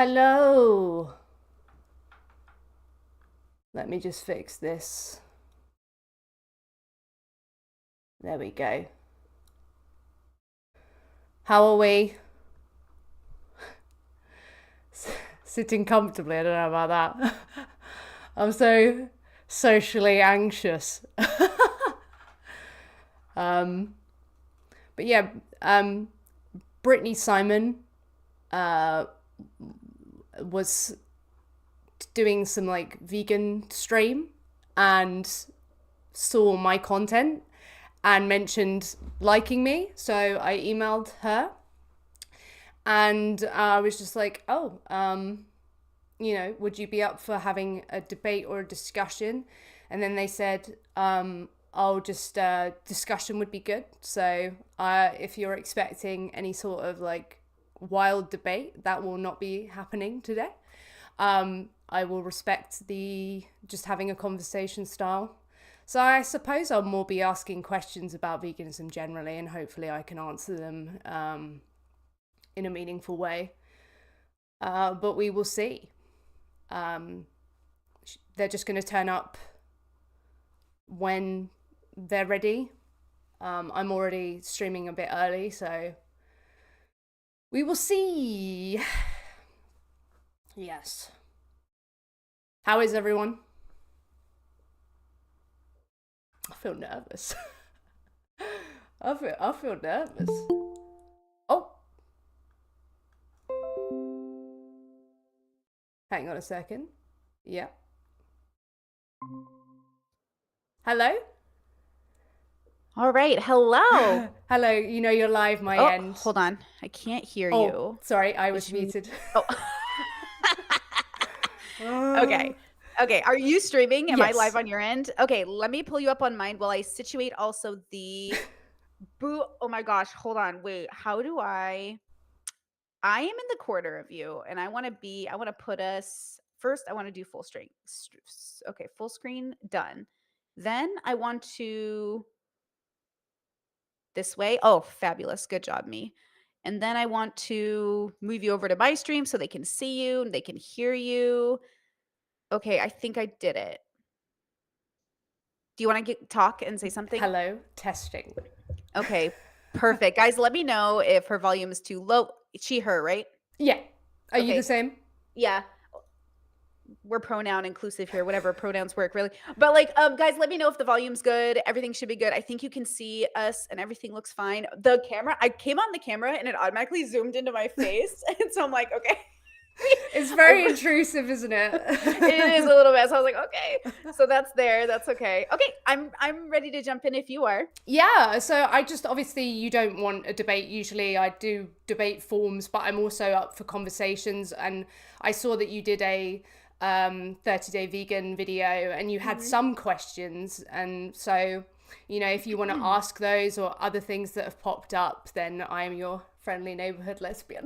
Hello. Let me just fix this. There we go. How are we? Sitting comfortably. I don't know about that. I'm so socially anxious. um, but yeah, Brittany Simon uh, was doing some like vegan stream and saw my content and mentioned liking me. So I emailed her and I was just like, oh, would you be up for having a debate or a discussion? And then they said, just discussion would be good. So if you're expecting any sort of like wild debate, that will not be happening today. I will respect the just having a conversation style. So I suppose I'll more be asking questions about veganism generally, and hopefully I can answer them in a meaningful way. But we will see. They're just going to turn up when they're ready. I'm already streaming a bit early, so we will see. Yes. How is everyone? I feel nervous. I feel nervous. Oh. Hang on a second. Yeah. Hello? All right. Hello. Hello, you're live, my Oh, end. hold on. I can't hear Oh, you. sorry, I was muted. Oh. Okay. Okay. Are you streaming? Am I Yes. live on your end? Okay. Let me pull you up on mine while I situate also the boo. Oh my gosh. Hold on. Wait. How do I am in the corner of you and I want to put us first. I want to do full screen. Okay. Full screen done. Then I want to this way. Oh, fabulous. Good job, me. And then I want to move you over to my stream so they can see you and they can hear you. Okay, I think I did it. Do you want to talk and say something? Hello, testing. Okay, perfect. Guys, let me know if her volume is too low. She, her, right? Yeah. Are you the Okay. same? Yeah. We're pronoun inclusive here, whatever pronouns work really. But like, guys, let me know if the volume's good. Everything should be good. I think you can see us and everything looks fine. The camera, I came on the camera and it automatically zoomed into my face. And so I'm like, okay. It's very intrusive, isn't it? It is a little bit. So I was like, okay. So that's there. That's okay. Okay. I'm ready to jump in if you are. Yeah, so I just obviously you don't want a debate. Usually I do debate forums, but I'm also up for conversations. And I saw that you did a 30-day vegan video and you had some questions. And so, if you want to ask those or other things that have popped up, then I am your friendly neighborhood lesbian.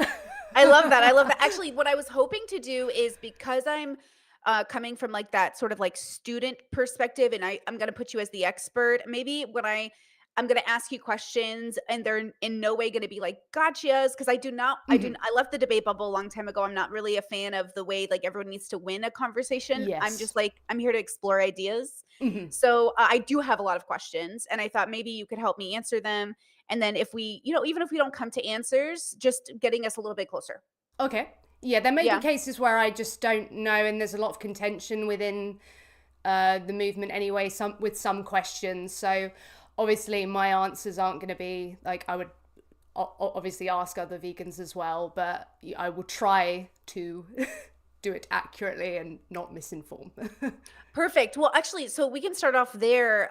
I love that. I love that. Actually, what I was hoping to do is because I'm coming from like that sort of like student perspective, and I'm going to put you as the expert. Maybe when I'm going to ask you questions, and they're in no way going to be like gotchas because I do not. I left the debate bubble a long time ago. I'm not really a fan of the way like everyone needs to win a conversation. I'm Yes. just like I'm here to explore ideas. Mm-hmm. So I do have a lot of questions, and I thought maybe you could help me answer them. And then if we, even if we don't come to answers, just getting us a little bit closer. Okay. Yeah, there may be Yeah. cases where I just don't know, and there's a lot of contention within the movement anyway. With some questions, so obviously my answers aren't going to be like I would obviously ask other vegans as well, but I will try to do it accurately and not misinform. Perfect. Well, actually, so we can start off there.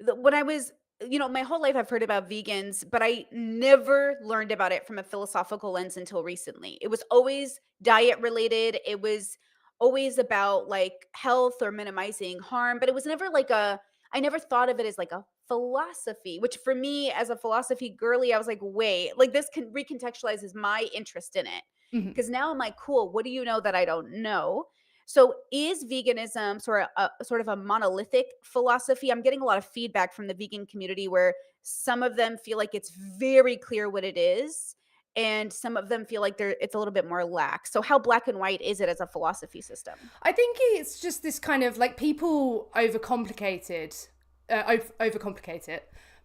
When I was, my whole life I've heard about vegans, but I never learned about it from a philosophical lens until recently. It was always diet related. It was always about like health or minimizing harm, but it was never like I never thought of it as like a philosophy, which for me as a philosophy girly, I was like, wait, like this can recontextualizes my interest in it. Mhm. Because now I'm like, cool, what do you know that I don't know? So is veganism sort of a monolithic philosophy? I'm getting a lot of feedback from the vegan community where some of them feel like it's very clear what it is and some of them feel like it's a little bit more lax. So how black and white is it as a philosophy system? I think it's just this kind of like people overcomplicate it,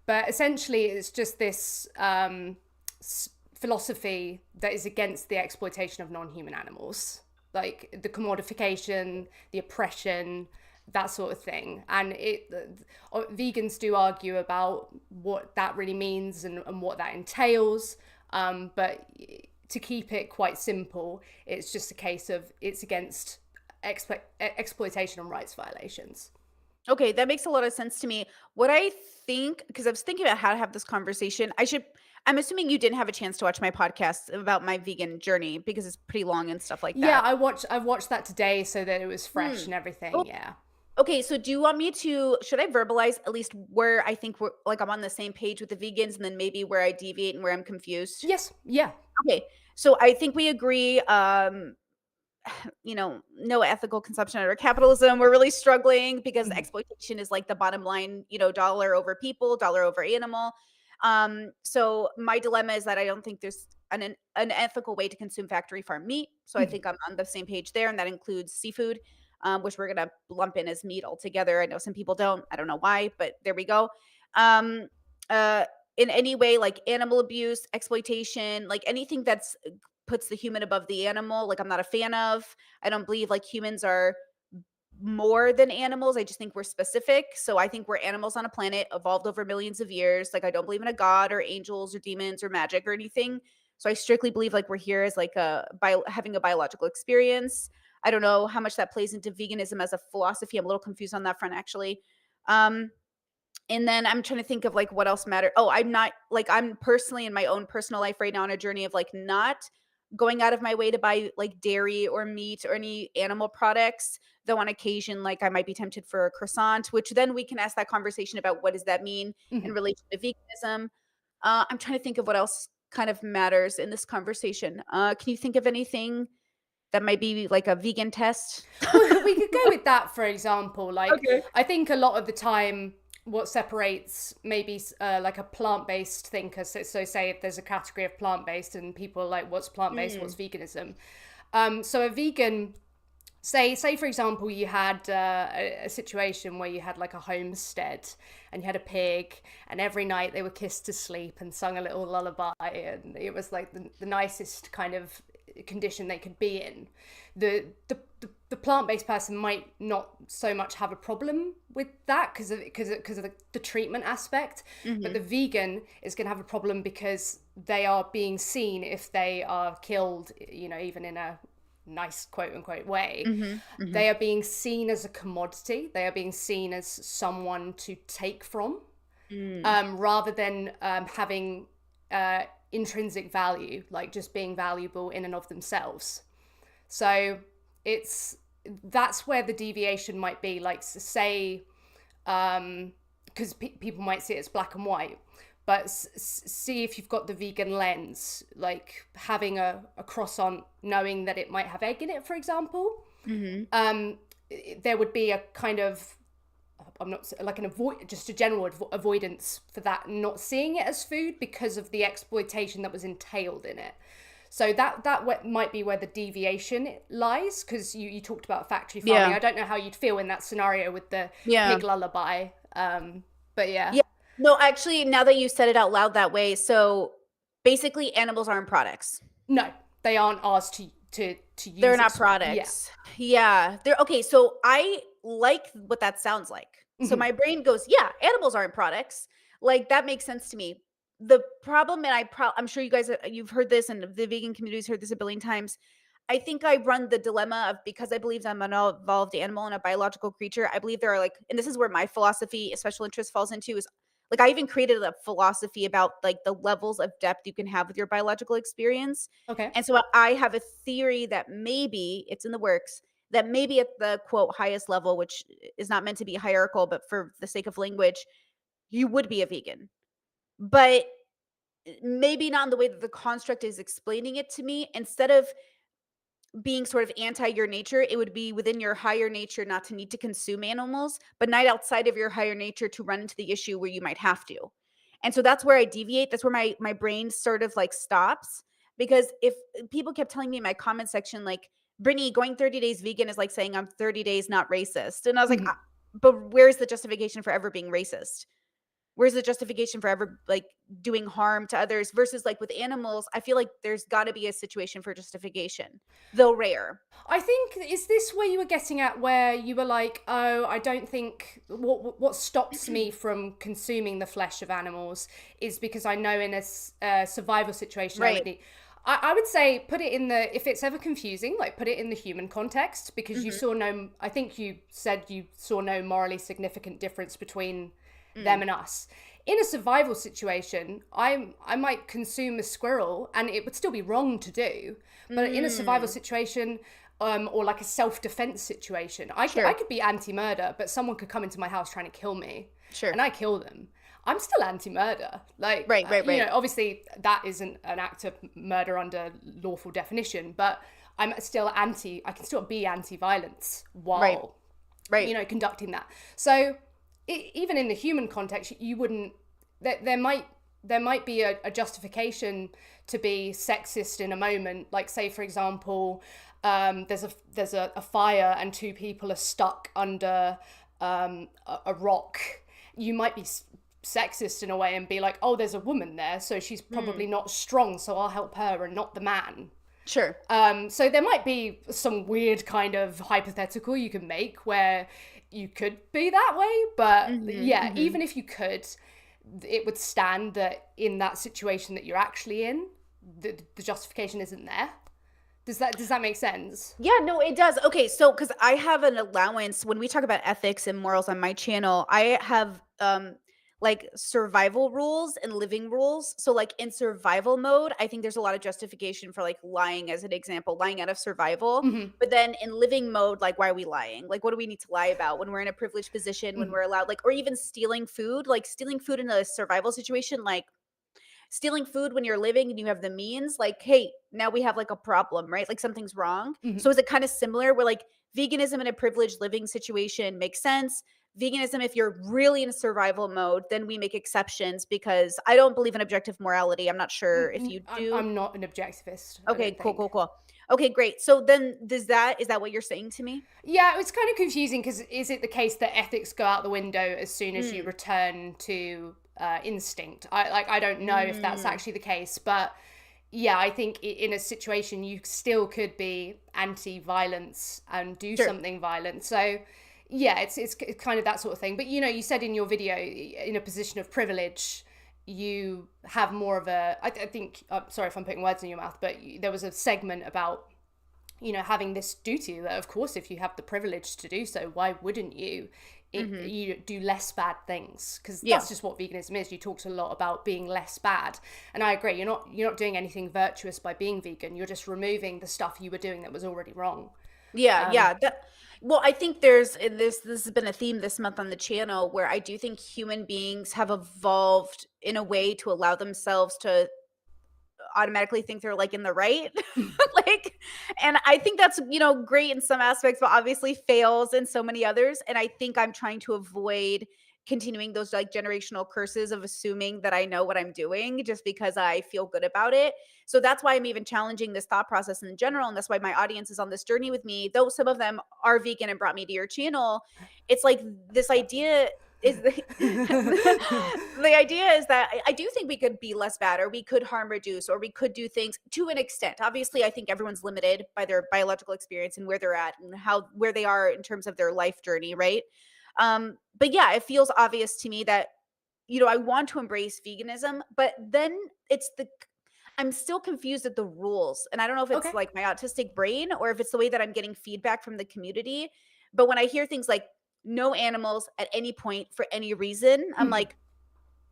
but essentially it's just this philosophy that is against the exploitation of non-human animals, like the commodification, the oppression, that sort of thing. And vegans do argue about what that really means and what that entails, but to keep it quite simple, it's just a case of it's against exploitation and rights violations. Okay, that makes a lot of sense to me. What I think, because I was thinking about how to have this conversation, I'm assuming you didn't have a chance to watch my podcast about my vegan journey because it's pretty long and stuff like Yeah, that. I've watched that today so that it was fresh Hmm. and everything. Oh, Yeah. okay, so do you want me to, should I verbalize at least where I think we're like I'm on the same page with the vegans and then maybe where I deviate and where I'm confused? Yes. Yeah. Okay. So I think we agree no ethical consumption under capitalism. We're really struggling because Mhm. exploitation is like the bottom line, dollar over people, dollar over animal. So my dilemma is that I don't think there's an ethical way to consume factory farm meat. So I Mhm. think I'm on the same page there, and that includes seafood, which we're gonna lump in as meat altogether. I know some people don't. I don't know why, but there we go. Um, uh, in any way, like animal abuse, exploitation, like anything that's puts the human above the animal, like I'm not a fan of. I don't believe like humans are more than animals. I just think we're specific. So I think we're animals on a planet evolved over millions of years. Like I don't believe in a god or angels or demons or magic or anything. So I strictly believe like we're here as like having a biological experience. I don't know how much that plays into veganism as a philosophy. I'm a little confused on that front actually. Um and then I'm trying to think of like what else matter. Oh, I'm personally in my own personal life right now on a journey of like not going out of my way to buy like dairy or meat or any animal products. Though on occasion, like I might be tempted for a croissant, which then we can ask that conversation about what does that mean in Mhm. relation to veganism. I'm trying to think of what else kind of matters in this conversation. Can you think of anything that might be like a vegan test? Well, we could go with that for example. Like, Okay. I think a lot of the time, what separates maybe like a plant-based thinker. So say if there's a category of plant-based and people are like, what's plant-based? Mm, What's veganism? So a vegan, say for example, you had a situation where you had like a homestead and you had a pig, and every night they were kissed to sleep and sung a little lullaby, and it was like the nicest kind of condition they could be in. The plant-based person might not so much have a problem with that because of the treatment aspect, but the mhm, vegan is going to have a problem because they are being seen, if they are killed, even in a nice quote unquote way, mhm, they mhm, are being seen as a commodity. They are being seen as someone to take from, mm. rather than having uh, intrinsic value, like just being valuable in and of themselves. So it's that's where the deviation might be. Like, say, because people might see it as black and white, but see if you've got the vegan lens, like having a croissant, knowing that it might have egg in it, for example. Mhm. um, there would be a kind of, I'm not like just a general avoidance for that, not seeing it as food because of the exploitation that was entailed in it. So that might be where the deviation lies, because you talked about factory farming. Yeah. I don't know how you'd feel in that scenario with the Yeah. pig lullaby, but yeah. Yeah. No, actually, now that you said it out loud that way, so basically animals aren't products. No, they aren't ours to They're use. not Yeah. products. Yeah. They're okay, so I like what that sounds like. So Hmm. my brain goes, "Yeah, animals aren't products." Like, that makes sense to me. The problem, and I'm sure you guys, you've heard this and the vegan community's heard this a billion times. I think I run the dilemma of, because I believe I'm an evolved animal and a biological creature, I believe there are like, and this is where my philosophy, special interest falls into, is like I even created a philosophy about like the levels of depth you can have with your biological experience. Okay. And so I have a theory that maybe it's in the works, that maybe at the quote highest level, which is not meant to be hierarchical, but for the sake of language, you would be a vegan. But maybe not in the way that the construct is explaining it to me. Instead of being sort of anti your nature, it would be within your higher nature not to need to consume animals, but not outside of your higher nature to run into the issue where you might have to. And so that's where I deviate. That's where my brain sort of like stops. because if people kept telling me in my comment section, like, Brittany, going 30 days vegan is like saying I'm 30 days not racist. And I was like, Mhm. but where's the justification for ever being racist? Where's the justification for ever like doing harm to others versus like with animals? I feel like there's got to be a situation for justification, though rare. I think, is this where you were getting at, where you were like, oh, I don't think what stops me from consuming the flesh of animals is because I know in a survival situation I would Right. need. I would say put it in the, if it's ever confusing, like put it in the human context, because you Hmm. saw no, I think you said you saw no morally significant difference between them Mm. and us. In a survival situation, I might consume a squirrel and it would still be wrong to do. But in a survival Mm. situation, or like a self-defense situation, I Sure. could be anti-murder, but someone could come into my house trying to kill me, Sure. and I kill them. I'm still anti-murder. Like, Right. Right. you know, Right. obviously that isn't an act of murder under lawful definition, but I'm still I can still be anti-violence Right. while, Right. you know, conducting that. So even in the human context, you wouldn't, there might, there might be a justification to be sexist in a moment. Like, say for example, there's a fire and two people are stuck under a rock. You might be sexist in a way and be like, oh, there's a woman there, so she's Mm. probably not strong, so I'll help her and not the man. Sure. So there might be some weird kind of hypothetical you can make where you could be that way, but Hmm. yeah, Hmm. even if you could, it would stand that in that situation that you're actually in, the justification isn't there. Does that make sense? Yeah, no, it does. Okay, so because I have an allowance when we talk about ethics and morals on my channel, I have like survival rules and living rules. So like in survival mode, I think there's a lot of justification for like lying as an example, lying out of survival. Hmm. But then in living mode, like why are we lying? Like what do we need to lie about when we're in a privileged position, when Hmm. we're allowed like or even stealing food in a survival situation, like stealing food when you're living and you have the means, like, hey, now we have like a problem, right? Like something's wrong. Hmm. So is it kind of similar where like veganism in a privileged living situation makes sense? Veganism, if you're really in a survival mode, then we make exceptions because I don't believe in objective morality. I'm not sure if you do. I'm not an objectivist, I Okay, don't cool, think. cool, cool. Okay, great. So then is that what you're saying to me? Yeah, it's kind of confusing because is it the case that ethics go out the window as soon as you Mm, return to instinct? I don't know if that's mm, actually the case, but yeah, I think in a situation you still could be anti-violence and do sure. something violent. So yeah, it's kind of that sort of thing. But you know, you said in your video, in a position of privilege, you have more of a. I think. Sorry if I'm putting words in your mouth, but there was a segment about, you know, having this duty that, of course, if you have the privilege to do so, why wouldn't you? Hmm. You do less bad things, because Yeah. that's just what veganism is. You talked a lot about being less bad, and I agree. You're not doing anything virtuous by being vegan. You're just removing the stuff you were doing that was already wrong. Yeah, Um, yeah. Well, I think there's this has been a theme this month on the channel where I do think human beings have evolved in a way to allow themselves to automatically think they're like in the right. Like, and I think that's, great in some aspects, but obviously fails in so many others. And I think I'm trying to avoid continuing those like generational curses of assuming that I know what I'm doing just because I feel good about it. So that's why I'm even challenging this thought process in general. And that's why my audience is on this journey with me. Though some of them are vegan and brought me to your channel, it's like this idea is the idea is that I do think we could be less bad or we could harm reduce or we could do things to an extent. Obviously, I think everyone's limited by their biological experience and where they're at and how where they are in terms of their life journey, right? But yeah, it feels obvious to me that I want to embrace veganism, but then I'm still confused at the rules. And I don't know if it's okay. like my autistic brain or if it's the way that I'm getting feedback from the community. But when I hear things like no animals at any point for any reason, I'm Hmm. like,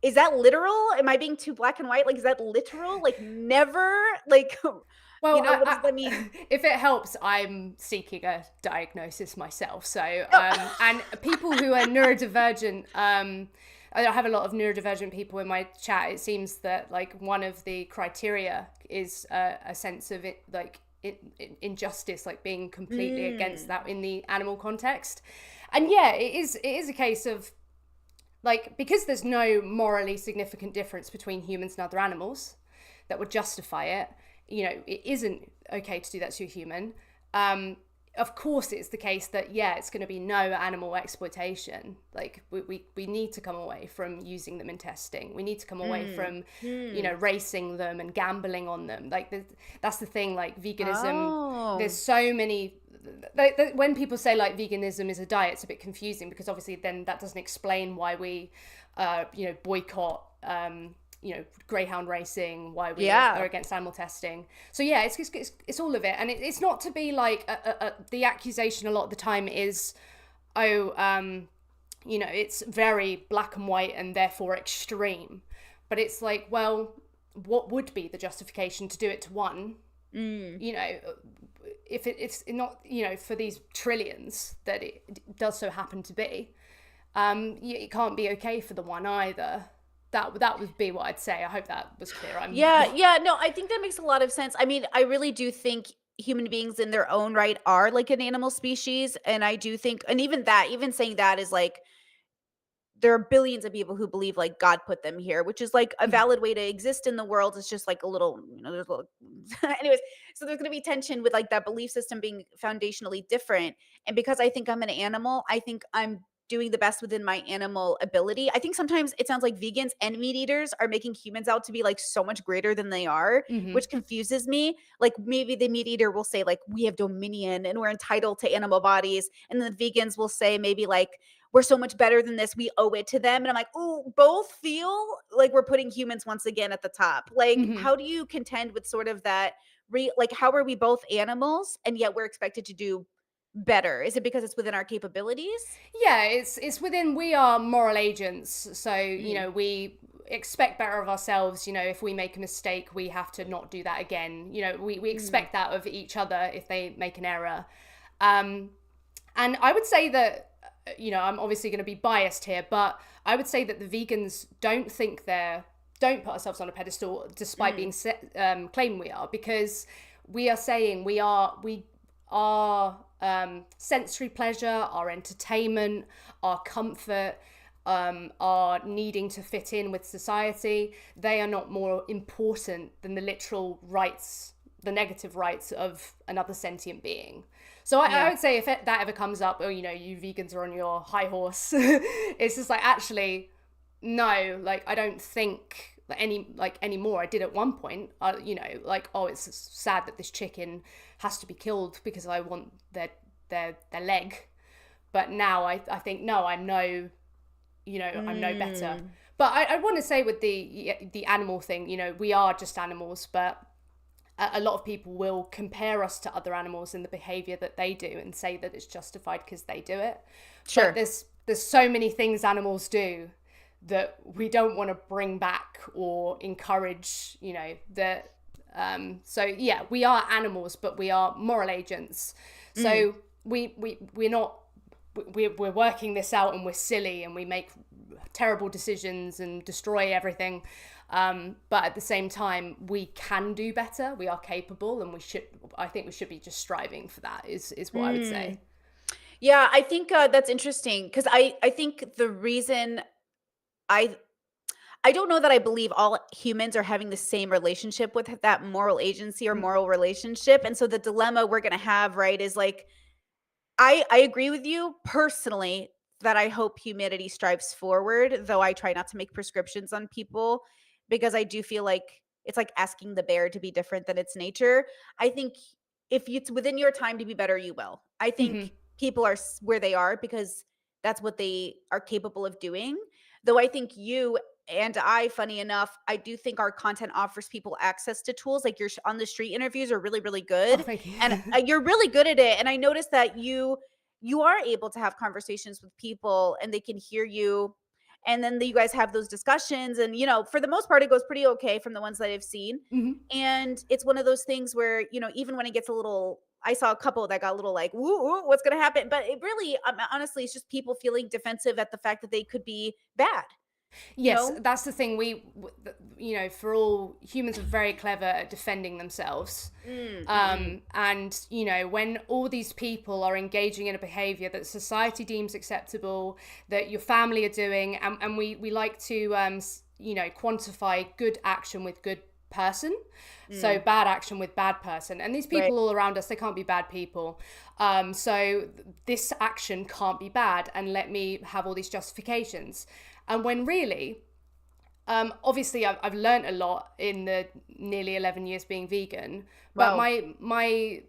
is that literal? Am I being too black and white? Like, is that literal? Like, never? Like, Well, what does that mean? if it helps, I'm seeking a diagnosis myself. So, Oh, and people who are neurodivergent, I have a lot of neurodivergent people in my chat. It seems that like one of the criteria is a sense of it, like injustice, like being completely against mm, that in the animal context. And yeah, it is a case of like, because there's no morally significant difference between humans and other animals that would justify it, it isn't okay to do that to a human. Of course it's the case that, yeah, it's going to be no animal exploitation. Like we need to come away from using them in testing. We need to come away from racing them and gambling on them. Like that's the thing, like veganism, there's Oh. so many when people say like veganism is a diet, it's a bit confusing, because obviously then that doesn't explain why we boycott greyhound racing, why we are Yeah. against animal testing. So yeah, it's all of it, and it's not to be like the accusation a lot of the time is, it's very black and white and therefore extreme. But it's like, well, what would be the justification to do it to one? You know, if it's not, for these trillions that it does so happen to be, it can't be okay for the one either. That would be what I'd say. I hope that was clear. I'm Yeah, not. yeah, no, I think that makes a lot of sense. I mean, I really do think human beings in their own right are like an animal species, and I do think, and even saying that is like there are billions of people who believe like God put them here, which is like a valid way to exist in the world. It's just like a little, there's a little anyways, so there's gonna be tension with like that belief system being foundationally different. And because I think I'm an animal, I think I'm doing the best within my animal ability. I think sometimes it sounds like vegans and meat eaters are making humans out to be like so much greater than they are, Hmm. which confuses me. Like maybe the meat eater will say like we have dominion and we're entitled to animal bodies, and then the vegans will say maybe like we're so much better than this, we owe it to them. And I'm like, oh, both feel like we're putting humans once again at the top. Like, Hmm. how do you contend with sort of that? Like, how are we both animals and yet we're expected to do better? Is it because it's within our capabilities? Yeah, it's within. We are moral agents, so Mm, we expect better of ourselves. If we make a mistake, we have to not do that again. We mm, expect that of each other if they make an error. Um, and I would say that, I'm obviously going to be biased here, but I would say that the vegans don't put ourselves on a pedestal despite mm, being claim we are, because we are saying our sensory pleasure, our entertainment, our comfort, are needing to fit in with society. They are not more important than the literal rights, the negative rights of another sentient being. So I yeah. would say if that ever comes up, you vegans are on your high horse, it's just like, actually, no, like I don't think anymore. I did at one point, like, oh, it's sad that this chicken has to be killed because I want their leg. But now I think, no, I'm no better. Mm, But I want to say with the animal thing, we are just animals, but a lot of people will compare us to other animals in the behavior that they do and say that it's justified because they do it. But sure. there's so many things animals do that we don't want to bring back or encourage, that so yeah, we are animals, but we are moral agents. Mm, So we're not, we're working this out, and we're silly and we make terrible decisions and destroy everything. But at the same time, we can do better. We are capable, and I think we should be just striving for that. Is what I would mm. say. Yeah, I think that's interesting because I think the reason I I don't know that I believe all humans are having the same relationship with that moral agency or moral relationship. And so the dilemma we're going to have, right, is like I agree with you personally that I hope humanity strives forward, though I try not to make prescriptions on people because I do feel like it's like asking the bear to be different than its nature. I think if it's within your time to be better, you will. I Mm-hmm. think people are where they are because that's what they are capable of doing. Though I think you and I, funny enough, I do think our content offers people access to tools like your on the street interviews are really, really Oh, good, thank you. and you're really good at it. And I noticed that you are able to have conversations with people and they can hear you, and then you guys have those discussions, and for the most part it goes pretty okay from the ones that I've seen. Hmm. And it's one of those things where even when it gets a little, I saw a couple that got a little like woo, woo, what's going to happen, but it really honestly it's just people feeling defensive at the fact that they could be bad you Yes, know that's the thing. For all humans are very clever at defending themselves. mm, mm, mm. And, when all these people are engaging in a behavior that society deems acceptable, that your family are doing, and we like to, quantify good action with good person. So Mm, bad action with bad person. And these right. people all around us, they can't be bad people. So this action can't be bad, and let me have all these justifications. And when really, obviously I've learned a lot in the nearly 11 years being vegan, but Wow. my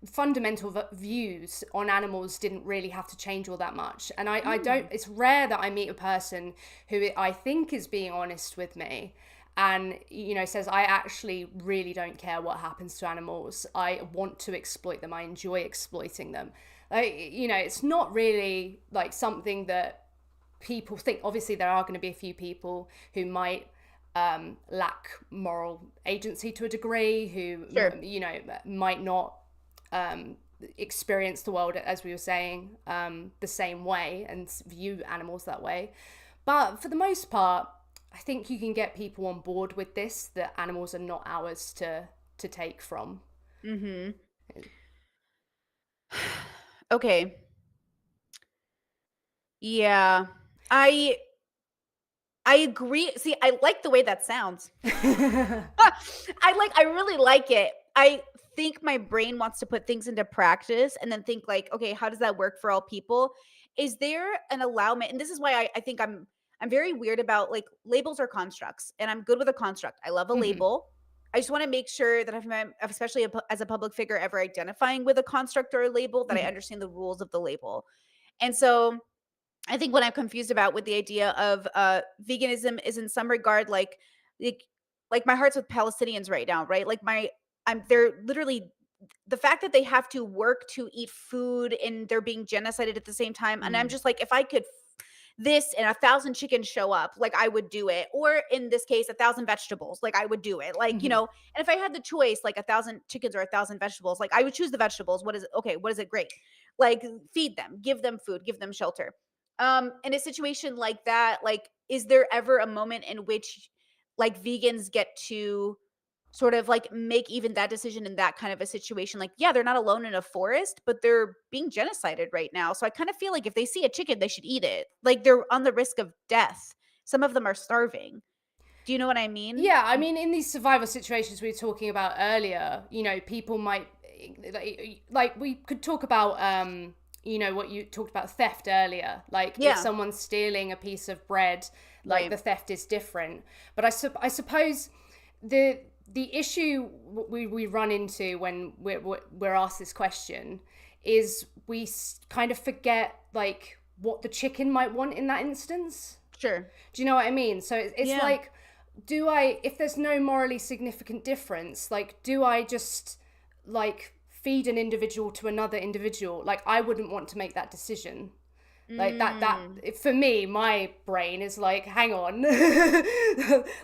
fundamental views on animals didn't really have to change all that much. And I don't, Mm, it's rare that I meet a person who I think is being honest with me and says, I actually really don't care what happens to animals, I want to exploit them, I enjoy exploiting them. Like, it's not really like something that people think. Obviously there are going to be a few people who might lack moral agency to a degree, who sure. might not experience the world, as we were saying, the same way and view animals that way. But for the most part, I think you can get people on board with this, that animals are not ours to take from. Mm-hmm. Okay. Yeah. I I agree. See, I like the way that sounds. I really like it. I think my brain wants to put things into practice and then think like, okay, how does that work for all people? Is there an allowment? And this is why I think I'm very weird about like labels or constructs, and I'm good with a construct. I love a Hmm. label. I just want to make sure that if I'm, especially as a public figure, ever identifying with a construct or a label, that I Hmm. understand the rules of the label. And so I think what I'm confused about with the idea of veganism is in some regard like like my heart's with Palestinians right now, right? Like they're literally, the fact that they have to work to eat food and they're being genocided at the same time. And I'm Mm. just like, if I could this and 1,000 chickens show up, like I would do it. Or in this case, 1,000 vegetables, like I would do it. Like, Hmm. and if I had the choice, like 1,000 chickens or 1,000 vegetables, like I would choose the vegetables. What is it? Okay, what is it? Great. Like feed them, give them food, give them shelter. In a situation like that, like, is there ever a moment in which like vegans get to sort of like make even that decision in that kind of a situation? Like, yeah, they're not alone in a forest, but they're being genocided right now. So I kind of feel like if they see a chicken, they should eat it. Like they're on the risk of death. Some of them are starving. Do you know what I mean? Yeah, I mean, in these survival situations we were talking about earlier, people might, like we could talk about, what you talked about, theft earlier. Like if Yeah, someone's stealing a piece of bread, like right. the theft is different. But I suppose the issue we run into when we're asked this question is we kind of forget like what the chicken might want in that instance. Sure. Do you know what I mean? So it's Yeah. like, if there's no morally significant difference, like, do I just like feed an individual to another individual? Like, I wouldn't want to make that decision. Like Mm, for me, my brain is like, hang on.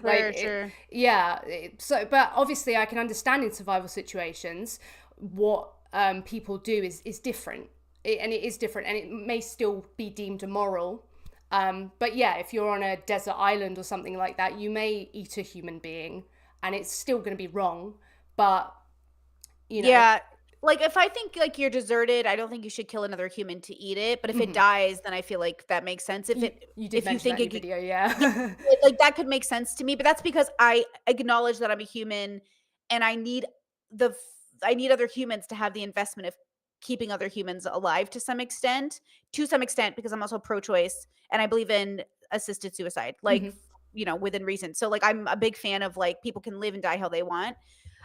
sure, sure. Yeah. So, but obviously, I can understand in survival situations what people do is different. And it is different, and it may still be deemed immoral. But yeah, if you're on a desert island or something like that, you may eat a human being, and it's still going to be wrong. But you know, Yeah, like, if I think, like, you're deserted, I don't think you should kill another human to eat it, but if it mhm. dies, then I feel like that makes sense. You did If you mention think that in it your g video, yeah, yeah. like, that could make sense to me, but that's because I acknowledge that I'm a human and the f I need other humans to have the investment of keeping other humans alive to some extent, because I'm also pro-choice and I believe in assisted suicide, like, Hmm. within reason. So, like, I'm a big fan of, like, people can live and die how they want.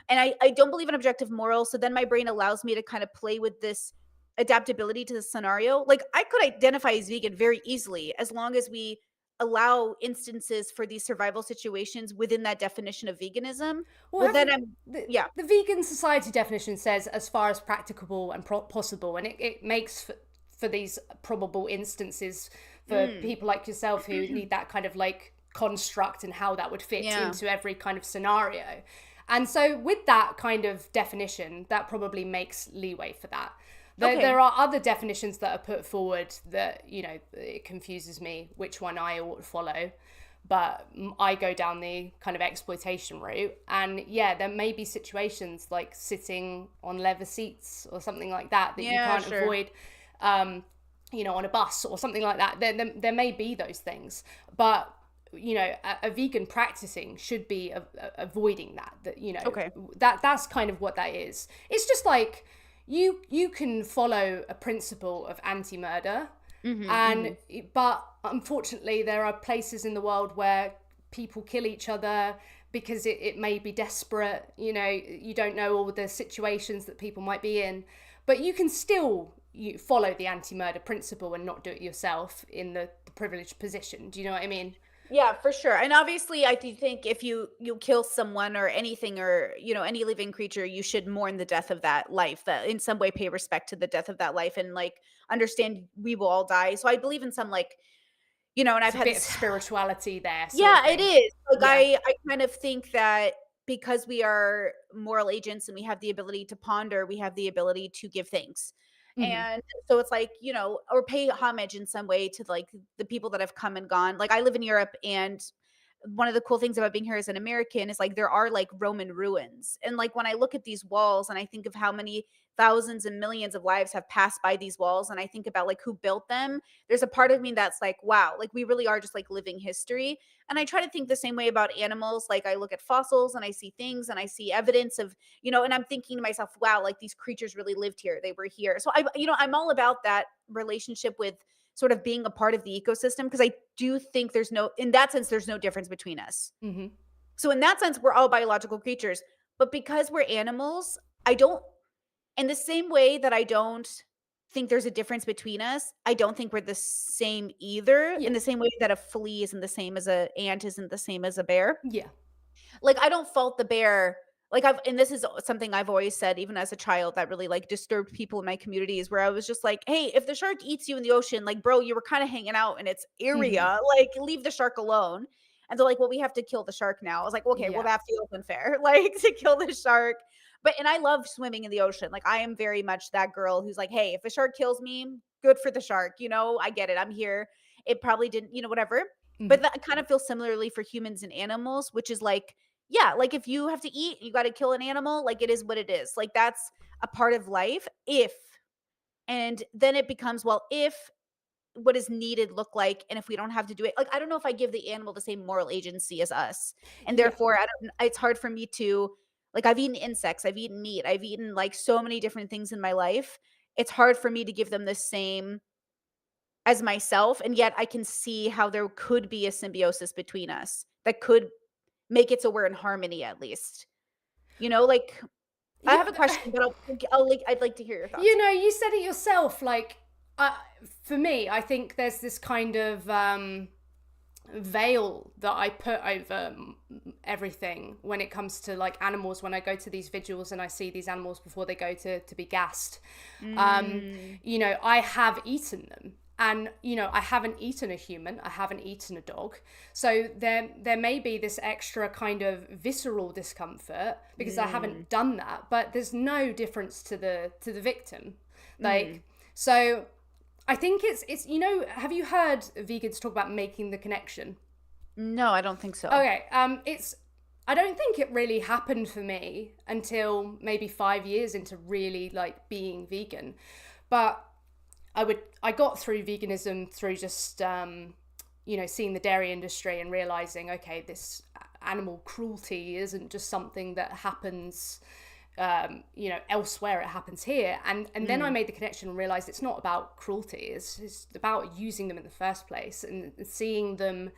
And I don't believe in objective moral. So then my brain allows me to kind of play with this adaptability to the scenario. Like I could identify as vegan very easily as long as we allow instances for these survival situations within that definition of veganism. Well, Well, have then you, I'm, yeah. the vegan society definition says as far as practicable and possible, and it makes for these probable instances for Mm, people like yourself who need that kind of like construct and how that would fit yeah. into every kind of scenario. And so, with that kind of definition, that probably makes leeway for that. There Okay. are other definitions that are put forward that, it confuses me which one I ought to follow. But I go down the kind of exploitation route. And yeah, there may be situations like sitting on leather seats or something like that that you Yeah, can't sure. avoid, on a bus or something like that. There may be those things. But a vegan practicing should be avoiding that, Okay. that's kind of what that is. It's just like you can follow a principle of anti-murder, Mhm, and mhm. but unfortunately there are places in the world where people kill each other because it may be desperate. You don't know all the situations that people might be in, but you can still follow the anti-murder principle and not do it yourself in the privileged position. Do you know what I mean? Yeah, for sure. And obviously, I do think if you kill someone or anything, or any living creature, you should mourn the death of that life. That in some way pay respect to the death of that life, and like understand we will all die. So I believe in some like and It's I've a had bit of this. spirituality there, sort of Yeah, it thing. is. Like, Yeah. I kind of think that because we are moral agents and we have the ability to ponder, we have the ability to give thanks. Hmm. And so it's like, or pay homage in some way to like the people that have come and gone. Like I live in Europe, and one of the cool things about being here as an American is like there are like Roman ruins. And like when I look at these walls and I think of how many thousands and millions of lives have passed by these walls, and I think about like who built them, there's a part of me that's like, wow, like we really are just like living history. And I try to think the same way about animals. Like I look at fossils and I see things and I see evidence of, and I'm thinking to myself, wow, like these creatures really lived here. They were here. So I'm all about that relationship with sort of being a part of the ecosystem, because I do think in that sense, there's no difference between us. Hmm. So in that sense, we're all biological creatures. But because we're animals, I don't, in the same way that I don't think there's a difference between us, I don't think we're the same either. Yeah. In the same way that a flea isn't the same as a ant isn't the same as a bear. Yeah. Like, I don't fault the bear. Like, and this is something I've always said, even as a child, that really like disturbed people in my communities, where I was just like, hey, if the shark eats you in the ocean, like, bro, you were kind of hanging out in its Hmm. area, like, leave the shark alone. And they're like, well, we have to kill the shark now. I was like, okay, well, Yeah. that feels unfair, like, to kill the shark. And I love swimming in the ocean. Like, I am very much that girl who's like, hey, if a shark kills me, good for the shark. I get it. I'm here. It probably didn't, whatever. But Hmm. that kind of feels similarly for humans and animals, which is like, yeah, like if you have to eat, you got to kill an animal, like it is what it is. Like that's a part of life. And then it becomes, well, if what is needed look like, and if we don't have to do it, like I don't know if I give the animal the same moral agency as us. And Yeah. therefore, I don't it's hard for me to like I've eaten insects, I've eaten meat, I've eaten like so many different things in my life. It's hard for me to give them the same as myself, and yet I can see how there could be a symbiosis between us that could make it so we're in harmony at least. Like I Yeah. have a question, but I'd like to hear your thoughts. You said it yourself. Like, uh, for me, I think there's this kind of veil that I put over everything when it comes to like animals. When I go to these vigils and I see these animals before they go to be gassed, Mm, I have eaten them. And I haven't eaten a human, I haven't eaten a dog, so there may be this extra kind of visceral discomfort because I mm, haven't done that, but there's no difference to the victim. mm. Like, so I think it's have you heard vegans talk about making the connection? No, I don't think so. Okay, it's I don't think it really happened for me until maybe 5 years into really like being vegan, but I got through veganism through just seeing the dairy industry and realizing, okay, this animal cruelty isn't just something that happens elsewhere, it happens here. And then I Mm, made the connection and realized it's not about cruelty, it's about using them in the first place and seeing them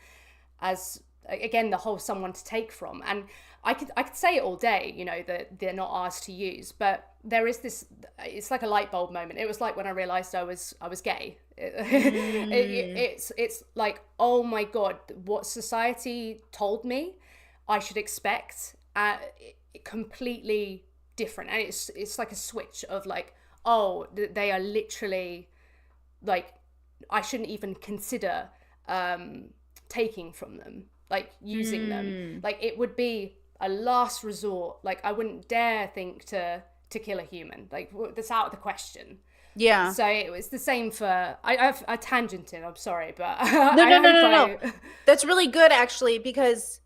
as, again, the whole someone to take from. And I could say it all day, that they're not ours to use, but there is this, it's like a light bulb moment. It was like when I realized I was gay. mm, It's like, oh my god, what society told me I should expect, completely different. And it's like a switch of like, oh, they are literally like, I shouldn't even consider taking from them, like using them. mm. Like, it would be a last resort. Like, I wouldn't dare think to kill a human. Like, that's out of the question. Yeah. So it was the same for I tangented. I'm sorry, but No, I no, no, hope no, no. I. That's really good actually, because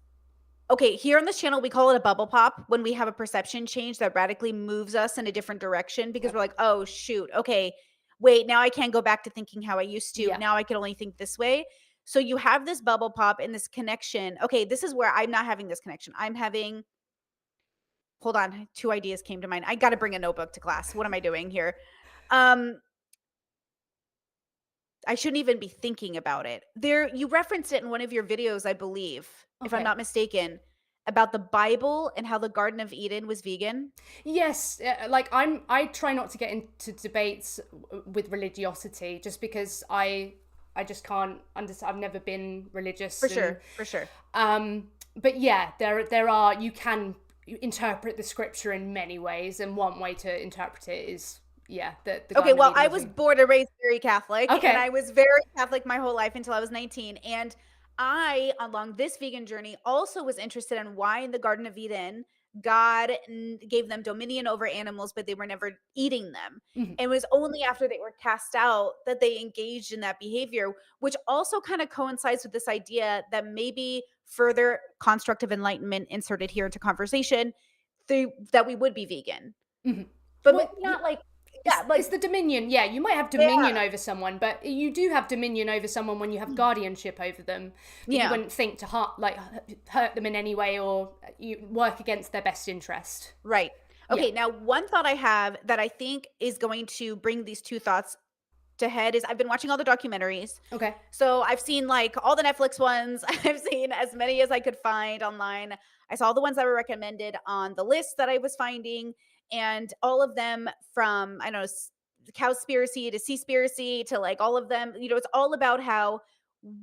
okay, here on this channel, we call it a bubble pop when we have a perception change that radically moves us in a different direction, because we're like, oh, shoot. Okay, wait, now I can't go back to thinking how I used to. Yeah. Now I can only think this way. So you have this bubble pop and this connection. Okay, this is where I'm not having this connection. I'm having, hold on, two ideas came to mind. I got to bring a notebook to class. What am I doing here? Um, I shouldn't even be thinking about it. There, you referenced it in one of your videos, I believe, if I'm Okay. not mistaken, about the Bible and how the Garden of Eden was vegan. Yes, like I try not to get into debates with religiosity just because I just can't understand. I've never been For religious, and sure, for sure. but yeah, there are, you can interpret the scripture in many ways, and one way to interpret it is, yeah, the Okay, Garden of well, Eden I was was vegan. born and raised very Catholic, and Okay. I was very Catholic my whole life until I was 19. And I, along this vegan journey, also was interested in why in the Garden of Eden, God gave them dominion over animals, but they were never eating them. Mhm. It was only after they were cast out that they engaged in that behavior, which also kind of coincides with this idea that maybe further construct of enlightenment inserted here into conversation, that we would be vegan. Mhm. But maybe Well, not like, it's yeah, like, it's the dominion. Yeah, you might have yeah. dominion over someone, but you do have dominion over someone when you have guardianship over them. But you Yeah, wouldn't think to hurt them in any way, or you work against their best interest. right. Yeah. Okay, now one thought I have that I think is going to bring these two thoughts to head is I've been watching all the documentaries. Okay. So I've seen like all the Netflix ones. I've seen as many as I could find online. I saw the ones that were recommended on the list that I was finding, and all of them from, I don't know, Cowspiracy to Seaspiracy to like all of them. It's all about how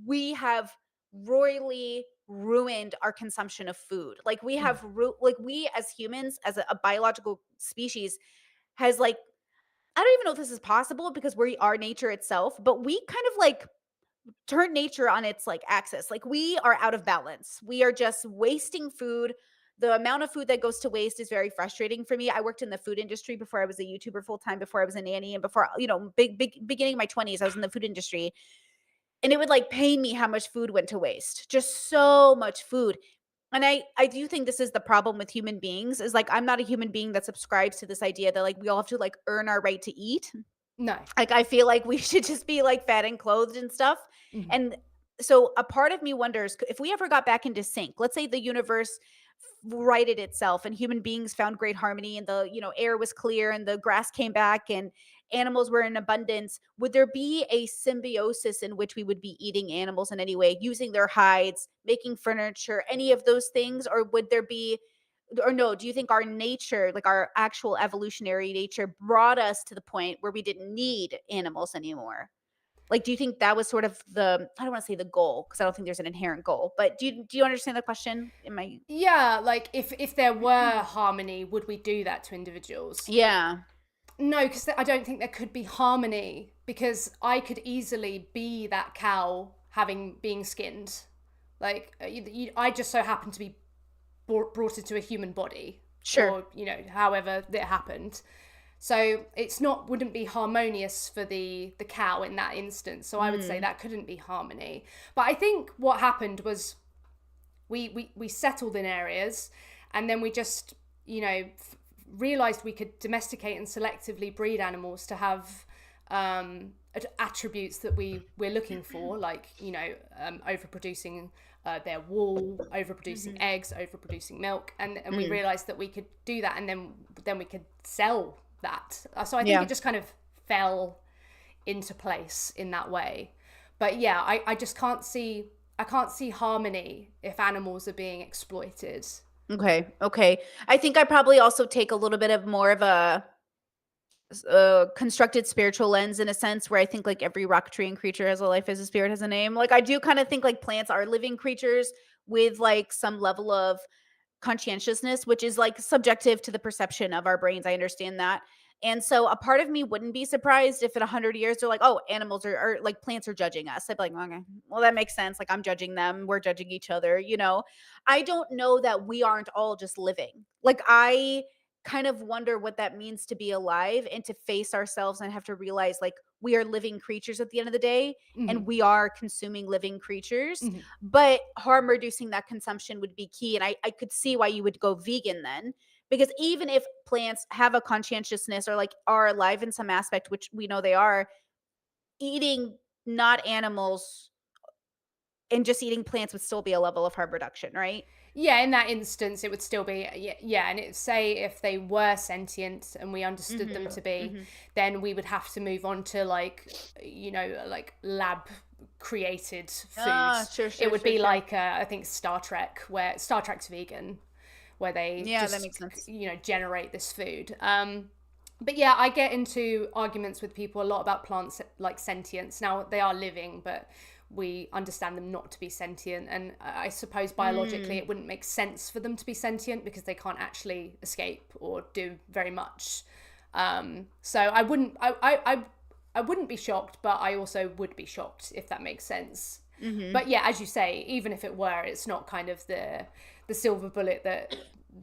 we have royally ruined our consumption of food. Like we Mm. have, like we as humans, as a biological species, has like, I don't even know if this is possible because we are nature itself, but we kind of like turn nature on its like axis. Like we are out of balance. We are just wasting food. The amount of food that goes to waste is very frustrating for me. I worked in the food industry before I was a YouTuber full time, before I was a nanny, and before, big beginning of my 20s, I was in the food industry. And it would like pain me how much food went to waste. Just so much food. And I do think this is the problem with human beings is like I'm not a human being that subscribes to this idea that like we all have to like earn our right to eat. No. Like, I feel like we should just be, like, fed and clothed and stuff, Mhm. and so a part of me wonders, if we ever got back into sync, let's say the universe righted itself and human beings found great harmony and the, air was clear and the grass came back and animals were in abundance, would there be a symbiosis in which we would be eating animals in any way, using their hides, making furniture, any of those things? Or would there be, or no, do you think our nature, like our actual evolutionary nature, brought us to the point where we didn't need animals anymore? Like, do you think that was sort of the, I don't want to say the goal because I don't think there's an inherent goal, but do you understand the question? Am I Yeah, like if there were harmony, would we do that to individuals? Yeah. No, because I don't think there could be harmony, because I could easily be that cow having being skinned. Like I just so happen to be brought into a human body, Sure. or however that happened. So it's not wouldn't be harmonious for the cow in that instance. So I would say Mm. that couldn't be harmony. But I think what happened was we settled in areas, and then we just realized we could domesticate and selectively breed animals to have attributes that we're looking for, like overproducing their wool, overproducing Mhm. eggs, overproducing milk, and we Mm. realized that we could do that, and then we could sell that. So I think Yeah. it just kind of fell into place in that way. But yeah, I just can't see harmony if animals are being exploited. Okay. Okay. I think I probably also take a little bit of more of a constructed spiritual lens in a sense where I think like every rock, tree, and creature has a life, as a spirit has a name. Like I do kind of think like plants are living creatures with like some level of conscientiousness, which is like subjective to the perception of our brains. I understand that. And so a part of me wouldn't be surprised if in 100 years they're like, oh, animals are, or like plants are judging us. I'd be like, okay, well, that makes sense. Like I'm judging them. We're judging each other. I don't know that we aren't all just living. Like I kind of wonder what that means to be alive and to face ourselves and have to realize like we are living creatures at the end of the day and Hmm. we are consuming living creatures, Hmm. but harm reducing that consumption would be key. And I could see why you would go vegan then, because even if plants have a conscientiousness or like are alive in some aspect, which we know they are, eating not animals and just eating plants would still be a level of harm reduction, right? Yeah, in that instance, it would still be, yeah, yeah. And it say if they were sentient and we understood them Mhm. to be, Mhm. then we would have to move on to like, like lab created Ah, foods. sure, It sure, would sure, be sure. like I think Star Trek, where Star Trek's vegan, where they Yeah, that just makes sense. generate this food. But yeah, I get into arguments with people a lot about plants like sentience. Now they are living, but we understand them not to be sentient, and I suppose biologically Mm. it wouldn't make sense for them to be sentient because they can't actually escape or do very much. So I wouldn't be shocked, but I also would be shocked, if that makes sense. Mhm. But yeah, as you say, even if it were, it's not kind of the silver bullet that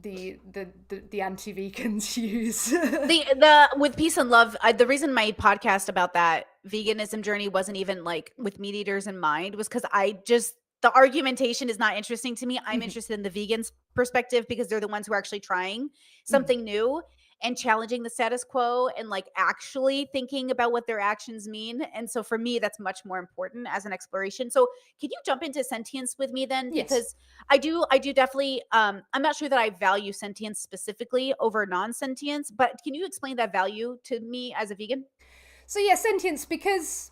the anti-vegans use. The with peace and love, the reason my podcast about that veganism journey wasn't even like with meat eaters in mind was because I just the argumentation is not interesting to me. I'm Mhm, interested in the vegans perspective because they're the ones who are actually trying mhm. something new and challenging the status quo and like actually thinking about what their actions mean. And so for me, that's much more important as an exploration. So can you jump into sentience with me then? Yes. Because I do definitely I'm not sure that I value sentience specifically over non-sentience, but can you explain that value to me as a vegan? So yeah, sentience, because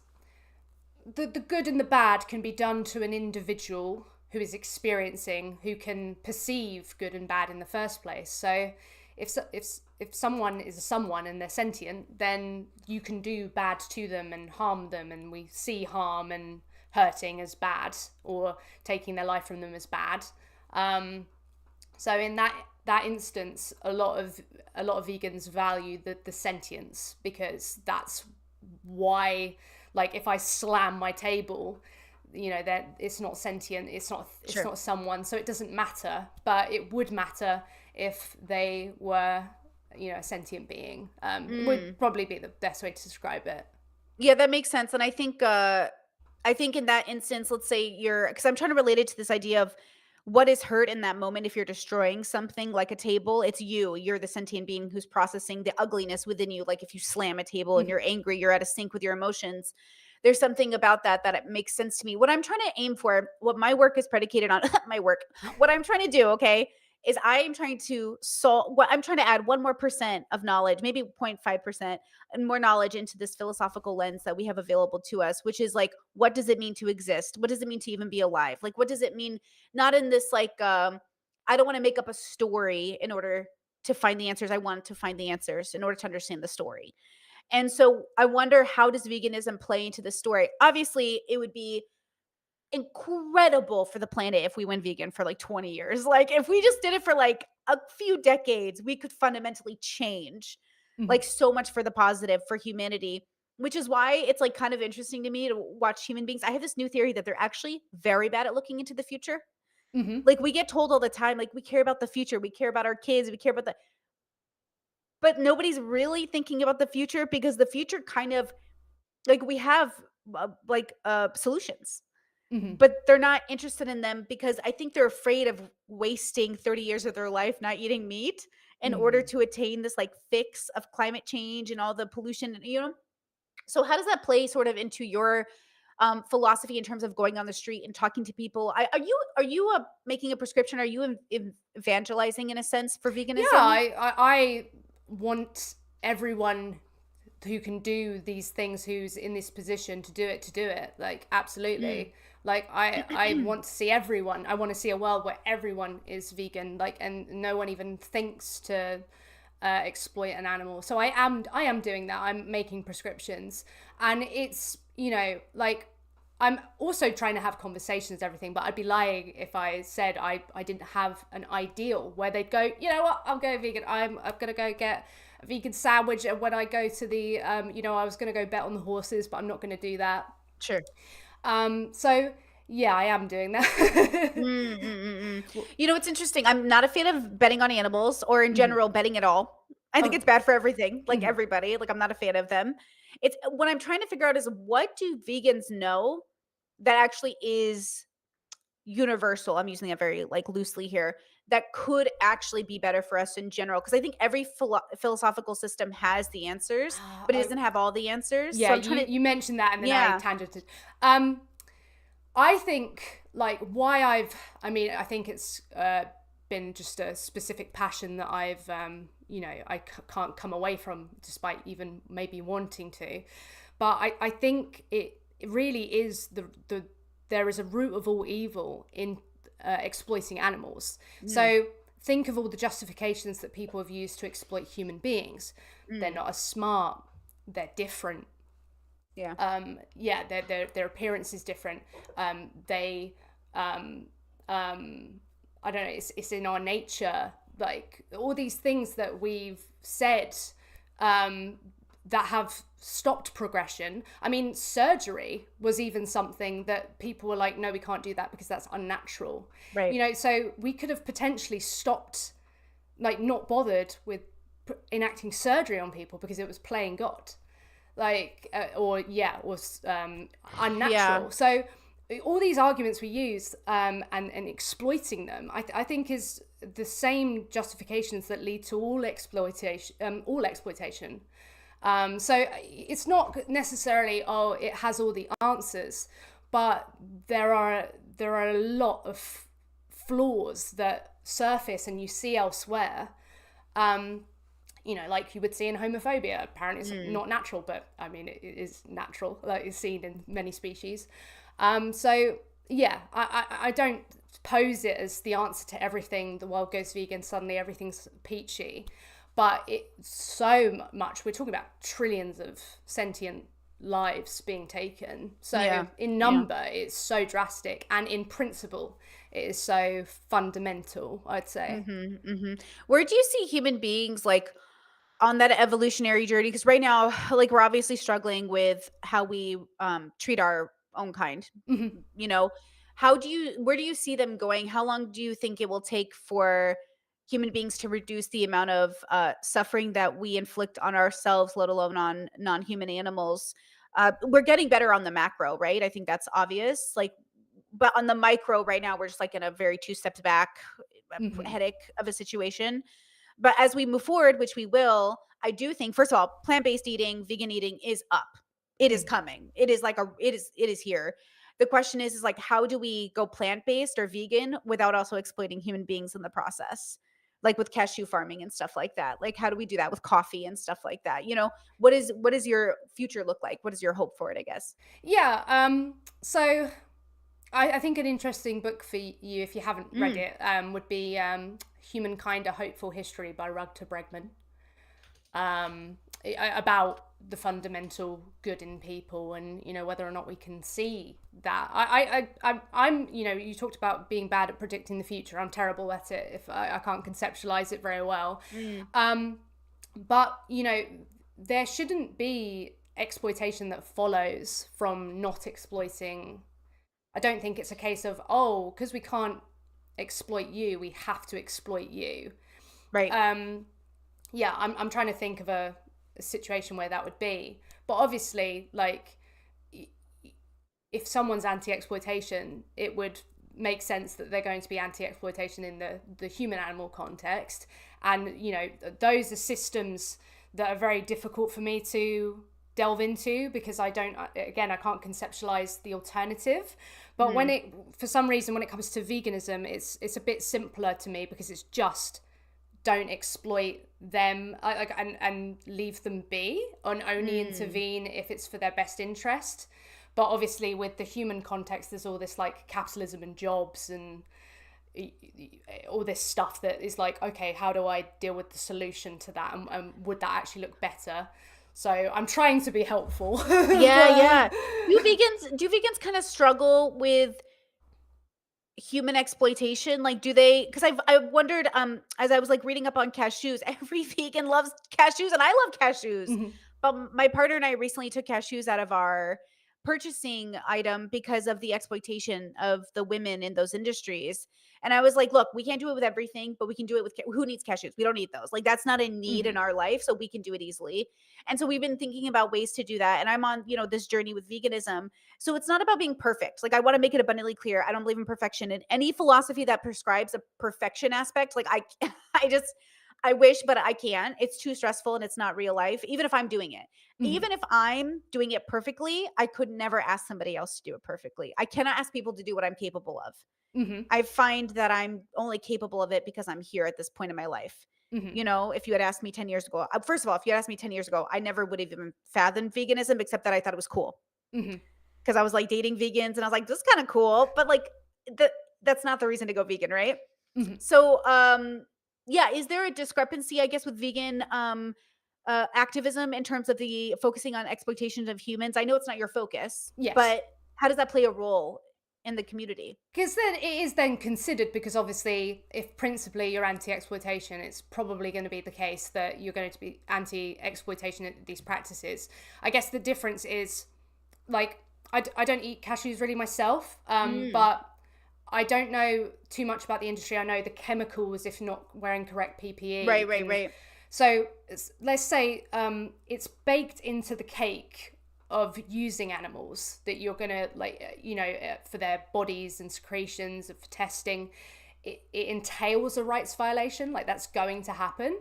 the good and the bad can be done to an individual who is experiencing, who can perceive good and bad in the first place. So if someone is a someone and they're sentient, then you can do bad to them and harm them, and we see harm and hurting as bad, or taking their life from them as bad. Um, so in that instance, a lot of vegans value the sentience, because that's why, like, if I slam my table, that it's not sentient, it's not Sure. someone, so it doesn't matter. But it would matter if they were, a sentient being. Would Mm. probably be the best way to describe it. Yeah, that makes sense. And I think in that instance, let's say you're because I'm trying to relate it to this idea of what is hurt in that moment if you're destroying something like a table, it's you. You're the sentient being who's processing the ugliness within you. Like if you slam a table and Mhm. you're angry, you're out of sync with your emotions. There's something about that it makes sense to me. What I'm trying to aim for, what my work is predicated on, my work, what I'm trying to do, okay, is I am trying to solve what I'm trying to add 1 more % of knowledge, maybe 0.5% and more knowledge into this philosophical lens that we have available to us, which is like, what does it mean to exist? What does it mean to even be alive? Like, what does it mean? Not in this like, I don't want to make up a story in order to find the answers. I want to find the answers in order to understand the story. And so I wonder, how does veganism play into the story? Obviously, it would be incredible for the planet if we went vegan for like 20 years. Like if we just did it for like a few decades, we could fundamentally change Mhm. like so much for the positive for humanity, which is why it's like kind of interesting to me to watch human beings. I have this new theory that they're actually very bad at looking into the future. Mhm. Like we get told all the time, like we care about the future, we care about our kids, we care about the, but nobody's really thinking about the future because the future kind of like we have solutions, Mhm. but they're not interested in them because I think they're afraid of wasting 30 years of their life not eating meat in order Mhm. to attain this like fix of climate change and all the pollution, you know? So how does that play sort of into your philosophy in terms of going on the street and talking to people? Are you making a prescription? Are you evangelizing in a sense for Yeah, veganism? I want everyone who can do these things, who's in this position to do it, like, Mm. absolutely. Like, I want to see everyone. I want to see a world where everyone is vegan, like, and no one even thinks to exploit an animal. So I am doing that. I'm making prescriptions, and it's, like, I'm also trying to have conversations, everything, but I'd be lying if I said I didn't have an ideal where they'd go, you know what, I'll go vegan. I'm gonna go get a vegan sandwich, and when I go to the I was gonna go bet on the horses, but I'm not gonna do that. Sure. So yeah, I am doing that. Mm, mm, mm, mm. You know, it's interesting. I'm not a fan of betting on animals or in Mhm. general betting at all. I think Oh. it's bad for everything, like Mhm. everybody. Like I'm not a fan of them. It's what I'm trying to figure out is what do vegans know that actually is universal. I'm using that very like loosely here. That could actually be better for us in general because I think every philosophical system has the answers, but it I doesn't have all the answers. So Yeah, I'm trying you to you mentioned that, and then I yeah. tangented. Um, I think like why I mean, I think it's been just a specific passion that I've, can't come away from despite even maybe wanting to. But I think it really is there is a root of all evil in exploiting animals. Mm, So think of all the justifications that people have used to exploit human beings. They're mm, not as smart. They're different. yeah. Yeah, their appearance is different. They I don't know. It's in our nature. Like all these things that we've said that have stopped progression. I mean, surgery was even something that people were like, no, we can't do that because that's unnatural. Right. So we could have potentially stopped, like, not bothered with enacting surgery on people because it was playing God, like, or yeah, was Yeah. unnatural. So all these arguments we use and exploiting them, I think is the same justifications that lead to all exploitation. So it's not necessarily, oh, it has all the answers, but there are a lot of flaws that surface and you see elsewhere. Um, like you would see in homophobia. Apparently, it's Mm. not natural, but I mean, it is natural. Like it's seen in many species. So yeah, I don't pose it as the answer to everything. The world goes vegan, suddenly everything's peachy, but it's so much. We're talking about trillions of sentient lives being taken. So Yeah. in Yeah. number, it's so drastic, and in principle, it is so fundamental, I'd say. Mhm. Mhm. Where do you see human beings like on that evolutionary journey? Because right now, like we're obviously struggling with how we treat our own kind. Mhm. You know, how do you where do you see them going? How long do you think it will take for human beings to reduce the amount of suffering that we inflict on ourselves, let alone on non-human animals? We're getting better on the macro, right? I think that's obvious. Like, but on the micro, right now, we're just like in a very two steps back Mhm. headache of a situation. But as we move forward, which we will, I do think first of all, plant-based eating, vegan eating is up. It is Mhm. coming. It is here. The question is like how do we go plant-based or vegan without also exploiting human beings in the process? Like with cashew farming and stuff like that. Like how do we do that with coffee and stuff like that? What is your future look like? What is your hope for it, I guess? Yeah. So I think an interesting book for you, if you haven't read Mm, it, would be Humankind: A Hopeful History by Rugta Bregman. About the fundamental good in people, and whether or not we can see that. I'm you talked about being bad at predicting the future. I'm terrible at it. If I can't conceptualize it very well. mm, But there shouldn't be exploitation that follows from not exploiting. I don't think it's a case of, oh, because we can't exploit you, we have to exploit you. right. Yeah, I'm trying to think of a situation where that would be. But obviously, like, if someone's anti-exploitation, it would make sense that they're going to be anti-exploitation in the human animal context. And those are systems that are very difficult for me to delve into because I can't conceptualize the alternative. But Mm, for some reason, when it comes to veganism, it's a bit simpler to me because it's just don't exploit them, like, and leave them be, and only mm. intervene if it's for their best interest. But obviously with the human context, there's all this like capitalism and jobs and all this stuff that is like, okay, how do I deal with the solution to that, and would that actually look better? So I'm trying to be helpful. Yeah, But yeah. Do vegans kind of struggle with human exploitation? Like, do they? Because I wondered, as I was like reading up on cashews, every vegan loves cashews, and I love cashews. Mhm. But my partner and I recently took cashews out of our purchasing item because of the exploitation of the women in those industries. And I was like, look, we can't do it with everything, but we can do it with who needs cashews? We don't need those. Like, that's not a need in Mhm. our life, so we can do it easily. And so we've been thinking about ways to do that. And I'm on, this journey with veganism, so it's not about being perfect. Like I want to make it abundantly clear. I don't believe in perfection. And any philosophy that prescribes a perfection aspect, like I I just I wish, but I can't. It's too stressful and it's not real life, even if I'm doing it. Hmm. Even if I'm doing it perfectly, I could never ask somebody else to do it perfectly. I cannot ask people to do what I'm capable of. Hmm. I find that I'm only capable of it because I'm here at this point in my life. Hmm. You know, if you had asked me 10 years ago, first of all, if you had asked me 10 years ago, I never would have even fathomed veganism, except that I thought it was cool Hmm. because I was like dating vegans and I was like, this is kind of cool. But like, that that's not the reason to go vegan, right? Hmm. So, yeah, is there a discrepancy, I guess, with vegan activism in terms of the focusing on exploitation of humans? I know it's not your focus, Yes. but how does that play a role in the community? Because then it is then considered, because obviously if principally you're anti-exploitation, it's probably going to be the case that you're going to be anti-exploitation in these practices. I guess the difference is, like, I don't eat cashews really myself, Mm, but I don't know too much about the industry. I know the chemicals, if not wearing correct PPE, right, right, can. right. So let's say it's baked into the cake of using animals that you're gonna, like, for their bodies and secretions for testing. It entails a rights violation, like that's going to happen.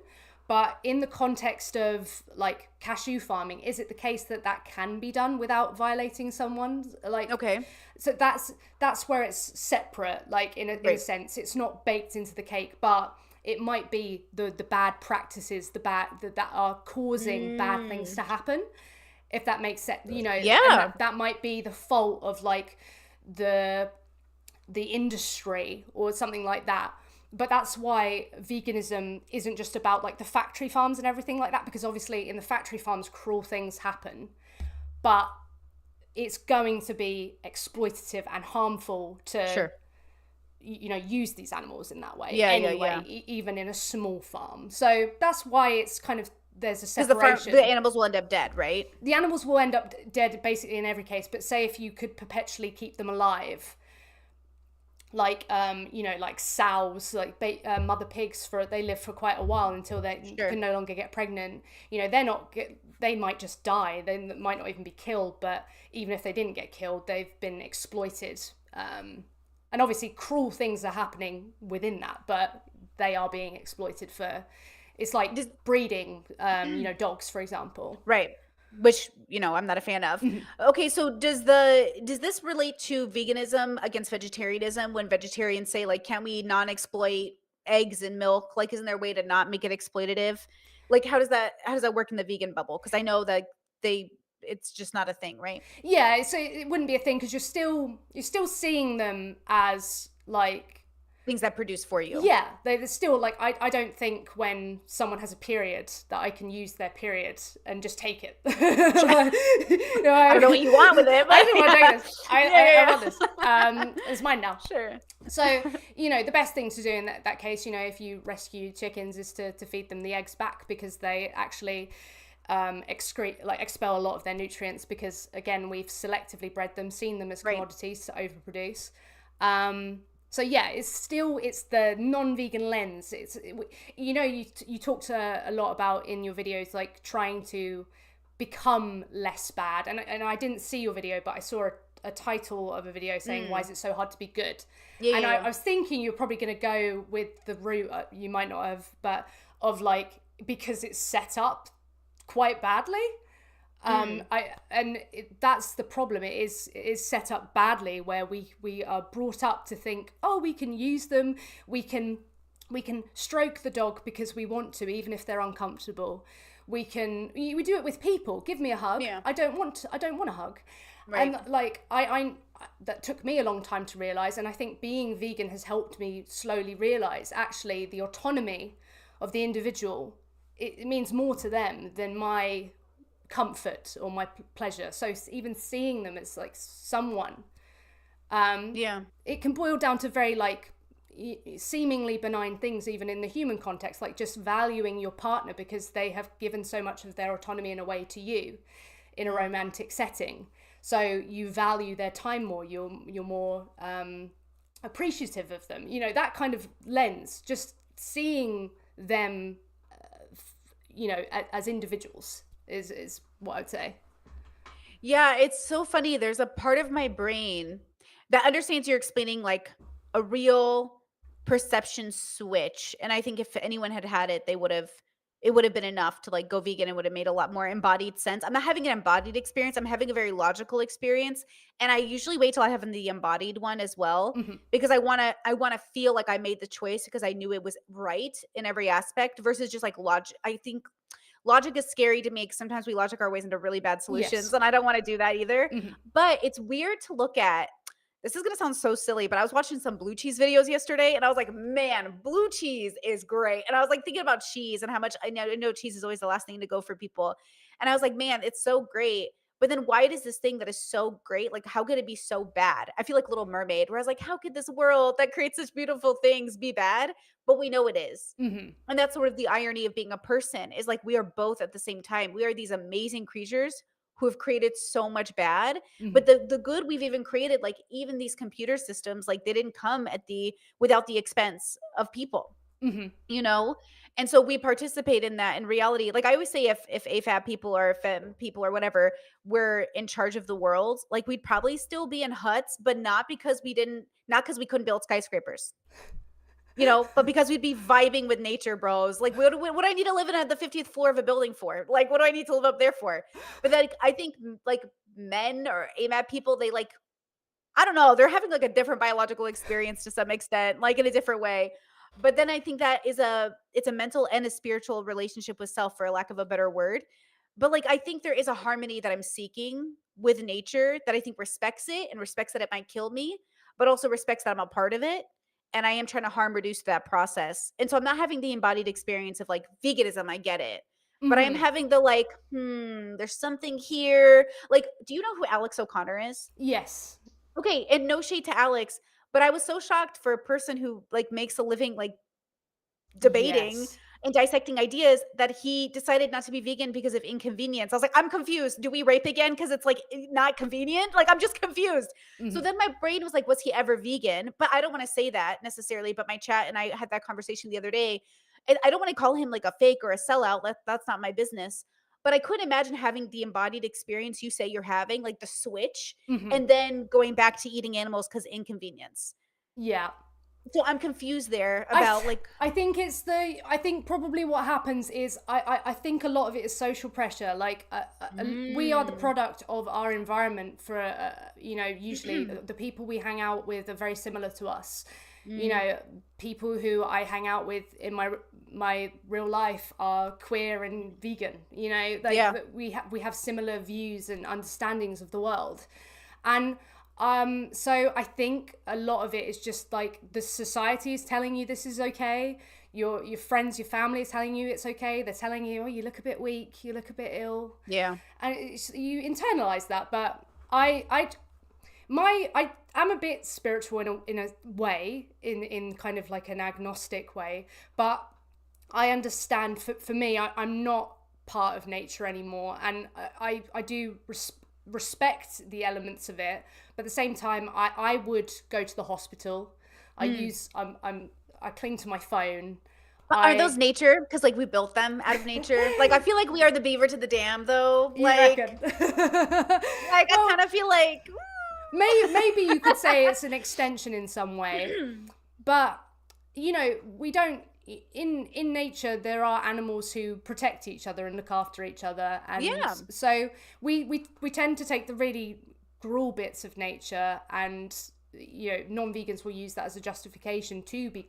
But in the context of like cashew farming, is it the case that that can be done without violating someone's, like, Okay, so that's where it's separate, like in a right. sense it's not baked into the cake, but it might be the bad practices, that are causing bad things Mm, to happen, if that makes sense, and yeah, that might be the fault of like the the industry or something like that. But that's why veganism isn't just about like the factory farms and everything like that, because obviously in the factory farms cruel things happen, but it's going to be exploitative and harmful to sure. use these animals in that way Yeah, yeah, anyway, yeah. even in a small farm. So that's why it's kind of, there's a Because the separation. animals will end up dead, right? The animals will end up dead basically in every case, but say if you could perpetually keep them alive, like like sows, like mother pigs, for they live for quite a while until they Sure. can no longer get pregnant. They're not they might just die, they might not even be killed, but even if they didn't get killed, they've been exploited. And obviously cruel things are happening within that, but they are being exploited for, it's like Does, breeding, dogs, for example. right. Which, I'm not a fan of. Okay, so does this relate to veganism against vegetarianism when vegetarians say like, can we non-exploit eggs and milk? Like, isn't there a way to not make it exploitative? Like, how does that work in the vegan bubble? Because I know that it's just not a thing, right? Yeah, so it wouldn't be a thing because you're still seeing them as like, Things that produce for you. yeah, they're still like, I don't think when someone has a period that I can use their period and just take it. I don't know what you want with it, I but don't want to yeah. take this. I, Yeah, I, I yeah, want this. It's mine now. sure. So, the best thing to do in that case, if you rescue chickens, is to feed them the eggs back, because they actually expel a lot of their nutrients, because again, we've selectively bred them, seen them as Right. commodities to overproduce. So yeah, it's the non-vegan lens. You talked a lot about in your videos, like trying to become less bad, and I didn't see your video, but I saw a title of a video saying, why Mm. is it so hard to be good? Yeah, And yeah, I yeah. was thinking you're probably going to go with the route, you might not have, but of like, because it's set up quite badly. Mm. That's the problem. It is set up badly, where we are brought up to think, oh, we can use them, we can stroke the dog because we want to, even if they're uncomfortable. We do it with people. Give me a hug. Yeah. I don't want a hug. Right. And like I that took me a long time to realize, and I think being vegan has helped me slowly realize, actually, the autonomy of the individual, it means more to them than my comfort or my pleasure. So even seeing them as like someone, Yeah. it can boil down to very like seemingly benign things, even in the human context, like just valuing your partner because they have given so much of their autonomy in a way to you in a romantic setting. So you value their time more. You're more appreciative of them. That kind of lens. Just seeing them, as individuals is what I'd say. Yeah, it's so funny. There's a part of my brain that understands you're explaining like a real perception switch, and I think if anyone had had it, they would've it would have been enough to, like, go vegan. It would have made a lot more embodied sense. I'm not having an embodied experience, I'm having a very logical experience, and I usually wait till I have the embodied one as well, Mhm. because I wanna feel like I made the choice because I knew it was right in every aspect versus just, like, logic. I think logic is scary to me 'cause sometimes we logic our ways into really bad solutions, Yes. and I don't wanna do that either, Mhm. but it's weird to look at. This is gonna sound so silly, but I was watching some blue cheese videos yesterday, and I was like, "Man, blue cheese is great." And I was, like, thinking about cheese and how much I know cheese is always the last thing to go for people, and I was like, "Man, it's so great." But then why does this thing that is so great, like, how could it be so bad? I feel like Little Mermaid, where I was like, "How could this world that creates such beautiful things be bad?" But we know it is. Mhm. And that's sort of the irony of being a person is like we are both at the same time. We are these amazing creatures who have created so much bad, Mhm. but the good we've even created, like even these computer systems, like they didn't come at the without the expense of people, Mhm. you know? And so we participate in that in reality. Like I always say if AFAB people or fem people or whatever were in charge of the world, like we'd probably still be in huts, but not because we couldn't build skyscrapers, but because we'd be vibing with nature, bros. Like, what do I need to live in at the 50th floor of a building for? Like, what do I need to live up there for? But then I think like men or AMAB people, they like, I don't know, they're having like a different biological experience to some extent, like in a different way. But then I think that it's a mental and a spiritual relationship with self, for lack of a better word. But like, I think there is a harmony that I'm seeking with nature that I think respects it and respects that it might kill me, but also respects that I'm a part of it. And I am trying to harm reduce that process. And so I'm not having the embodied experience of like veganism. I get it. But I am Mhm. having the like, there's something here. Like, do you know who Alex O'Connor is? Yes. Okay, and no shade to Alex, but I was so shocked for a person who, like, makes a living, like, debating Yes. and dissecting ideas that he decided not to be vegan because of inconvenience. I was like, "I'm confused. Do we rape again? Because it's, like, not convenient?" Like, I'm just confused. So Mhm. then my brain was like, "Was he ever vegan?" But I don't wanna say that necessarily, but my chat and I had that conversation the other day, and I don't wanna call him, like, a fake or a sellout, that's not my business, but I couldn't imagine having the embodied experience you say you're having, like, the switch, Mhm. and then going back to eating animals because inconvenience. Yeah. So I'm confused there I about, th- like. I think I think probably what happens is I think a lot of it is social pressure. Like we are the Mm. product of our environment. For usually the people we hang out with are very similar to us. You Mm. know, people who I hang out with in my real life are queer and vegan. You know, like Yeah. we have similar views and understandings of the world, and so I think a lot of it is just like the society is telling you this is okay. Your friends, your family is telling you it's okay. They're telling you, oh, you look a bit weak, you look a bit ill, Yeah. and you internalize that. But I am a bit spiritual in a way, in kind of like an agnostic way. But I understand for me, I'm not part of nature anymore, and I do respect the elements of it, but at the same time I would go to the hospital. I Mm. use I cling to my phone. But are those I nature? Because like, we built them out of nature? Like, I feel like we are the beaver to the dam, though. You reckon? Like, I Well, kinda feel like, maybe you could say it's an extension in some way, but we don't. In nature there are animals who protect each other and look after each other, and yeah. so we tend to take the really gruel bits of nature, and non-vegans will use that as a justification to be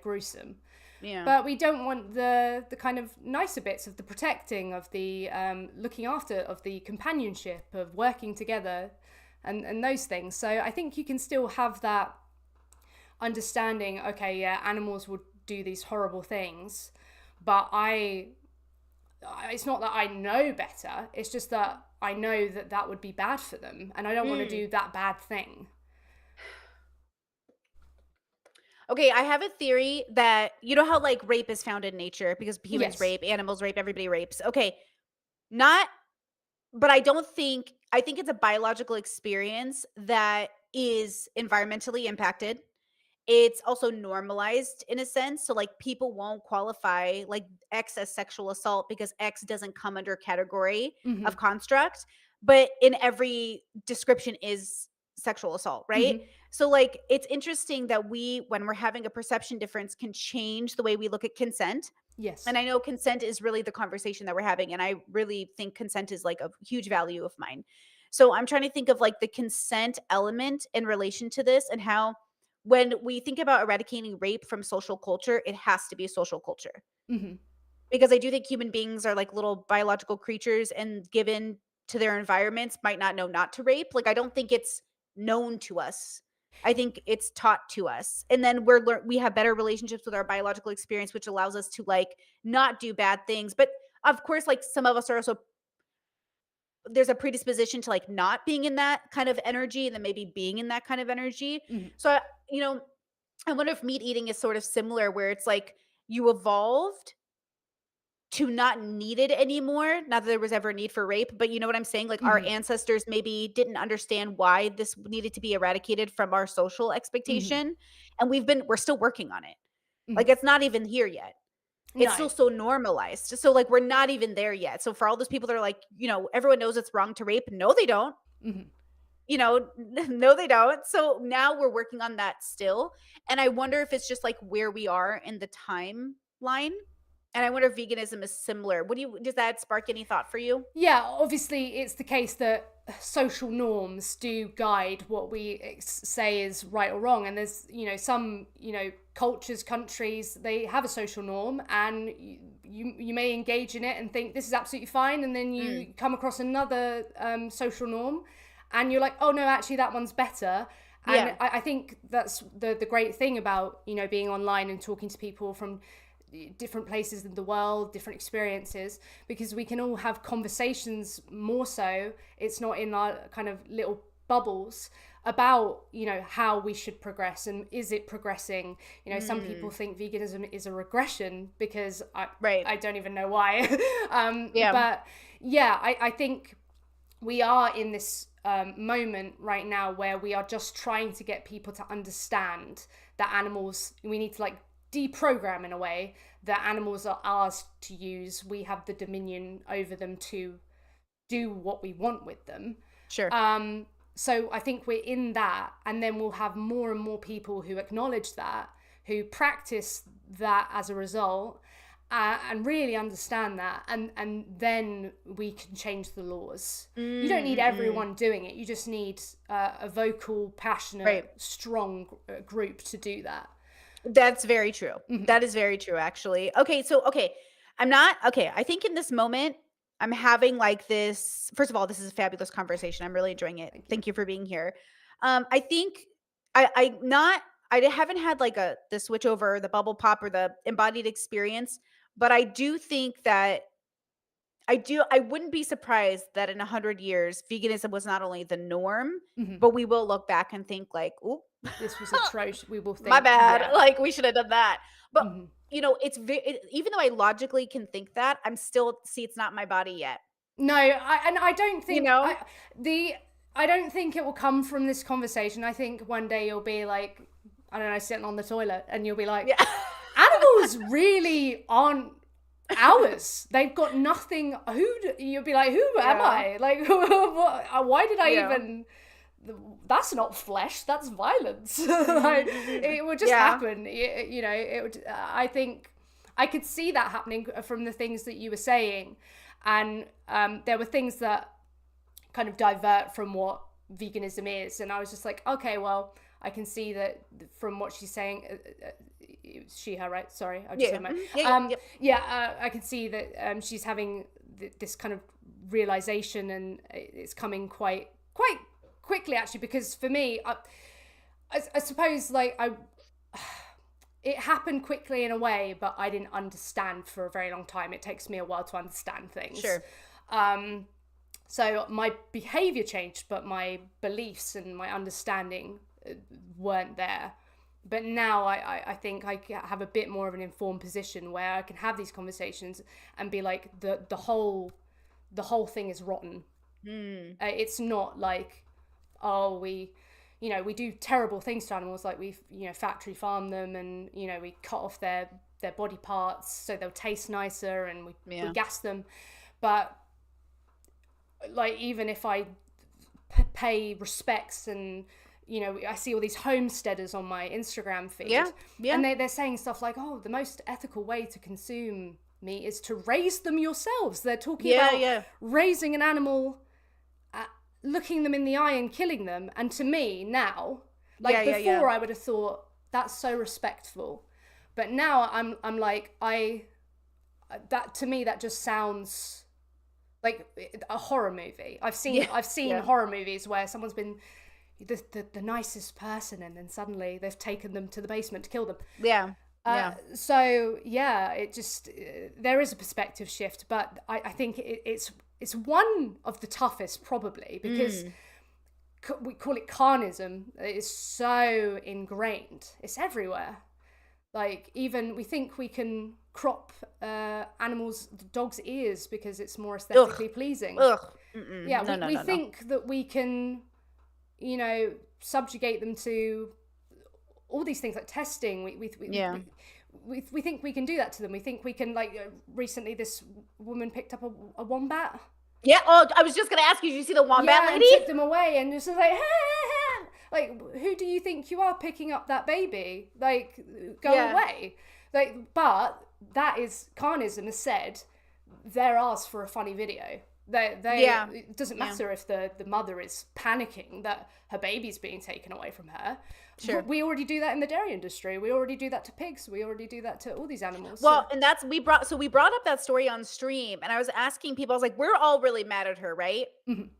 gruesome, Yeah. but we don't want the kind of nicer bits of the protecting, of the looking after, of the companionship, of working together, and those things. So I think you can still have that understanding. Okay, yeah, animals would do these horrible things, but it's not that I know better, it's just that I know that that would be bad for them, and I don't want to Mm. do that bad thing. Okay, I have a theory that you know how, like, rape is found in nature because humans Yes. rape, animals rape, everybody rapes. Okay, not but I think it's a biological experience that is environmentally impacted. It's also normalized in a sense, so, like, people won't qualify, like, X as sexual assault because X doesn't come under category Hmm. of construct, but in every description is sexual assault, right? Mm-hmm. So like it's interesting that when we're having a perception difference, can change the way we look at consent. Yes. And I know consent is really the conversation that we're having, and I really think consent is like a huge value of mine. So I'm trying to think of like the consent element in relation to this, and how when we think about eradicating rape from social culture, it has to be a social culture. Mm-hmm. Because I do think human beings are like little biological creatures, and given to their environments might not know not to rape. Like I don't think it's known to us. I think it's taught to us. And then we have better relationships with our biological experience, which allows us to like not do bad things. But of course, like some of us are also, there's a predisposition to like not being in that kind of energy, and then maybe being in that kind of energy. Mm-hmm. So you know, I wonder if meat eating is sort of similar, where it's like you evolved to not need it anymore. Not that there was ever a need for rape, but you know what I'm saying? Like our Mm-hmm. ancestors maybe didn't understand why this needed to be eradicated from our social Mm-hmm. expectation. And we're still working on it. Mm-hmm. Like it's not even here yet. It's No. still so normalized. So like we're not even there yet. So for all those people that are like, everyone knows it's wrong to rape. No, they don't. Mm-hmm. No, they don't. So now we're working on that still. And I wonder if it's just like where we are in the timeline. And I wonder if veganism is similar. Does that spark any thought for you? Yeah, obviously, it's the case that social norms do guide what we say is right or wrong. And there's, some, cultures, countries, they have a social norm, and you may engage in it and think this is absolutely fine. And then you come across another social norm and you're like, oh, no, actually, that one's better. And Yeah. I think that's the great thing about, being online and talking to people from different places in the world, different experiences, because we can all have conversations more so. It's not in our kind of little bubbles about, how we should progress and is it progressing. Some people think veganism is a regression, because Right. I don't even know why. Yeah. But yeah, I think we are in this moment right now where we are just trying to get people to understand that animals, we need to like deprogram in a way that animals are ours to use. We have the dominion over them to do what we want with them. Sure. So I think we're in that, and then we'll have more and more people who acknowledge that, who practice that as a result, and really understand that, and then we can change the laws. You don't need everyone doing it. You just need a vocal, passionate, Right. strong group to do that. That's very true. That is very true, actually. Okay. I think in this moment, I'm having like this. First of all, this is a fabulous conversation. I'm really enjoying it. Thank you for being here. I think I haven't had like the switch over, the bubble pop, or the embodied experience, but I do think that I wouldn't be surprised that in 100 years, veganism was not only the norm, Mm-hmm. but we will look back and think like, "Ooh, This was atrocious. We will think, my bad. yeah. Like we should have done that." But Mm-hmm. even though I logically can think that, I'm still it's not my body yet. No, I don't You think know? I don't think it will come from this conversation. I think one day you'll be like, I don't know, sitting on the toilet, and you'll be like, Yeah. animals really aren't ours. They've got nothing. You'll be like, who am Yeah. I? Like, why did I Yeah. even? That's not flesh. That's violence. Like, it would just Yeah. happen. It would. I think I could see that happening from the things that you were saying, and there were things that kind of divert from what veganism is, and I was just like, okay, well, I can see that from what she's saying. She, her, right? Sorry, I just said my. I can see that she's having this kind of realization, and it's coming quite quickly, actually, because for me, I suppose like it happened quickly in a way, but I didn't understand for a very long time. It takes me a while to understand things. Sure. So my behavior changed, but my beliefs and my understanding weren't there. But now I think I have a bit more of an informed position where I can have these conversations and be like, the whole thing is rotten. It's not like, oh, we do terrible things to animals, like we factory farm them, and we cut off their body parts so they'll taste nicer, and we gas them. But like, even if I pay respects, and I see all these homesteaders on my Instagram Yeah. feed, Yeah. and they're saying stuff like, oh, the most ethical way to consume meat is to raise them yourselves. They're talking Yeah. about Yeah. raising an animal, looking them in the eye and killing them. And to me now, Yeah. like Yeah. Yeah. before I would have thought that's so respectful, but now I'm like, I that to me that just sounds like a horror movie. Yeah. I've seen Yeah. horror movies where someone's been the nicest person, and then suddenly they've taken them to the basement to kill them. Yeah. Yeah. So yeah, it just there is a perspective shift, but I think it's one of the toughest probably, because we call it carnism. It's so ingrained. It's everywhere. Like, even we think we can crop animals, dogs' ears because it's more Ugh. aesthetically pleasing. Ugh. Yeah, No. No. we No. No. think that we can, subjugate them to all these things like testing. Yeah. We think we can do that to them. We think we can, like, recently this woman picked up a wombat. Yeah. Oh, I was just gonna ask you. Did you see the wombat Yeah, lady? and took them away, and just like, like, who do you think you are picking up that baby? Like, go away. Like, but that is carnism has said they're ours for a funny video. It doesn't matter if the mother is panicking that her baby's being taken away from her. Sure. We already do that in the dairy industry. We already do that to pigs. We already do that to all these animals. Well, and we brought up that story on stream, and I was asking people, I was like, we're all really mad at her, right? Mhm.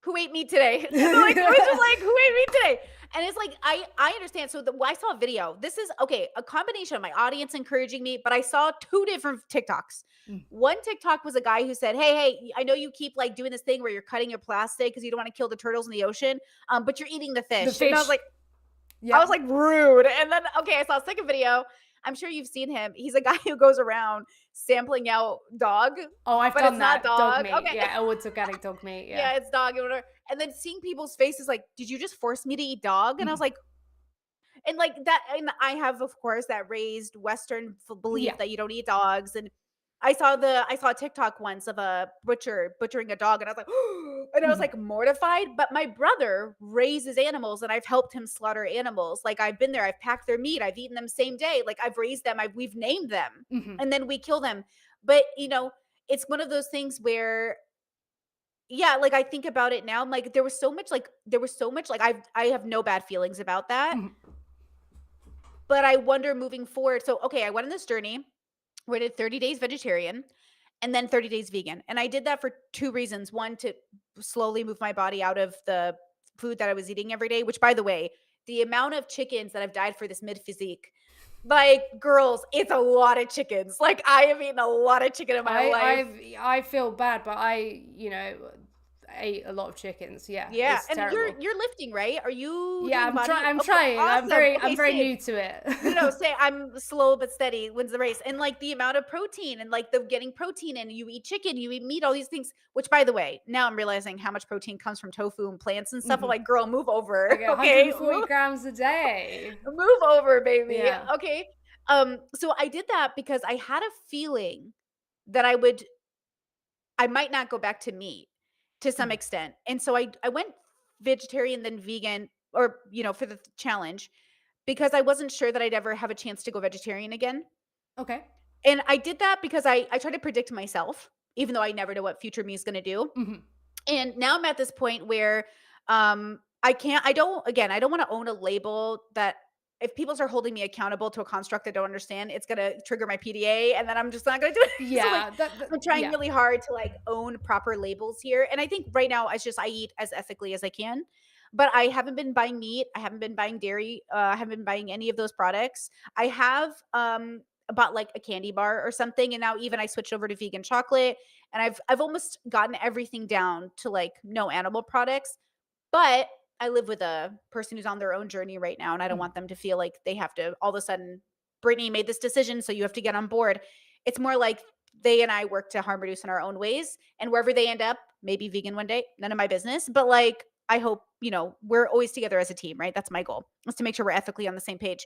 Who ate meat today? Like, it was just like, who ate meat today? And it's like, I understand. So I saw a video. This is okay, a combination of my audience encouraging me, but I saw two different TikToks. One TikTok was a guy who said, hey, I know you keep like doing this thing where you're cutting your plastic because you don't want to kill the turtles in the ocean, but you're eating the fish. And I was like, yeah. I was like, rude. And then, okay, I saw a second video. I'm sure you've seen him. He's a guy who goes around sampling out dog. Oh, I've but done it's that. not dog. Meat. Okay. Yeah, it's organic dog meat. Yeah. Yeah, it's dog and whatever. And then seeing people's faces like, did you just force me to eat dog? And I was like, and like that, and I have, of course, that raised Western belief that you don't eat dogs. And I saw a TikTok once of a butchering a dog, and I was like, and I was like mortified. But my brother raises animals, and I've helped him slaughter animals. Like, I've been there, I've packed their meat, I've eaten them same day. Like, I've raised them, we've named them, and then we kill them. But it's one of those things where, yeah, like I think about it now, I'm like, there was so much like I have no bad feelings about that. But I wonder moving forward. So, okay, I went on this journey where I did 30 days vegetarian and then 30 days vegan. And I did that for two reasons. One, to slowly move my body out of the food that I was eating every day, which, by the way, the amount of chickens that I've died for this mid physique, like, girls, it's a lot of chickens. Like, I have eaten a lot of chicken in my life. I feel bad, but I ate a lot of chickens. Yeah. Yeah. It's And terrible. you're lifting, right? Are you? Yeah, doing I'm Okay, trying. awesome. I'm Okay, very same. new to it. No, say I'm slow but steady wins the race. And like the amount of protein and like the getting protein in, you eat chicken, you eat meat, all these things, which, by the way, now I'm realizing how much protein comes from tofu and plants and stuff. I'm like, girl, move over. I get Okay. 140 grams a day. Move over, baby. Yeah. Okay. So I did that because I had a feeling that I might not go back to meat to some extent. And so I went vegetarian, then vegan, or, for the challenge, because I wasn't sure that I'd ever have a chance to go vegetarian again. Okay. And I did that because I try to predict myself, even though I never know what future me is going to do. And now I'm at this point where I don't want to own a label that, if people start holding me accountable to a construct I don't understand, it's going to trigger my PDA, and then I'm just not going to do it. Yeah. So, I'm trying really hard to like own proper labels here. And I think right now I eat as ethically as I can, but I haven't been buying meat. I haven't been buying dairy. I haven't been buying any of those products. I have bought like a candy bar or something. And now even I switched over to vegan chocolate, and I've almost gotten everything down to like no animal products. But I live with a person who's on their own journey right now, and I don't want them to feel like they have to all of a sudden, Brittany made this decision, so you have to get on board. It's more like they and I work to harm reduce in our own ways, and wherever they end up, maybe vegan one day, none of my business. But like, I hope, we're always together as a team, right? That's my goal, is to make sure we're ethically on the same page.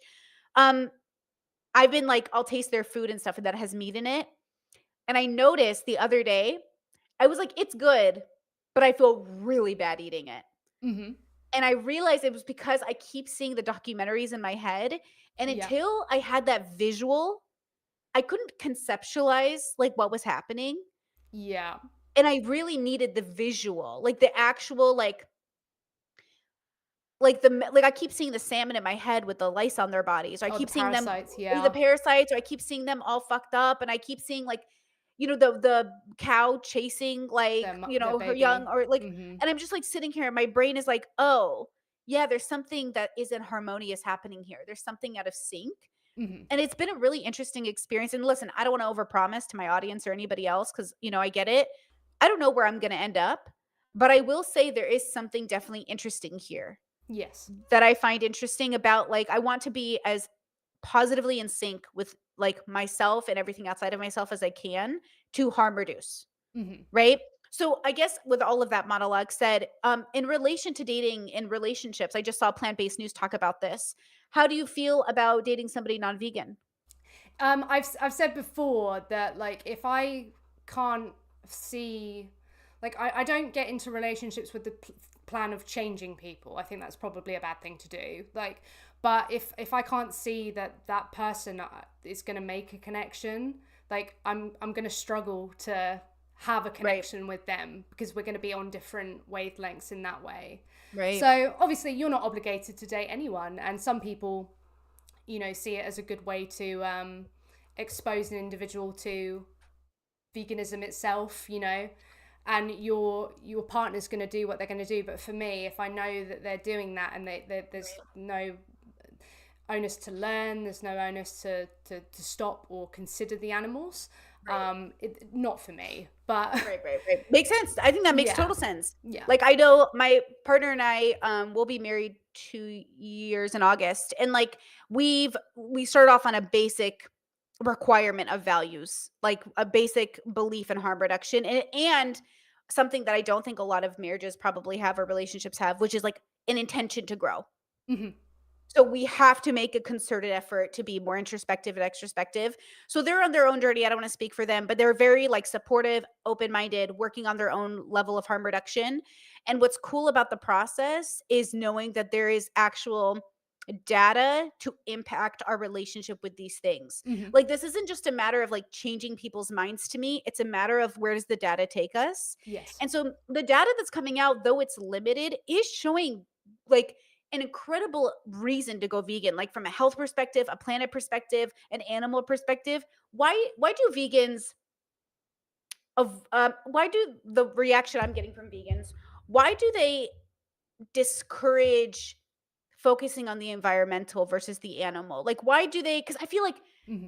I've been like, I'll taste their food and stuff that has meat in it. And I noticed the other day, I was like, it's good, but I feel really bad eating it. Mm-hmm. And I realized it was because I keep seeing the documentaries in my head, and Yeah. until I had that visual, I couldn't conceptualize, like, what was happening, Yeah. and I really needed the visual, like, the actual, like, like, I keep seeing the salmon in my head with the lice on their bodies, or I Oh, the keep seeing them parasites. the Yeah. parasites, or I keep seeing them all fucked up, and I keep seeing, like, the cow chasing, like, Their her young, baby. or, like, Mm-hmm. and I'm just, like, sitting here, and my brain is like, "Oh, yeah, there's something that isn't harmonious happening here. There's something out of sync." Mm-hmm. And it's been a really interesting experience, and listen, I don't wanna overpromise to my audience or anybody else, because I get it. I don't know where I'm gonna end up, but I will say there is something definitely interesting here Yes. that I find interesting about, like, I want to be as positively in sync with, like, myself and everything outside of myself as I can to harm reduce, Mm-hmm. right? So I guess with all of that monologue said, in relation to dating and relationships, I just saw plant-based news talk about this. How do you feel about dating somebody non-vegan? I've said before that like if I can't see, like I don't get into relationships with the plan of changing people. I think that's probably a bad thing to do. Like, but if I can't see that that person is going to make a connection, like I'm going to struggle to have a Right, connection with them because we're going to be on different wavelengths in that way. right, So obviously you're not obligated to date anyone, and some people see it as a good way to expose an individual to veganism itself, and your partner's going to do what they're going to do. But for me, if I know that they're doing that and there's right, no onus to learn, there's no onus to stop or consider the animals, right. not for me. But Right, right, right. Makes sense. I think that makes yeah, total sense. yeah. Like, I know my partner and I, will be married 2 years in August, and, like, we started off on a basic requirement of values, like a basic belief in harm reduction, and something that I don't think a lot of marriages probably have, or relationships have, which is, like, an intention to grow. Hmm. So we have to make a concerted effort to be more introspective and extrospective. So they're on their own journey. I don't want to speak for them, but they're very, like, supportive, open-minded, working on their own level of harm reduction. And what's cool about the process is knowing that there is actual data to impact our relationship with these things. Hmm. Like, this isn't just a matter of, like, changing people's minds to me. It's a matter of, where does the data take us? Yes. And so the data that's coming out, though it's limited, is showing, like, an incredible reason to go vegan, like, from a health perspective, a planet perspective, an animal perspective. Why do vegans of why do the reaction I'm getting from vegans, why do they discourage focusing on the environmental versus the animal? Like, why do they, cuz I feel like Hmm.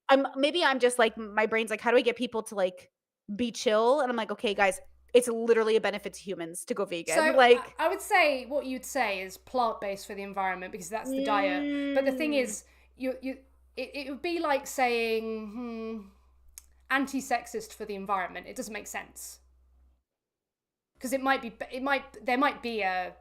I'm just like, my brain's like, how do I get people to, like, be chill? And I'm like, okay, guys, it's literally a benefit to humans to go So vegan. Like, I would say what you'd say is plant based for the environment because that's the diet. But the thing mm, is, it would be like saying anti sexist for the environment. It doesn't make sense because there might be a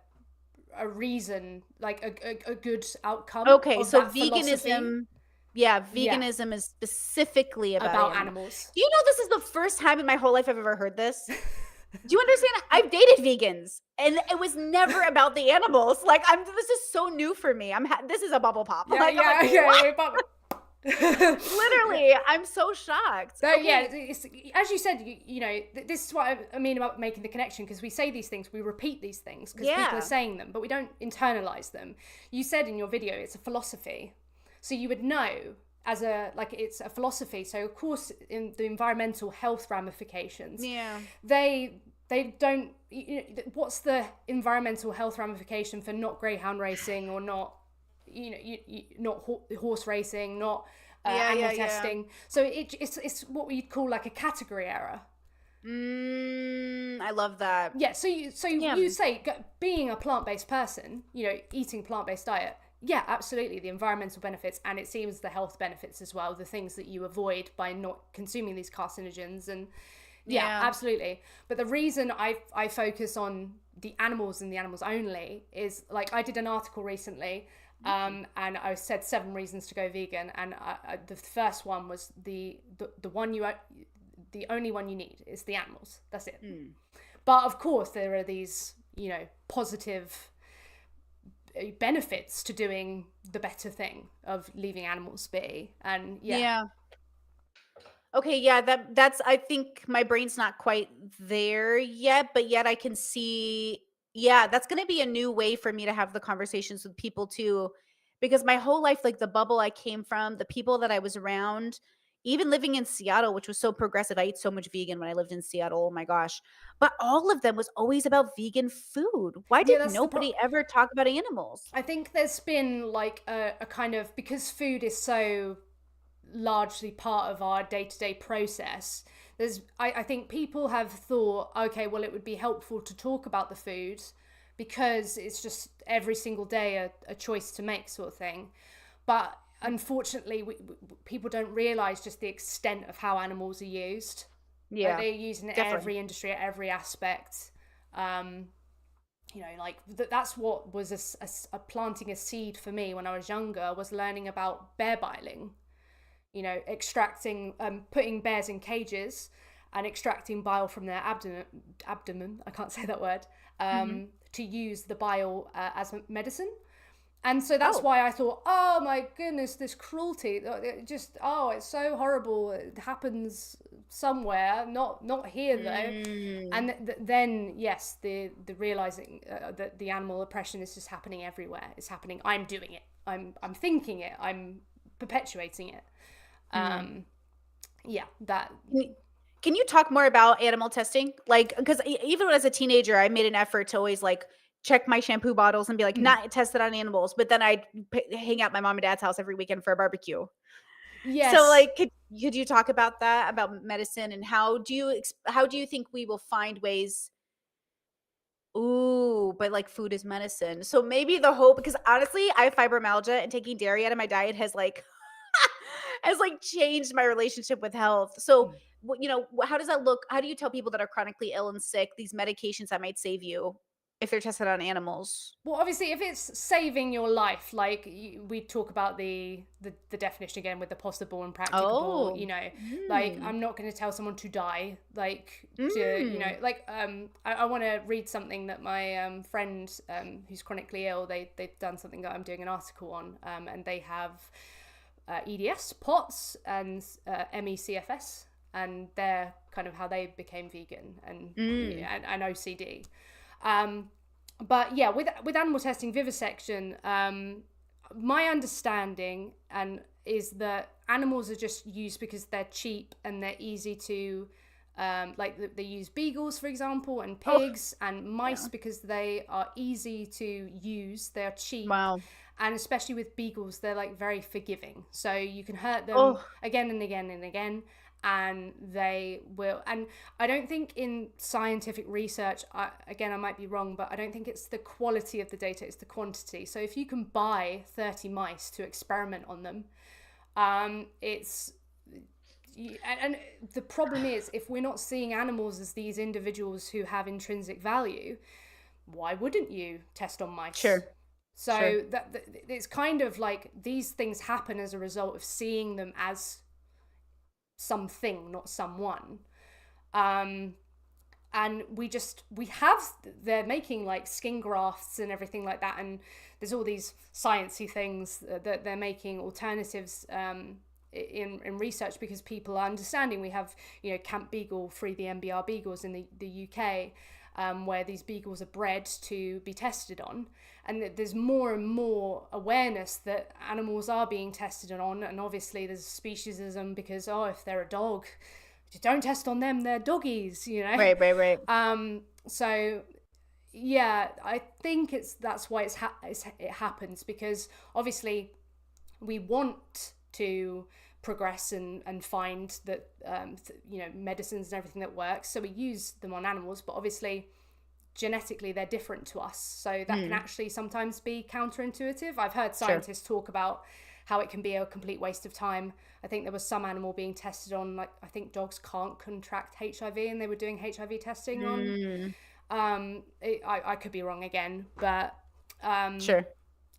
reason, like a good outcome okay, of so that philosophy. veganism, yeah, Yeah, veganism is specifically about about animal. animals. Do you know this is the first time in my whole life I've ever heard this? Do you understand? I've dated vegans, and it was never about the animals. Like, this is so new for me. This is a bubble pop. Yeah, Like, I'm like, yeah, yeah. "What?" We're about. Literally, I'm so shocked. So yeah, Okay. as you said, this is what I mean about making the connection because we say these things, we repeat these things because people are Yeah. saying them, but we don't internalize them. You said in your video it's a philosophy, so you would know as a like it's a philosophy. So of course, in the environmental health ramifications, Yeah. they don't. What's the environmental health ramification for not greyhound racing or not, not horse racing, not Yeah, animal yeah, yeah. testing. So it's what we'd call like a category error. I love that. Yeah. So you Yeah. say being a plant based person, eating plant based diet. Yeah, absolutely. The environmental benefits, and it seems the health benefits as well. The things that you avoid by not consuming these carcinogens, and yeah, Yeah. absolutely. But the reason I focus on the animals and the animals only is like I did an article recently, and I said 7 reasons to go vegan, and the first one was the one the only one you need is the animals. That's it. But of course, there are these, positive benefits to doing the better thing of leaving animals be. And yeah. Yeah. Okay, yeah, that's I think my brain's not quite there yet, but yet I can see yeah, that's gonna be a new way for me to have the conversations with people too. Because my whole life, like the bubble I came from, the people that I was around, even living in Seattle, which was so progressive. I ate so much vegan when I lived in Seattle. Oh my gosh. But all of them was always about vegan food. Why Yeah, did that's the nobody problem. ever talk about animals? I think there's been like a kind of, because food is so largely part of our day-to-day process, I think people have thought, okay, well, it would be helpful to talk about the food because it's just every single day a choice to make, sort of thing. But unfortunately, people don't realize just the extent of how animals are used. Like, Yeah, they're used in definitely. every industry, at every aspect. um like that's what was a planting a seed for me when I was younger, was learning about bear biling. Extracting, putting bears in cages and extracting bile from their abdomen, I can't say that word, Mhm. to use the bile as medicine. And so that's Oh. why I thought, oh my goodness, this cruelty, it's so horrible. It happens somewhere, not here though. Mm. And then, yes, the realizing that the animal oppression is just happening everywhere. It's happening. I'm doing it. I'm thinking it. I'm perpetuating it. Mm. Um, yeah, that. Can you can you talk more about animal testing? Like, because even when as a teenager, I made an effort to always like check my shampoo bottles and be like, Mhm. not tested on animals. But then I'd hang out at my mom and dad's house every weekend for a barbecue. So, Yes. like, could you talk about that about medicine and how do you think we will find ways? Ooh, but like food is medicine. So maybe the hope, because honestly, I have fibromyalgia and taking dairy out of my diet has like has like changed my relationship with health. So, how does that look? How do you tell people that are chronically ill and sick these medications that might save you if they're tested on animals? Well, obviously, if it's saving your life, like we talk about the definition again with the possible and practicable, Oh. like Mm. I'm not going to tell someone to die, like to, Mm. like I want to read something that my friend who's chronically ill, they've done something that I'm doing an article on, and they have EDS, POTS, and MECFS, and they're kind of how they became vegan, and Mm. yeah, and OCD. Um, but yeah, with animal testing, vivisection, my understanding and is that animals are just used because they're cheap and they're easy to, like they use beagles, for example, and Oh, pigs and mice yeah. because they are easy to use, they're cheap, Wow. and especially with beagles, they're like very forgiving, so you can hurt them Oh. again and again and again, and they will. And I don't think in scientific research, again, I might be wrong, but I don't think it's the quality of the data, it's the quantity. So if you can buy 30 mice to experiment on them, it's and the problem is, if we're not seeing animals as these individuals who have intrinsic value, why wouldn't you test on mice? Sure. Sure. So that it's kind of like these things happen as a result of seeing them as something, not someone. Um, and we have, they're making like skin grafts and everything like that, and there's all these sciencey things that they're making alternatives, in research, because people are understanding. We have, Camp Beagle, Free the MBR Beagles in the UK, where these beagles are bred to be tested on, and there's more and more awareness that animals are being tested on. And obviously there's speciesism because, oh, if they're a dog, don't test on them, they're doggies. Right, right, right. So yeah, I think that's why it happens, because obviously we want to progress and find that, medicines and everything that works, so we use them on animals, but obviously genetically they're different to us, so that can Mm. actually sometimes be counterintuitive. I've heard Sure. scientists talk about how it can be a complete waste of time. I think there was some animal being tested on, like, I think dogs can't contract HIV, and they were doing HIV testing on, Mm. I could be wrong again, but Sure.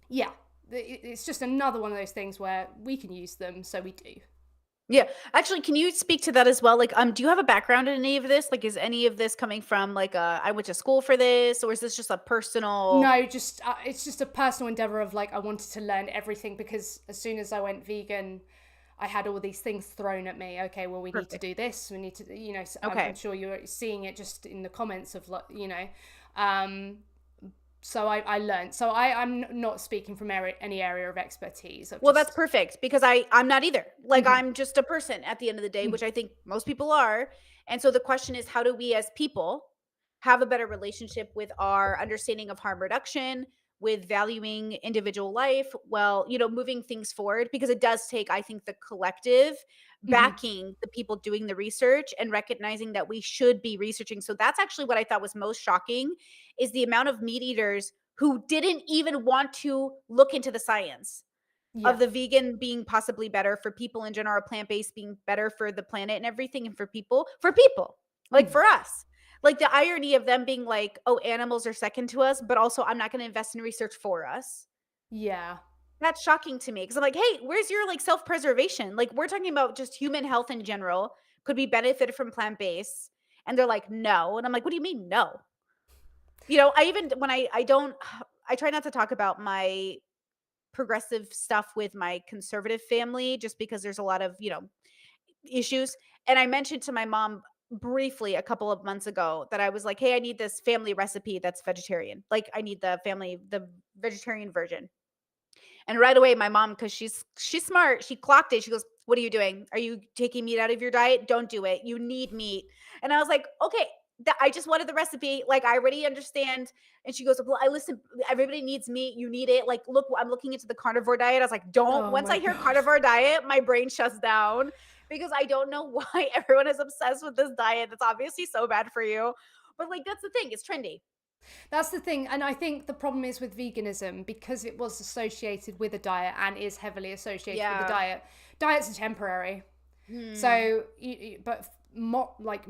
yeah, it's just another one of those things where we can use them, so we do. Yeah. Actually, can you speak to that as well? Like, do you have a background in any of this? Like, is any of this coming from like I went to school for this, or is this just a personal? No, just it's just a personal endeavor of like I wanted to learn everything because as soon as I went vegan, I had all these things thrown at me. Okay, well we need to Perfect. do this. We need to, I'm Okay. sure you're seeing it just in the comments of like, um, so I learned. So I'm not speaking from any area of expertise. I've Well, that's just, perfect because I'm not either. Like, mhm, I'm just a person at the end of the day, mm, which I think most people are. And so the question is, how do we as people have a better relationship with our understanding of harm reduction, with valuing individual life, well, moving things forward, because it does take, I think, the collective mhm, backing the people doing the research and recognizing that we should be researching. So that's actually what I thought was most shocking, is the amount of meat eaters who didn't even want to look into the science yeah, of the vegan being possibly better for people in general, plant-based being better for the planet and everything, and for people, like mm, for us. Like the irony of them being like, "Oh, animals are second to us, but also I'm not gonna invest in research for us." yeah, That's shocking to me because 'cause I'm like, "Hey, where's your, like, self-preservation?" Like, we're talking about just human health in general, could be benefited from plant-based, and they're like, "No," and I'm like, "What do you mean, no?" I even when I don't I try not to talk about my progressive stuff with my conservative family just because there's a lot of, issues. And I mentioned to my mom briefly a couple of months ago that I was like, "Hey, I need this family recipe that's vegetarian. Like I need the vegetarian version." And right away, my mom, because she's smart, she clocked it. She goes, "What are you doing? Are you taking meat out of your diet? Don't do it. You need meat." And I was like, "Okay." I just wanted the recipe. Like I already understand. And she goes, "Well, I listen. Everybody needs meat. You need it. Like, look, I'm looking into the carnivore diet." I was like, "Don't." oh Once my I hear god. carnivore diet, my brain shuts down because I don't know why everyone is obsessed with this diet. That's obviously so bad for you. But like, that's the thing. It's trendy. That's the thing, and I think the problem is with veganism because it was associated with a diet and is heavily associated with the Yeah. diet. Diets are temporary, Hmm. so but like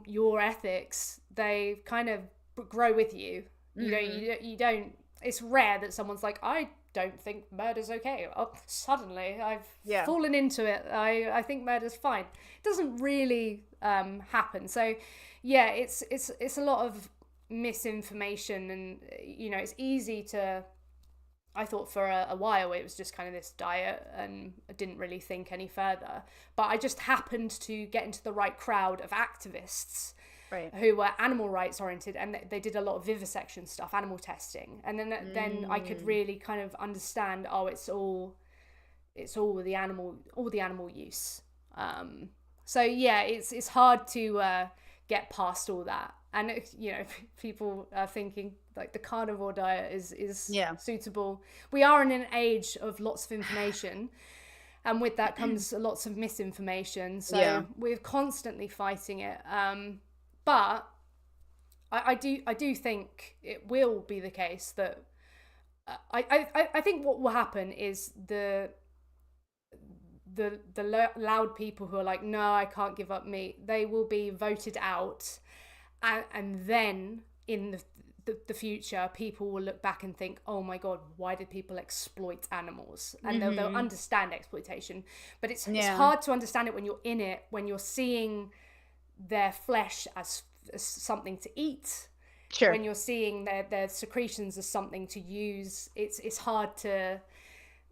your ethics, they kind of grow with you. Hmm. You don't. It's rare that someone's like, I don't think murder's okay. Oh, suddenly I've Yeah. fallen into it. I think murder's fine. It doesn't really happen. So yeah, it's a lot of misinformation, and it's easy to. I thought for a while it was just kind of this diet, and I didn't really think any further. But I just happened to get into the right crowd of activists Right. who were animal rights oriented, and they did a lot of vivisection stuff, animal testing, and then I could Mm. really kind of understand. Oh, it's all the animal use. Um, so yeah, it's hard to get past all that, and people are thinking like the carnivore diet is Yeah. suitable. We are in an age of lots of information, and with that comes lots of misinformation. Yeah. So we're constantly fighting it. But I do think it will be the case that I think what will happen is the loud people who are like, no, I can't give up meat, they will be voted out, and then in the future, people will look back and think, oh my god, why did people exploit animals? And they'll Mhm. understand exploitation, but it's Yeah. hard to understand it when you're in it, when you're seeing their flesh as something to eat, Sure. when you're seeing their secretions as something to use. It's hard to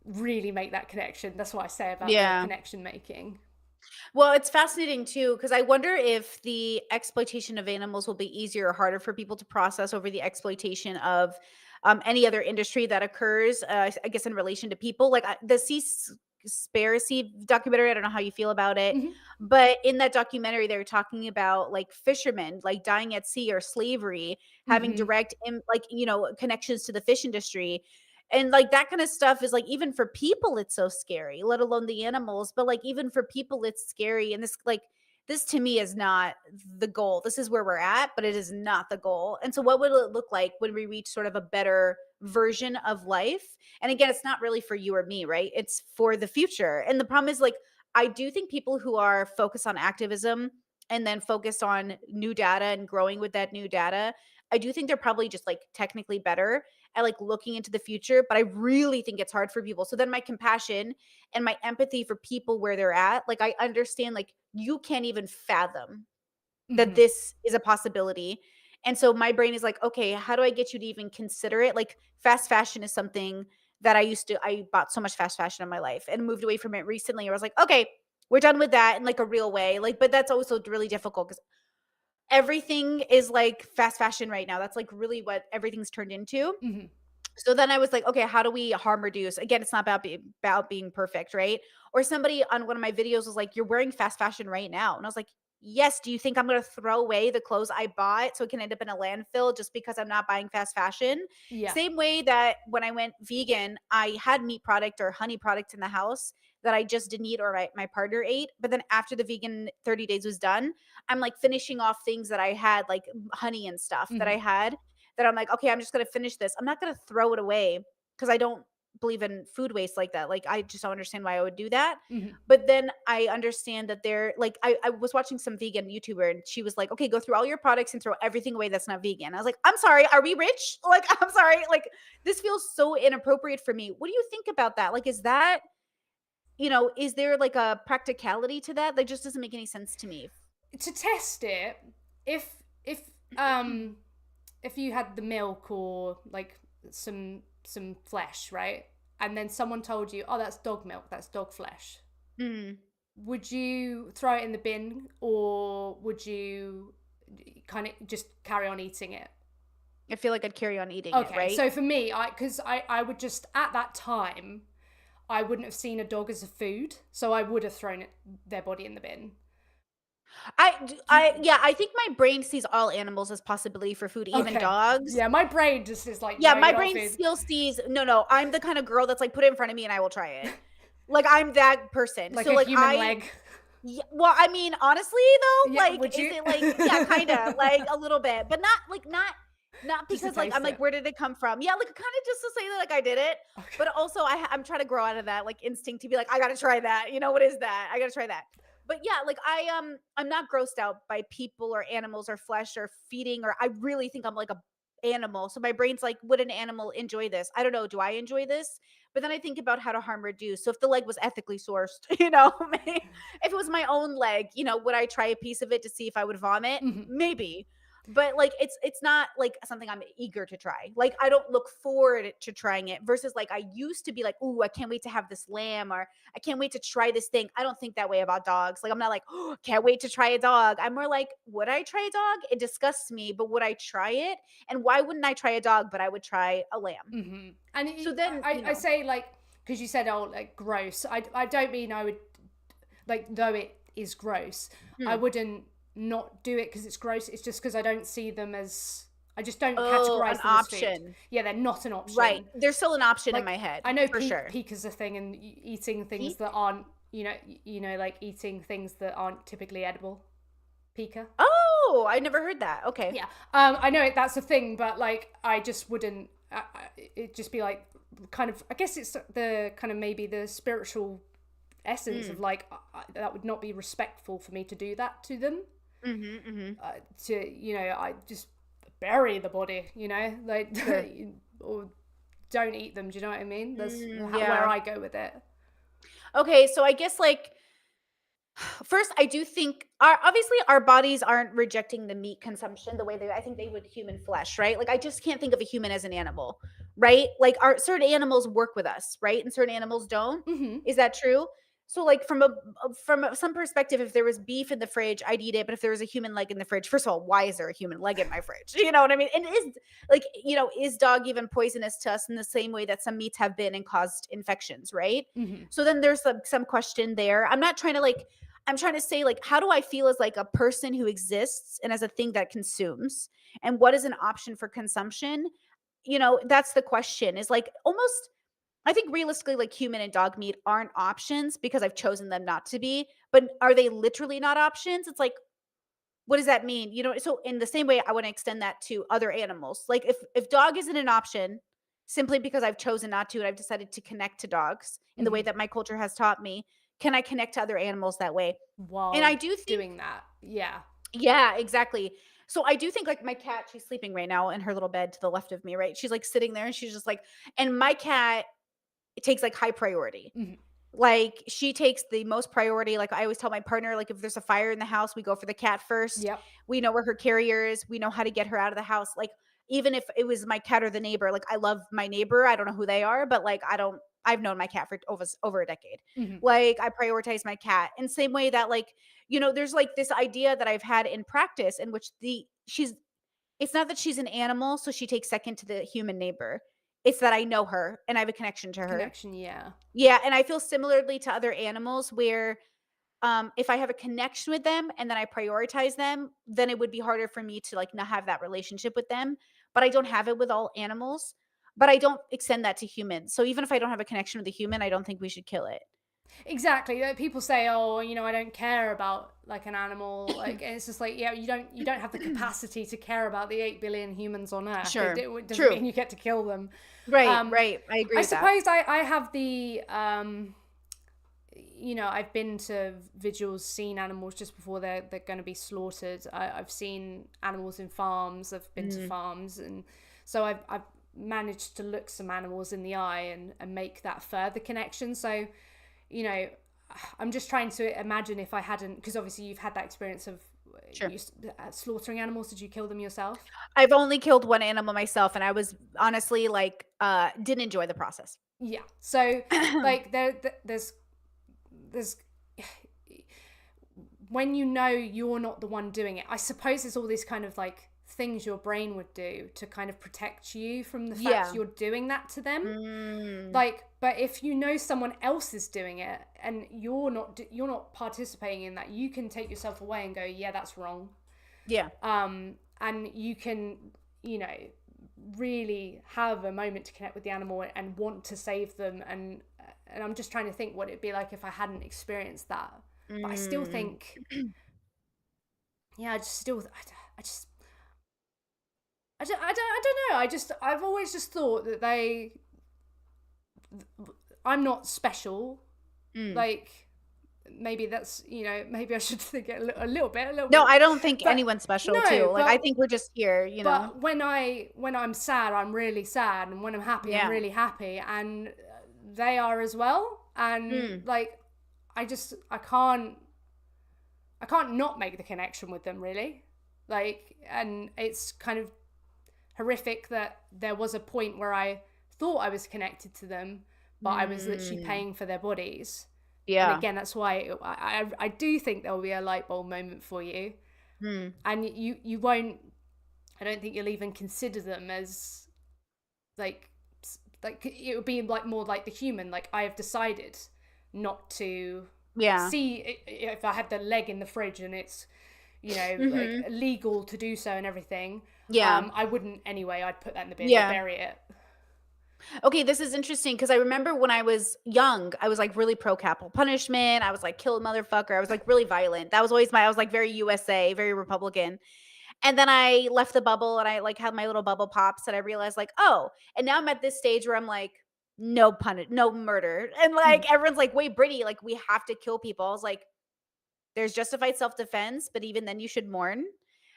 really make that connection. That's what I say about the Yeah. connection making. Well, it's fascinating too because I wonder if the exploitation of animals will be easier or harder for people to process over the exploitation of any other industry that occurs. I guess in relation to people, like the Seaspiracy documentary. I don't know how you feel about it, Hmm. but in that documentary, they were talking about like fishermen like dying at sea or slavery having Hmm. direct, like connections to the fish industry. And like that kind of stuff is like even for people it's so scary, let alone the animals, but like even for people it's scary. And this to me is not the goal. This is where we're at, but it is not the goal. And so what would it look like when we reach sort of a better version of life? And again, it's not really for you or me, right? It's for the future. And the problem is like I do think people who are focused on activism and then focused on new data and growing with that new data, I do think they're probably just like technically better at like looking into the future, but I really think it's hard for people. So then my compassion and my empathy for people where they're at, like I understand like you can't even fathom that Hmm. this is a possibility. And so my brain is like, okay, how do I get you to even consider it? Like fast fashion is something that I bought so much fast fashion in my life and moved away from it recently. I was like, okay, we're done with that in like a real way. Like, but that's also really difficult because everything is like fast fashion right now. That's like really what everything's turned into. Hmm. So then I was like, okay, how do we harm reduce? Again, it's not about being perfect, right? Or somebody on one of my videos was like, "You're wearing fast fashion right now," and I was like, "Yes." Do you think I'm going to throw away the clothes I bought so it can end up in a landfill just because I'm not buying fast fashion? Yeah. Same way that when I went vegan, I had meat product or honey product in the house that I just didn't eat or my partner ate. But then after the vegan 30 days was done, I'm like finishing off things that I had, like honey and stuff that I Hmm. had that I'm like, okay, I'm just gonna finish this. I'm not gonna throw it away because I don't believe in food waste like that. Like, I just don't understand why I would do that. Hmm. But then I understand that they're like, I was watching some vegan YouTuber and she was like, okay, go through all your products and throw everything away that's not vegan. I was like, I'm sorry, are we rich? Like, I'm sorry, like this feels so inappropriate for me. What do you think about that? Like, is that, is there like a practicality to that? That just doesn't make any sense to me. To test it, if um if you had the milk or like some flesh, right? And then someone told you, "Oh, that's dog milk, that's dog flesh." Mhm. Would you throw it in the bin or would you kind of just carry on eating it? I feel like I'd carry on eating it, Okay, right? so for me, I would just at that time I wouldn't have seen a dog as a food, so I would have thrown their body in the bin. Do you, Yeah, I think my brain sees all animals as possibility for food, even okay, dogs. yeah, my brain just is like, Yeah, no, my you're not brain food. still sees no, I'm the kind of girl that's like, "Put it in front of me and I will try it." Like, I'm that person. Like So, a like, human leg. well, I mean, honestly, though, Yeah, like, would is you? it like yeah, kinda, like, a little bit, but not Just to because, like, I'm taste like, it. "Where did it come from?" Yeah, like, kinda just to say that, like, I did it, Okay. but also I'm trying to grow out of that, like, instinct to be like, "I gotta try that." What is that? I gotta try that. But yeah, like, I'm not grossed out by people or animals or flesh or feeding, or I really think I'm like a animal. So my brain's like, "Would an animal enjoy this?" I don't know, do I enjoy this? But then I think about how to harm reduce. So if the leg was ethically sourced, if it was my own leg, would I try a piece of it to see if I would vomit? Hmm. Maybe. But like it's not like something I'm eager to try. Like I don't look forward to trying it versus like I used to be like, "Ooh, I can't wait to have this lamb," or "I can't wait to try this thing." I don't think that way about dogs. Like I'm not like, "Oh, can't wait to try a dog." I'm more like, "Would I try a dog? It disgusts me, but would I try it? And why wouldn't I try a dog, but I would try a lamb?" Hmm. And So then, I say like because you said, oh, like gross. I don't mean I would like, though it is gross, I hmm. wouldn't not do it because it's gross. It's just because I don't see them as, I just don't Oh, an categorize them as food. option. Yeah, they're not an Right. option. There's still an option in Like my head, I know for sure. pika's a thing, and eating things Peak? that aren't, like eating things that aren't typically edible. Pika. Oh, I never heard that. Okay. Yeah, I know that's a thing, but like I just wouldn't. It'd just be like kind of. I guess it's the kind of maybe the spiritual essence of Mm. like that would not be respectful for me to do that to them. Mhm, mhm. I just bury the body. Like Sure. or don't eat them. Do you know what I mean? That's where Yeah. I go with it. Okay, so I guess, like, first, I do think obviously our bodies aren't rejecting the meat consumption the way I think they would human flesh, right? Like I just can't think of a human as an animal, right? Like our certain animals work with us, right? And certain animals don't. Hmm. Is that true? So like some perspective, if there was beef in the fridge, I'd eat it. But if there was a human leg in the fridge, first of all, why is there a human leg in my fridge? You know what I mean? And is dog even poisonous to us in the same way that some meats have been and caused infections, right? Hmm. So then there's some question there. I'm trying to say, like, how do I feel as like a person who exists and as a thing that consumes? And what is an option for consumption? That's the question. Is like almost I think realistically, like human and dog meat aren't options because I've chosen them not to be. But are they literally not options? It's like, what does that mean? So in the same way, I want to extend that to other animals. Like if dog isn't an option simply because I've chosen not to and I've decided to connect to dogs in the way Hmm. that my culture has taught me, can I connect to other animals that way? And I While do think doing that, yeah. yeah, exactly. So I do think like my cat, she's sleeping right now in her little bed to the left of me, right? She's like sitting there and she's just like, and my cat, it takes like high priority. Mhm. Like, she takes the most priority, like, I always tell my partner, like, if there's a fire in the house, we go for the cat first. Yep. We know where her carrier is, we know how to get her out of the house, like, even if it was my cat or the neighbor, like, I love my neighbor, I don't know who they are, but, like, I've known my cat for over a decade. Mhm. Like, I prioritize my cat, in same way that, like, there's, like, this idea that I've had in practice in which the she's it's not that she's an animal, so she takes second to the human neighbor. It's that I know her and I have a connection to her. Connection, yeah. Yeah, and I feel similarly to other animals where, if I have a connection with them and then I prioritize them, then it would be harder for me to, like, not have that relationship with them, but I don't have it with all animals, but I don't extend that to humans. So even if I don't have a connection with a human, I don't think we should kill it. Exactly. People say, "Oh, I don't care about like an animal." Like, and it's just like, yeah, you don't have the capacity to care about the 8 billion humans on Earth. Sure. It doesn't True. mean you get to kill them. Right, Um, right. I agree I with that. suppose I have the I've been to vigils, seen animals just before they're going to be slaughtered. I've seen animals in farms. I've been to Mm, farms, and so I've managed to look some animals in the eye and make that further connection. So you know, I'm just trying to imagine if I hadn't, because obviously you've had that experience of sure. slaughtering animals. Did you kill them yourself? I've only killed one animal myself, and I was honestly, like, didn't enjoy the process. Yeah. So like there's when you're not the one doing it, I suppose there's all these kind of like things your brain would do to kind of protect you from the fact Yeah. you're doing that to them. Mm. Like, but if you know someone else is doing it and you're not participating in that, you can take yourself away and go, yeah, that's wrong. Yeah. And you can, you know, really have a moment to connect with the animal and want to save them. And I'm just trying to think what it'd be like if I hadn't experienced that. But I still Mm. think, yeah, I don't know. I've always just thought that I'm not special. Mm. Like, maybe that's, maybe I should think it a little No, bit, I don't think but anyone's special too. no, Like, I think we're just here, you know? but when I'm sad, I'm really sad, and when I'm happy, I'm Yeah. really happy, and they are as well. And Mm. like, I can't not make the connection with them, really. Like, and it's kind of horrific that there was a point where I thought I was connected to them, but I was literally Mm. paying for their bodies. And Yeah. again, that's why I do think there will be a light bulb moment for you, Mm. and you won't. I don't think you'll even consider them as like it would be like more like the human. Like, I have decided not to Yeah. see if I had the leg in the fridge and it's like Mhm. illegal to do so and everything. Yeah. I wouldn't anyway. I'd put that in the bin or Yeah. bury it. Okay, this is interesting because I remember when I was young, I was, like, really pro capital punishment, I was like, "Kill a motherfucker," I was, like, really violent. That was always I was, like, very USA, very Republican. And then I left the bubble and I, like, had my little bubble pops and I realized, like, "Oh," and now I'm at this stage where I'm like, no murder." And, Mhm, like, everyone's like, "Wait, Brittany, like, we have to kill people." I was like, "There's justified self-defense, but even then you should mourn."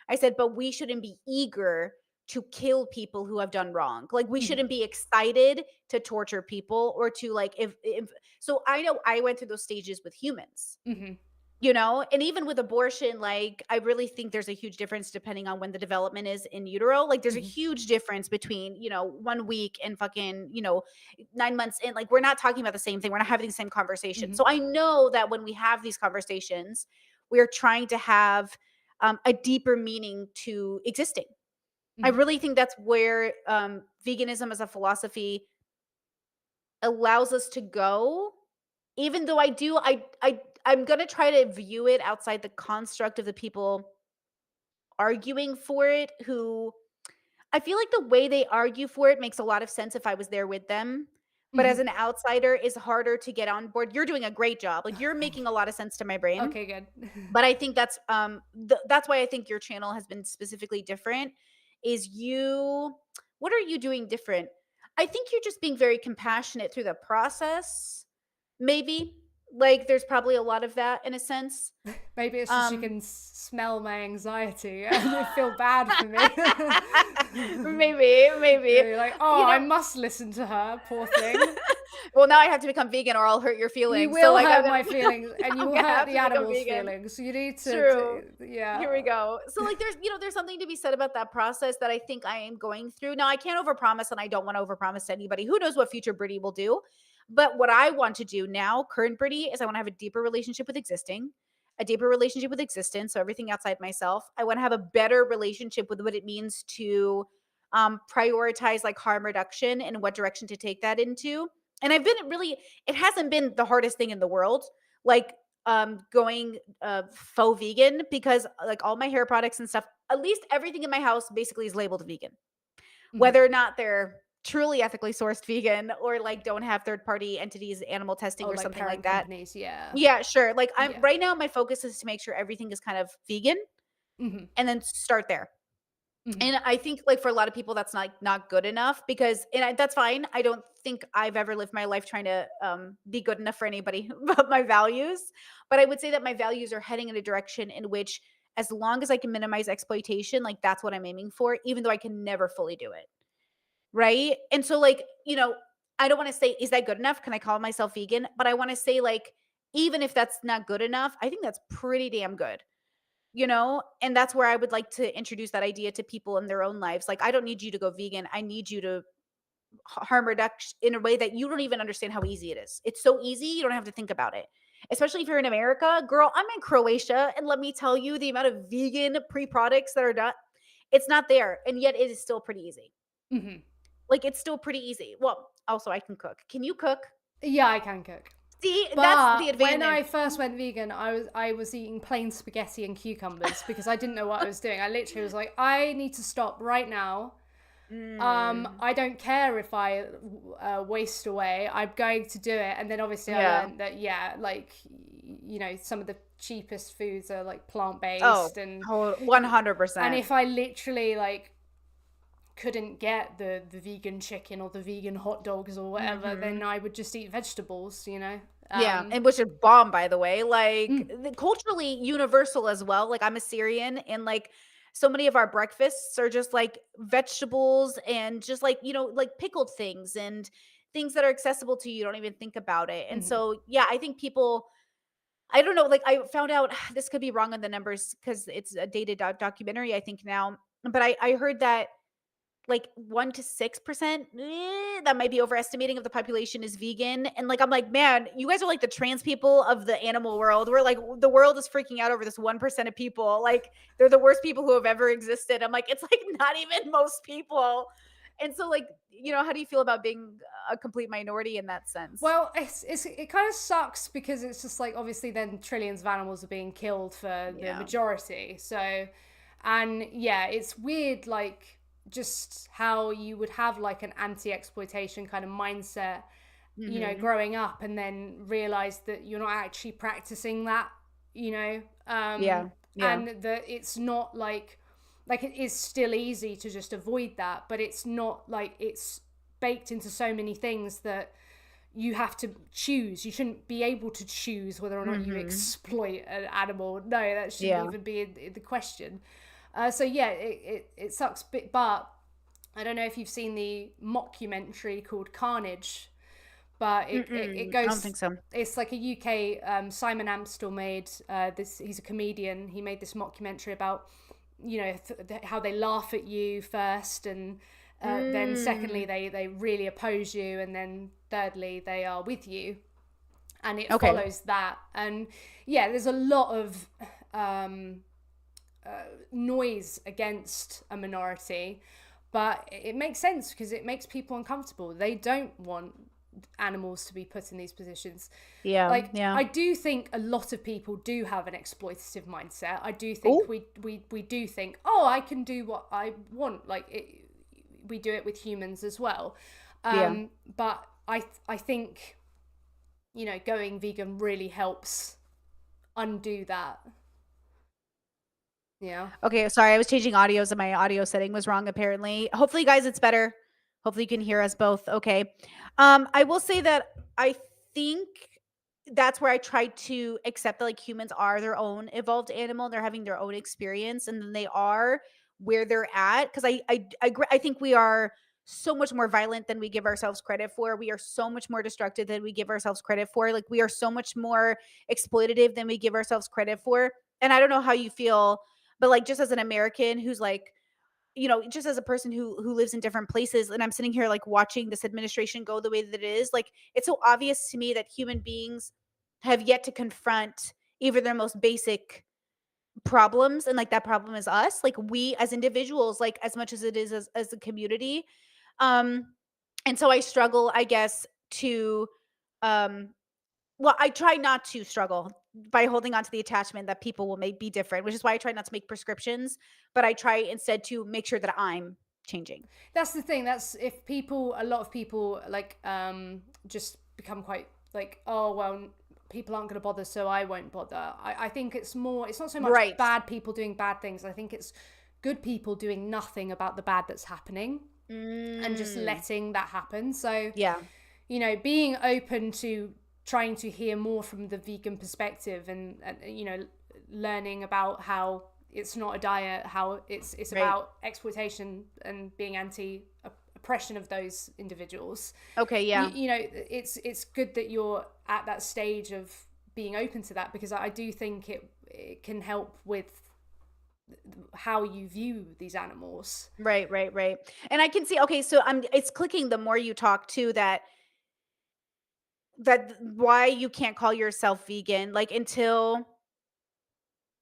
I said, "But we shouldn't be eager to kill people who have done wrong. Like, we mhm, shouldn't be excited to torture people or to, like, if." So I know I went through those stages with humans. mhm, And even with abortion, like, I really think there's a huge difference depending on when the development is in utero. Like, there's a mhm, huge difference between, 1 week and fucking, 9 months in. Like, we're not talking about the same thing. We're not having the same conversation. mhm, So I know that when we have these conversations, we're trying to have a deeper meaning to existing. I mhm, really think that's where veganism as a philosophy allows us to go, even though I'm gonna try to view it outside the construct of the people arguing for it, who I feel like the way they argue for it makes a lot of sense if I was there with them, but as mhm. an outsider, is harder to get on board. You're doing a great job, like, Oh, you're thank making you. a lot of sense to my brain, Okay, good. but I think that's why I think your channel has been specifically different, is you what are you doing different? I think you're just being very compassionate through the process, maybe. Like, there's probably a lot of that in a sense. Maybe it's just you Um can smell my anxiety and you feel bad for me. maybe. You're like, oh, You I know, must listen to her, poor thing. well, now I have to become vegan or I'll hurt your You feelings. So, will like, hurt my feelings and you I'm will gonna hurt have the to become animals' vegan. feelings. So you need to, True. yeah. Here we go. So, like, there's something to be said about that process that I think I am going through. Now, I can't overpromise and I don't want to overpromise to anybody. Who knows what future Britty will do? But what I want to do now, current Britty, is I want to have a deeper relationship with existing, a deeper relationship with existence. So everything outside myself. I want to have a better relationship with what it means to prioritize like harm reduction and what direction to take that into. And I've been really, it hasn't been the hardest thing in the world. Like going faux vegan because like all my hair products and stuff, at least everything in my house basically is labeled vegan, Mhm. whether or not they're truly ethically sourced vegan or like don't have third party entities animal Oh, testing or like something like parent that. companies, yeah. Yeah, sure. Like I'm Yeah. right now my focus is to make sure everything is kind of vegan Mhm. and then start there. Mhm. And I think, like, for a lot of people, that's not good enough because that's fine. I don't think I've ever lived my life trying to, be good enough for anybody but my values. But I would say that my values are heading in a direction in which as long as I can minimize exploitation, like, that's what I'm aiming for, even though I can never fully do it, right? And so, like, I don't wanna say, "Is that good enough? Can I call myself vegan?" But I wanna say, like, even if that's not good enough, I think that's pretty damn good. And that's where I would like to introduce that idea to people in their own lives. Like, I don't need you to go vegan. I need you to harm reduction in a way that you don't even understand how easy it is. It's so easy, you don't have to think about it. Especially if you're in America. Girl, I'm in Croatia, and let me tell you the amount of vegan pre-products that are done, it's not there, and yet it is still pretty easy. Mhm. Like, it's still pretty easy. Well, also I can cook. Can you cook? Yeah, I can cook. See, that's the But when advantage. I first went vegan, I was eating plain spaghetti and cucumbers because I didn't know what I was doing. I literally was like, I need to stop right now. Mm, I don't care if I waste away. I'm going to do it. And then obviously I yeah. learned that yeah, like some of the cheapest foods are like plant Oh, based, and 100%. if I literally like couldn't get the vegan chicken or the vegan hot dogs or whatever, then Mhm. I would just eat vegetables. Yeah, and which is bomb, by the way, like, Mm, culturally universal as well. Like, I'm a Syrian, and, like, so many of our breakfasts are just, like, vegetables and just, like, like, pickled things and things that are accessible to you, you don't even think about it, and mhm, so, yeah, I think people, I don't know, like, I found out this could be wrong on the numbers because it's a dated documentary, I think now, but I heard that like 1 to 6%, that might be overestimating of the population is vegan, and, like, I'm like, "Man, you guys are like the trans people of the animal world." We're like, the world is freaking out over this 1% of people, like, they're the worst people who have ever existed. I'm like, "It's, like, not even most people." And so, like, how do you feel about being a complete minority in that sense? well, it kind of sucks because it's just like obviously then trillions of animals are being killed for the Yeah. majority. So, and yeah, it's weird, like just how you would have like an anti-exploitation kind of mindset, Mhm. growing up, and then realize that you're not actually practicing that, you know, Yeah. Yeah. and that it's not like it is still easy to just avoid that, but it's not like it's baked into so many things that you have to choose. You shouldn't be able to choose whether or not you Mhm. exploit an animal. No, that shouldn't Yeah. even be in the question. So yeah, it sucks. But I don't know if you've seen the mockumentary called Carnage, but it Mm-mm. I don't goes. think so. It's like a UK. Simon Amstel made this. He's a comedian. He made this mockumentary about how they laugh at you first, and then secondly Mm. they really oppose you, and then thirdly they are with you, and it Okay. follows that. And yeah, there's a lot of um, noise against a minority, but it makes sense because it makes people uncomfortable. They don't want animals to be put in these positions. Yeah. Like, Yeah. I do think a lot of people do have an exploitative mindset. I do think Oh. we do think, oh, I can do what I want. Like we do it with humans as well. Yeah. But I think going vegan really helps undo that. Yeah. Okay, sorry, I was changing audios and my audio setting was wrong apparently. Hopefully, guys, it's better. Hopefully you can hear us both. Okay. I will say that I think that's where I try to accept that, like, humans are their own evolved animal, they're having their own experience, and then they are where they're at. Because I think we are so much more violent than we give ourselves credit for. We are so much more destructive than we give ourselves credit for. Like, we are so much more exploitative than we give ourselves credit for, and I don't know how you feel, but, like, just as an American who's, like, just as a person who lives in different places, and I'm sitting here like watching this administration go the way that it is, like it's so obvious to me that human beings have yet to confront even their most basic problems, and like that problem is us, like we as individuals, like as much as it is as a community. Um and so I struggle, I guess, to um well, I try not to struggle by holding on to the attachment that people will make be different, which is why I try not to make prescriptions, but I try instead to make sure that I'm changing. That's the thing. That's if people, a lot of people like just become quite like, oh well, people aren't going to bother, so I won't bother. I think it's more. It's not so much Right. bad people doing bad things. I think it's good people doing nothing about the bad that's happening and just Mm. letting that happen. So, Yeah. being open to trying to hear more from the vegan perspective, and learning about how it's not a diet, how it's Right. about exploitation and being anti oppression of those individuals. Okay, yeah. It's good that you're at that stage of being open to that, because I do think it can help with how you view these animals. Right, right, right. And I can see, okay, so I'm it's clicking the more you talk too, that why you can't call yourself vegan, like until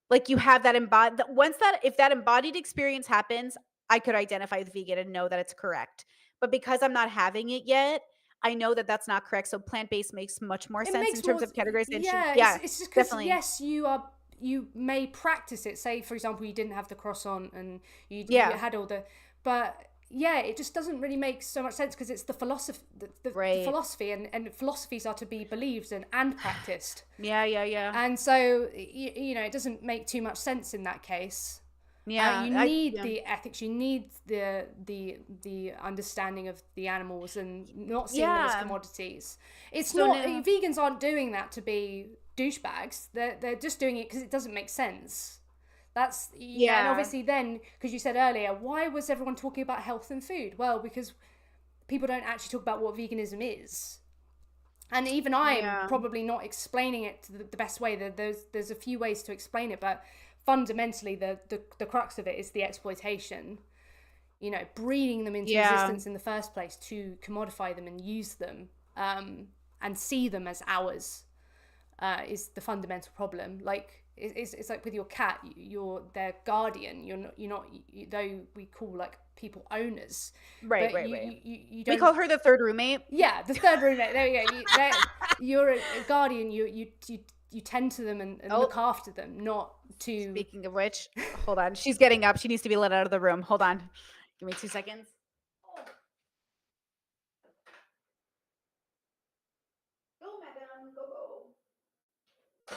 like you have that embodied, once that if that embodied experience happens, I could identify with vegan and know that it's correct. But because I'm not having it yet, I know that that's not correct. So plant-based makes much more It sense in makes terms more, of categorization. yeah. Yeah, It's just because, definitely. yes, you may practice it. Say, for example, you didn't have the croissant and you Yeah. had all the, but yeah, it just doesn't really make so much sense, because it's the philosophy, the Right. philosophy, and philosophies are to be believed and practiced. Yeah, yeah, yeah. And so it doesn't make too much sense in that case. Yeah, You I need yeah. the ethics, you need the understanding of the animals, and not seeing them as Yeah. commodities. It's So not, now vegans aren't doing that to be douchebags. They're just doing it because it doesn't make sense. And yeah. obviously then, because you said earlier, why was everyone talking about health and food? Well, because people don't actually talk about what veganism is. And even I'm Yeah. probably not explaining it to the best way. There's a few ways to explain it, but fundamentally the crux of it is the exploitation. Breeding them into Yeah. existence in the first place to commodify them and use them, and see them as ours, is the fundamental problem. Like it's like with your cat, you're their guardian. Though we call like people owners, Right, but right, right. you We don't. call her the third roommate. Yeah, the third roommate. There we go. You're a guardian. You tend to them and Oh, look after them, not to. speaking of which, hold on. She's getting up. She needs to be let out of the room. Hold on. Give me 2 seconds. Go, madam. Go, go.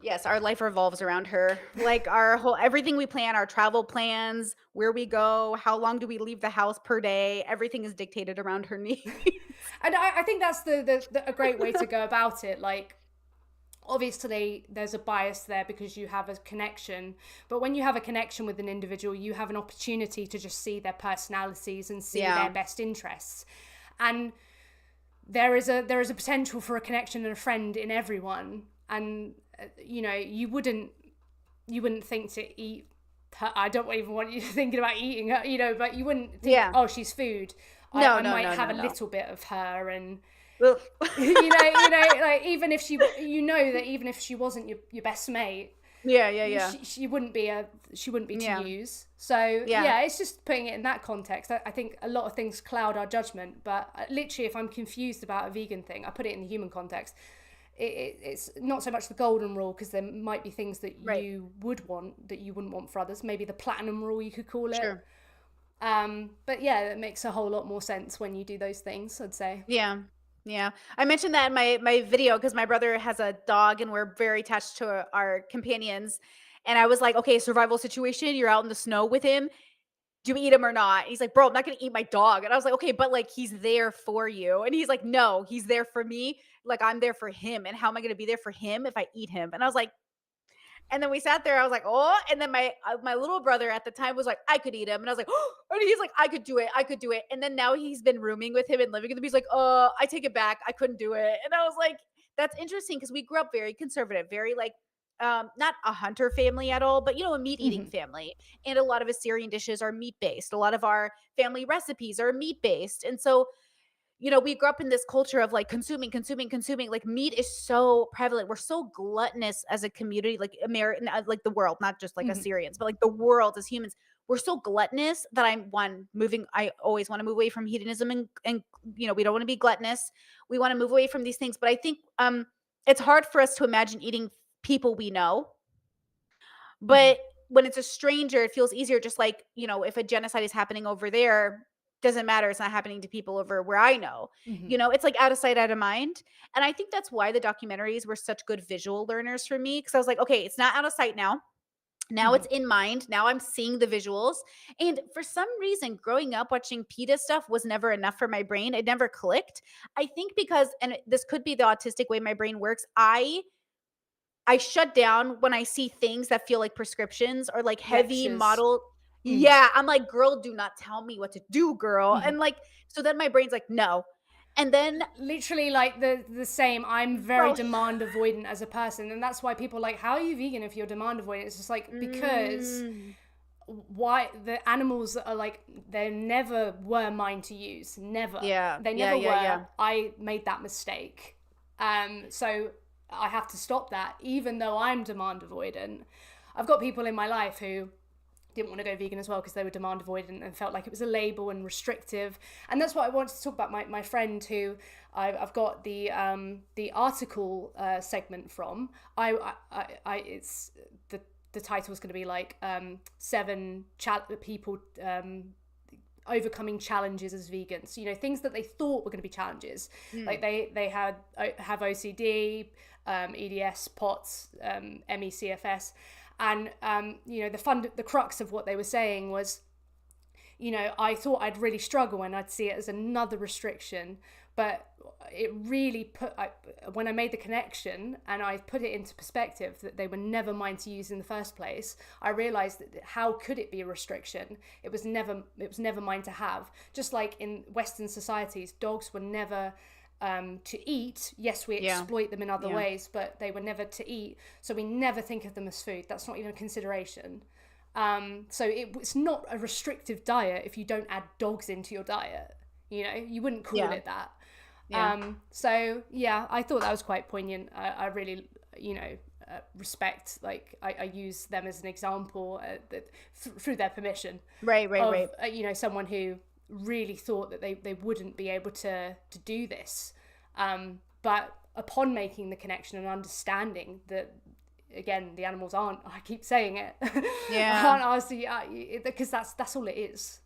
Yes, our life revolves around her. Like our whole everything we plan, our travel plans, where we go, how long do we leave the house per day, everything is dictated around her needs. And I think that's a great way to go about it. Like, obviously there's a bias there because you have a connection, but when you have a connection with an individual, you have an opportunity to just see their personalities and see their Yeah. best interests. And there is a potential for a connection and a friend in everyone. And you wouldn't think to eat her. I don't even want you thinking about eating her, but you wouldn't think, Yeah. oh, she's food. I, No, I no, might no, have no, a no. little bit of her. And Ugh. like, even if that even if she wasn't your best mate, Yeah, yeah, yeah. she wouldn't be to Yeah. use. So Yeah. yeah, it's just putting it in that context. I think a lot of things cloud our judgment, but literally, if I'm confused about a vegan thing, I put it in the human context. It's not so much the golden rule, because there might be things that Right. you would want that you wouldn't want for others. Maybe the platinum rule, you could call it. Sure. But yeah, it makes a whole lot more sense when you do those things, I'd say. Yeah. Yeah. I mentioned that in my video because my brother has a dog and we're very attached to our companions. And I was like, okay, survival situation, you're out in the snow with him. do you eat him or not? He's like, bro, I'm not gonna eat my dog. And I was like, okay, but like he's there for you. And he's like, no, he's there for me. Like I'm there for him. And how am I gonna be there for him if I eat him? And I was like, and then we sat there. I was like, oh, and then my little brother at the time was like, I could eat him, and I was like, oh, and he's like, I could do it, I could do it. And then now he's been rooming with him and living with him. He's like, I take it back, I couldn't do it. And I was like, that's interesting because we grew up very conservative, very like not a hunter family at all, but a meat eating Hmm. family. And a lot of Assyrian dishes are meat based. A lot of our family recipes are meat based. And so we grew up in this culture of like consuming, consuming, consuming. Like meat is so prevalent. We're so gluttonous as a community, like American, like the world, not just like Hmm. Assyrians, but like the world as humans. We're so gluttonous that I'm one moving. I always want to move away from hedonism and we don't want to be gluttonous. We want to move away from these things. But I think it's hard for us to imagine eating people we know, Hmm. but when it's a stranger, it feels easier. Just like, if a genocide is happening over there, doesn't matter. It's not happening to people over where I know. Hmm. It's like out of sight, out of mind. And I think that's why the documentaries were such good visual learners for me. Cause I was like, okay, it's not out of sight now. Now Hmm. it's in mind. Now I'm seeing the visuals. And for some reason, growing up watching PETA stuff was never enough for my brain. It never clicked. I think because, and this could be the autistic way my brain works, I shut down when I see things that feel like prescriptions or like heavy Lectures. model. Mm. Yeah, I'm like, "Girl, do not tell me what to do, girl." Hmm. And like, so then my brain's like, "No." And then, Literally like the same. I'm very bro, demand avoidant as a person, and that's why people are like, how are you vegan if you're demand avoidant? It's just like, because mm, why the animals are like, they never were mine to use, never, yeah, they yeah, never yeah, were. yeah. I made that mistake, so I have to stop that, even though I'm demand avoidant. I've got people in my life who didn't want to go vegan as well because they were demand avoidant and felt like it was a label and restrictive. And that's what I wanted to talk about. My friend who I've got the article segment from. It's the title is going to be like seven people overcoming challenges as vegans. Things that they thought were going to be challenges. Like Mm, they have OCD, EDS, POTS, MECFS, and the crux of what they were saying was, I thought I'd really struggle and I'd see it as another restriction, but it really when I made the connection and I put it into perspective that they were never mine to use in the first place, I realized that how could it be a restriction? It was never mine to have. Just like in Western societies, dogs were never to eat. Yes, we yeah, exploit them in other yeah, ways, but they were never to eat. So we never think of them as food. That's not even a consideration. So it's not a restrictive diet if you don't add dogs into your diet. You wouldn't call yeah, it that. yeah. So yeah, I thought that was quite poignant. I really, respect. Like I use them as an example through their permission Right, right, of right. someone who really thought that they wouldn't be able to do this, but upon making the connection and understanding that, again, the animals aren't, I keep saying it, Yeah. aren't ours because that's all it is.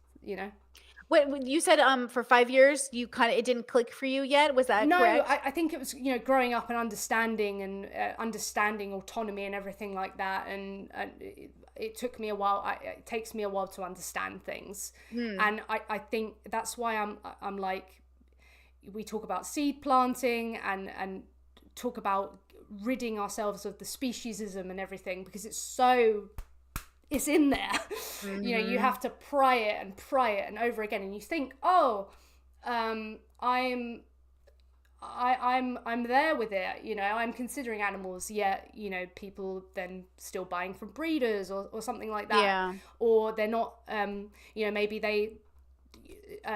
What you said, for 5 years, it didn't click for you yet. Was that No, correct? I think it was, growing up and understanding understanding autonomy and everything like that, and it took me a while. It takes me a while to understand things, Hmm. and I think that's why I'm like, we talk about seed planting and talk about ridding ourselves of the speciesism and everything, because it's in there. You Mhm. have to pry it and over again, and you think, oh, um, I'm I'm there with it. I'm considering animals, yet people then still buying from breeders or something like that, Yeah, or they're not. Maybe they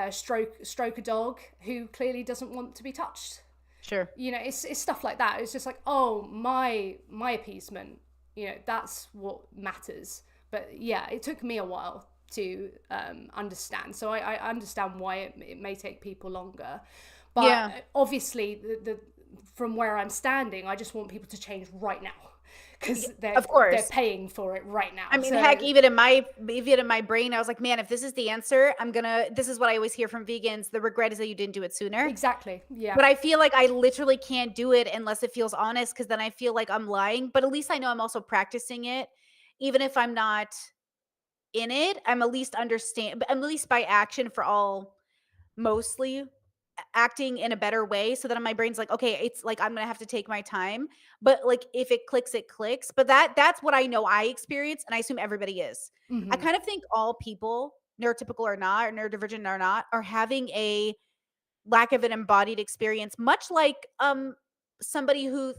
stroke a dog who clearly doesn't want to be touched. sure. It's stuff like that. It's just like, oh, my appeasement. That's what matters. But yeah, it took me a while to understand. So I understand why it may take people longer. But Yeah. obviously, the from where I'm standing, I just want people to change right now, Yeah, because they're of they're course. paying for it right I now. mean, heck, So even in my brain, I was like, "Man, if this is the answer, this is what I always hear from vegans, the regret is that you didn't do it sooner." exactly, yeah. But I feel like I literally can't do it unless it feels honest, because then I feel like I'm lying, but at least I know I'm also practicing it, even if I'm not in it, I'm at least understand, at least by action for all, mostly acting in a better way, so that my brain's like, okay, it's like I'm gonna have to take my time. But like if it clicks, it clicks. But that's what I know I experience, and I assume everybody is. I Hmm. kind of think all people, neurotypical or not, or neurodivergent or not, are having a lack of an embodied experience, much like somebody who,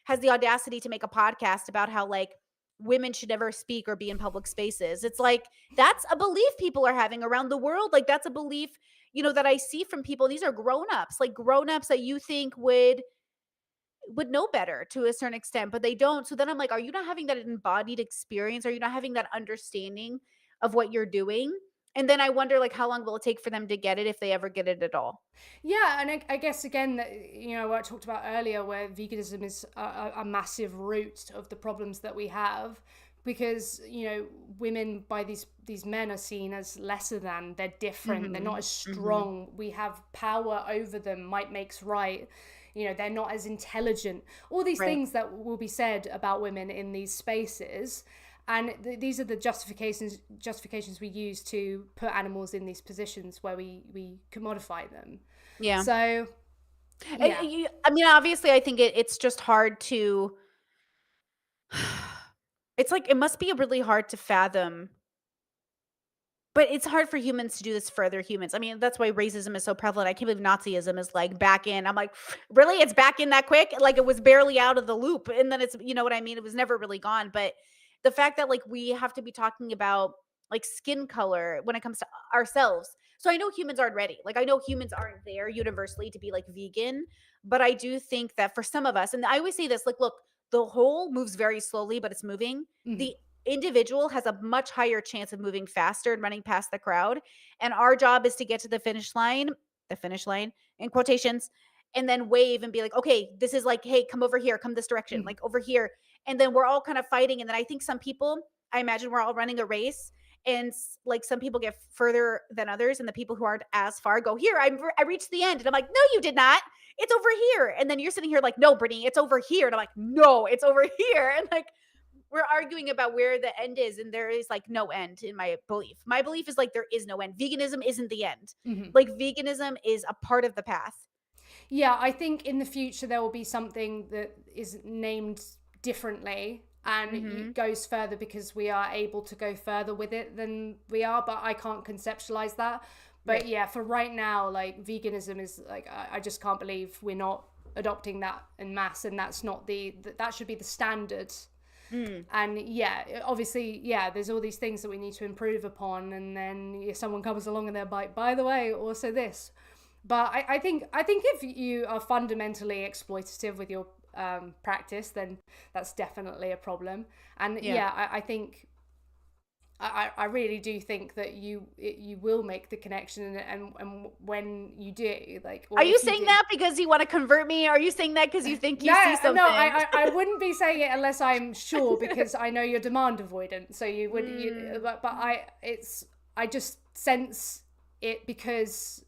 has the audacity to make a podcast about how like women should never speak or be in public spaces. It's like that's a belief people are having around the world. Like that's a belief, that I see from people. These are grown-ups, like grown-ups that you think would know better to a certain extent, but they don't. So then I'm like, are you not having that embodied experience? Are you not having that understanding of what you're doing? And then I wonder, like, how long will it take for them to get it, if they ever get it at all? Yeah, and I guess again that what I talked about earlier, where veganism is a massive root of the problems that we have, because women by these men are seen as lesser than, they're different, they're not Mhm. as Mhm. strong, we have power over them, might makes right. They're not as intelligent. All these Right. things that will be said about women in these spaces, and these are the justifications we use to put animals in these positions where we commodify them. Yeah. So yeah. I mean, obviously, I think it's just hard to. It's like it must be really hard to fathom, but it's hard for humans to do this for other humans. I mean, that's why racism is so prevalent. I can't believe Nazism is like back in. I'm like, really? It's back in that quick? Like it was barely out of the loop. And then it's, you know what I mean? It was never really gone. But the fact that like we have to be talking about like skin color when it comes to ourselves. So I know humans aren't ready. Like I know humans aren't there universally to be like vegan. But I do think that for some of us, and I always say this, like, look, the whole moves very slowly, but it's moving. Mhm. The individual has a much higher chance of moving faster and running past the crowd. And our job is to get to the finish line in quotations, and then wave and be like, okay, this is like, hey, come over here, come this direction, Mhm. like over here. And then we're all kind of fighting. And then I think some people, I imagine we're all running a race. And like some people get further than others, and the people who aren't as far go, here, I reached the end. And I'm like, no, you did not. It's over here. And then you're sitting here like, no, Brittany, it's over here. And I'm like, no, it's over here. And like, we're arguing about where the end is, and there is like no end in my belief. My belief is like there is no end. Veganism isn't the end. Mhm. Like veganism is a part of the path. Yeah, I think in the future there will be something that is named differently and Mhm. it goes further because we are able to go further with it than we are, but I can't conceptualize that. But Right. yeah, for right now, like veganism is like I just can't believe we're not adopting that en masse, and that's not that should be the standard. Mm. And yeah, obviously, yeah, there's all these things that we need to improve upon, and then if someone comes along and they're like, by the way, also this. But I think if you are fundamentally exploitative with your practice, then that's definitely a problem. And Yeah. yeah, I think I really do think that you will make the connection, and when you do, like, Are or you if you saying do. that because you want to convert me? Are you saying that because you think you No, see no, something? I wouldn't be saying it unless I'm sure, because I know you're demand avoidant. So you would, Mm. but I just sense it because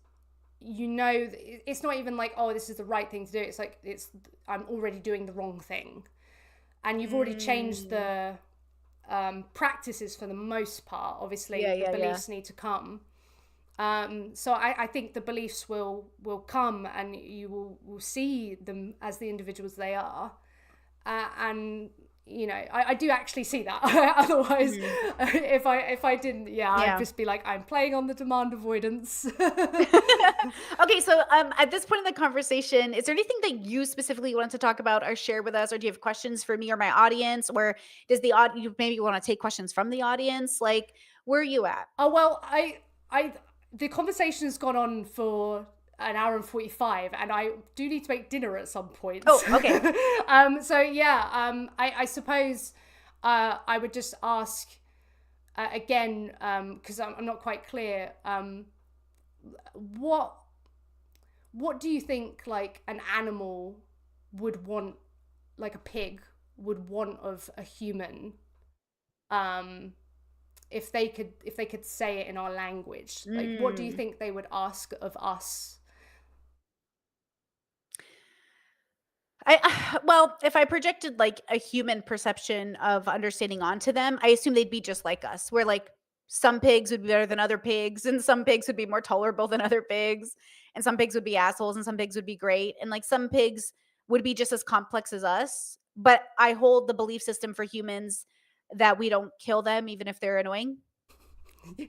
it's not even like, oh, this is the right thing to do. It's like I'm already doing the wrong thing, and you've already changed Mm. the practices for the most part. Yeah, Obviously, the yeah, yeah. beliefs need to come. So I think the beliefs will come, and you will see them as the individuals they are, and I do actually see that. Otherwise, Mhm. if I didn't, yeah, I'd Yeah. just be like, I'm playing on the demand avoidance. Okay, so at this point in the conversation, is there anything that you specifically want to talk about or share with us, or do you have questions for me or my audience, or does you maybe want to take questions from the audience? Like, where are you at? Oh well, I the conversation has gone on for an hour and 45, and I do need to make dinner at some point. Oh, okay. So yeah, I suppose I would just ask again, because I'm not quite clear. What what do you think like an animal would want, like a pig would want of a human? Um, if they could say it in our language, like what do you Mm. think they would ask of us? Well, if I projected like a human perception of understanding onto them, I assume they'd be just like us. Where like some pigs would be better than other pigs, and some pigs would be more tolerable than other pigs, and some pigs would be assholes, and some pigs would be great, and like some pigs would be just as complex as us. But I hold the belief system for humans that we don't kill them even if they're annoying.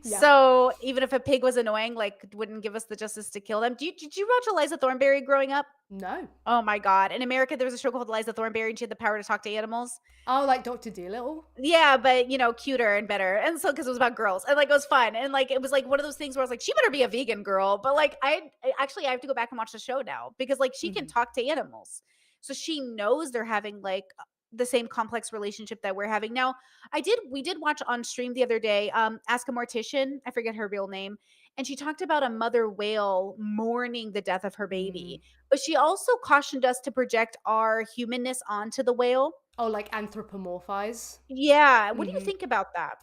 Yeah. So even if a pig was annoying, like wouldn't give us the justice to kill them. Did you watch Eliza Thornberry growing up? No. Oh my god. In America, there was a show called Eliza Thornberry, and she had the power to talk to animals. Oh, like Dr. Dolittle? Yeah, but, cuter and better, and so because it was about girls, and, like, it was fun, and, like, it was, like, one of those things where I was like, "She better be a vegan girl," but, like, I have to go back and watch the show now because, like, she can Hmm. talk to animals. So she knows they're having, like, the same complex relationship that we're having. Now, we did watch on stream the other day, Ask a Mortician, I forget her real name, and she talked about a mother whale mourning the death of her Mm. baby, but she also cautioned us to project our humanness onto the whale. Oh, like anthropomorphize. Yeah, what do you Hmm. think about that?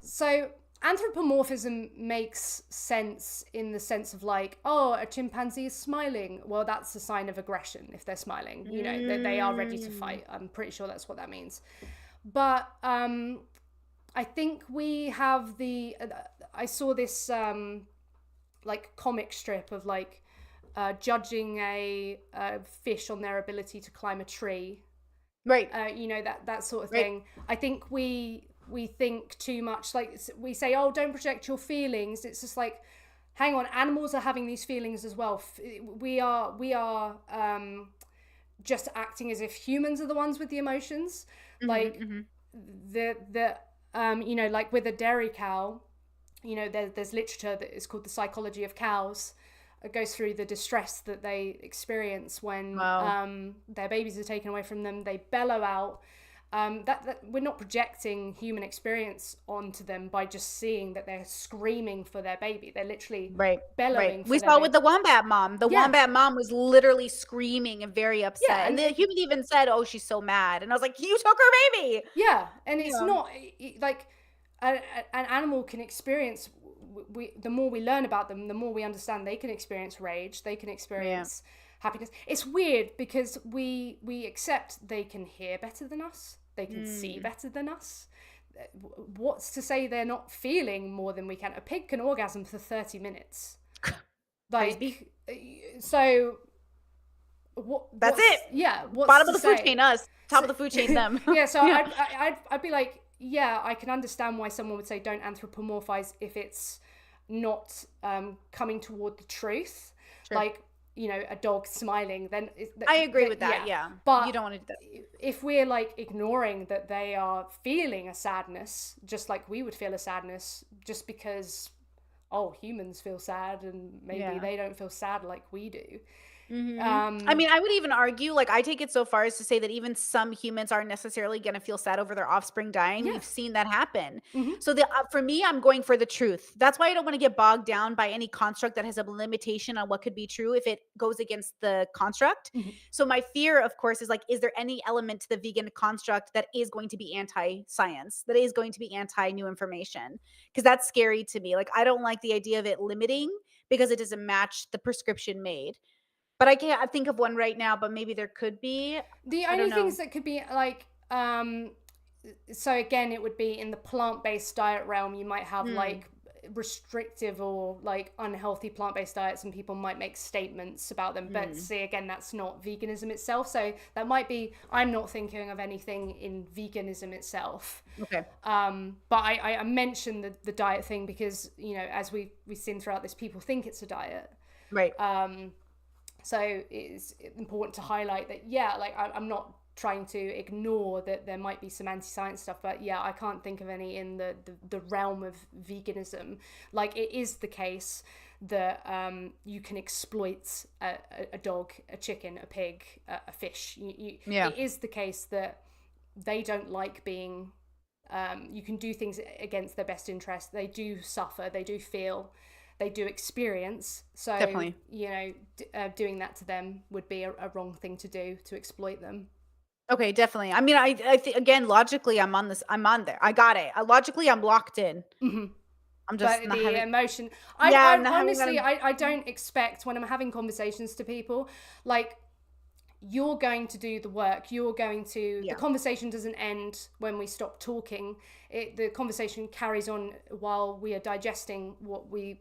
So anthropomorphism makes sense in the sense of like, oh, a chimpanzee is smiling. Well, that's a sign of aggression if they're smiling. You know, that they are ready to Mm. fight. I'm pretty sure that's what that means. But I think we have the. I saw this like comic strip of like judging a fish on their ability to climb a tree. Right, You know, that sort of right. thing. I think we think too much. Like we say, oh, don't project your feelings. It's just like, hang on, animals are having these feelings as well. We are just acting as if humans are the ones with the emotions. Mhm, Like mhm. the you know, like with a dairy cow, you know, there's literature that is called the psychology of cows. It goes through the distress that they experience when Wow. their babies are taken away from them. They bellow out. That we're not projecting human experience onto them by just seeing that they're screaming for their baby. They're literally Right, right. bellowing We for their saw it with baby. the wombat mom. The Yeah, wombat mom was literally screaming and very yeah, upset, and the human even said, "Oh, she's so mad," and I was like, "You took her baby!" yeah, and it's Yeah, not like an animal can experience. The more we learn about them, the more we understand they can experience rage. They can yeah. experience happiness. It's weird because we accept they can hear better than us. They can see Mm. better than us. What's to say they're not feeling more than we can? A pig can orgasm for 30 minutes. Praise be. Like, so That's it. what's Bottom to of the food say? chain, us. Top So of the food chain, them. yeah, so Yeah. I'd be like, yeah, I can understand why someone would say don't anthropomorphize if it's not coming toward the truth. Sure. Like, you know, a dog smiling, then I agree with that, yeah. yeah. You But don't wanna do that. if we're like ignoring that they are feeling a sadness, just like we would feel a sadness, just because oh, humans feel sad and maybe Yeah. they don't feel sad like we do. Mhm. I Um, mean, I would even argue, like, I take it so far as to say that even some humans aren't necessarily gonna feel sad over their offspring dying. yeah. We've seen that happen. Hmm. So for me, I'm going for the truth. That's why I don't wanna get bogged down by any construct that has a limitation on what could be true if it goes against the construct. Hmm. So my fear, of course, is like, is there any element to the vegan construct that is going to be anti-science, that is going to be anti-new information? Because that's scary to me. Like, I don't like the idea of it limiting because it doesn't match the prescription made. But I can't think of one right now, but maybe there could be. The I don't only know. things that could be like so again it would be in the plant-based diet realm. You might have Mm, like restrictive or like unhealthy plant-based diets and people might make statements about them, but mm. see again that's not veganism itself, so that might be I'm not thinking of anything in veganism itself. Okay. But I mentioned the diet thing because you know as we've seen throughout this people think it's a diet. Right. So it's important to highlight that, yeah, like I'm not trying to ignore that there might be some anti-science stuff, but yeah, I can't think of any in the realm of veganism. Like it is the case that you can exploit a dog, a chicken, a pig, a fish. Yeah. It is the case that they don't like being you can do things against their best interest. They do suffer, they do feel, they do experience. So, Definitely. you know, doing that to them would be a wrong thing to do to exploit them. Okay, definitely. I mean, I think again, logically, I'm on there. I got it. Logically, I'm locked in. Hmm. I'm just But not the having. emotion, Yeah, I I'm not having that. honestly, I don't expect when I'm having conversations to people, like you're going to do the work. You're going to, the Yeah. conversation doesn't end when we stop talking. The conversation carries on while we are digesting what we,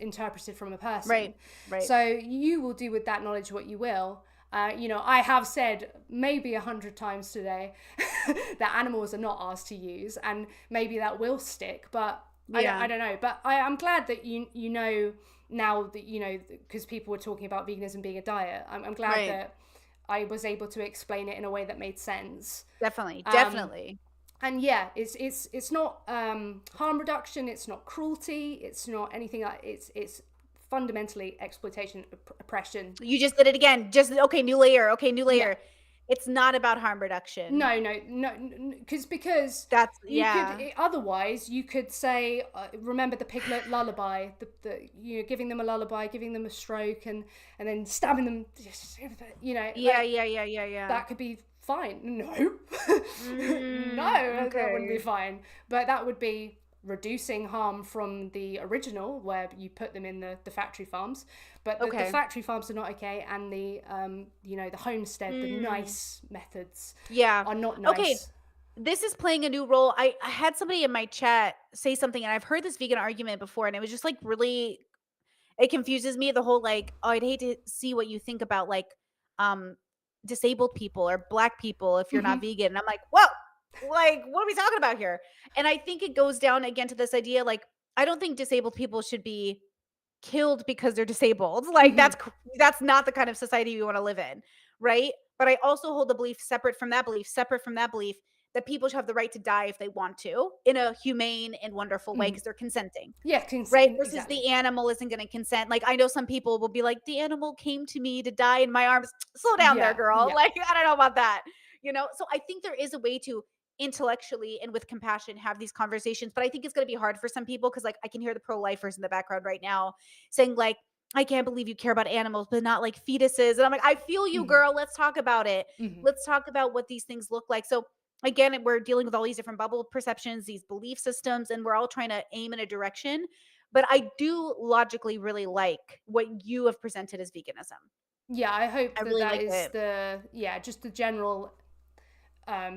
interpreted from a person. Right. Right. So you will do with that knowledge what you will. I have said maybe 100 times today that animals are not ours to use, and maybe that will stick, but Yeah. I don't know. But I'm glad that you know now that, because people were talking about veganism being a diet. I'm glad Right. that I was able to explain it in a way that made sense. Definitely. Um, Definitely. and yeah, it's not harm reduction. It's not cruelty. It's not anything like it's fundamentally exploitation, oppression. You just did it again. Just okay, new layer. Okay, new Yeah. layer. It's not about harm reduction. No, because That's you could yeah. otherwise you could say, remember the piglet lullaby, giving them a lullaby, giving them a stroke, and then stabbing them, Yeah, yeah, yeah, yeah, yeah. that could be fine. No, no, that wouldn't be Okay. fine. But that would be reducing harm from the original, where you put them in the factory farms. But the Okay. factory farms are not okay, and the homestead, the Mm. nice methods Yeah. are not Okay. nice. This is playing a new role. I had somebody in my chat say something, and I've heard this vegan argument before, and it was just like really it confuses me. The whole like, oh, I'd hate to see what you think about like um disabled people or black people if you're not Hmm. vegan. And I'm like, whoa, like what are we talking about here? And I think it goes down again to this idea like I don't think disabled people should be killed because they're disabled. Like Hmm. that's not the kind of society we want to live in, right? But I also hold the belief separate from that belief, separate from that belief that people should have the right to die if they want to in a humane and wonderful way Hmm. because they're consenting. Yeah, Right, versus exactly. the animal isn't gonna consent. Like, I know some people will be like, "The animal came to me to die in my arms." Slow down there, Yeah, girl. yeah. Like, I don't know about that, you know? So I think there is a way to intellectually and with compassion have these conversations, but I think it's gonna be hard for some people because, like, I can hear the pro-lifers in the background right now saying, like, "I can't believe you care about animals, but not like fetuses." And I'm like, "I feel you, Hmm. girl. Let's talk about it. Hmm. Let's talk about what these things look like." So again, we're dealing with all these different bubble perceptions, these belief systems, and we're all trying to aim in a direction. But I do logically really like what you have presented as veganism. Yeah, I hope I that really that like is it. just the general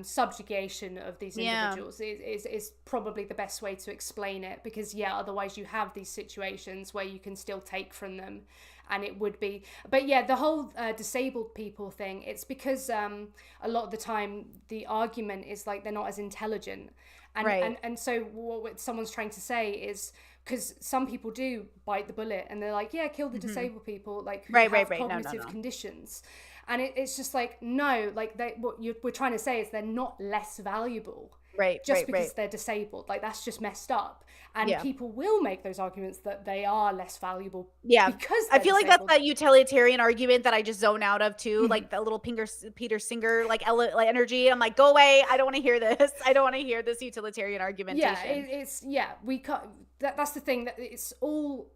subjugation of these Yeah. individuals is probably the best way to explain it, because otherwise you have these situations where you can still take from them, and it would be, but yeah, the whole disabled people thing, it's because a lot of the time the argument is like they're not as intelligent, and Right. and so what someone's trying to say is, because some people do bite the bullet and they're like, yeah, kill the Mhm. disabled people, like, who Right, right, have right. No, no, cognitive no. conditions. And it's just like, no, like, we're trying to say is they're not less valuable Right, just right, right. because they're disabled. Like, that's just messed up. And Yeah. people will make those arguments that they are less valuable Yeah. because I they're feel like that's disabled. that utilitarian argument that I just zone out of too, Hmm. like the little Peter Singer like energy. I'm like, go away. I don't want to hear this. I don't want to hear this utilitarian Yeah, argumentation. we can't. That's the thing, that it's all.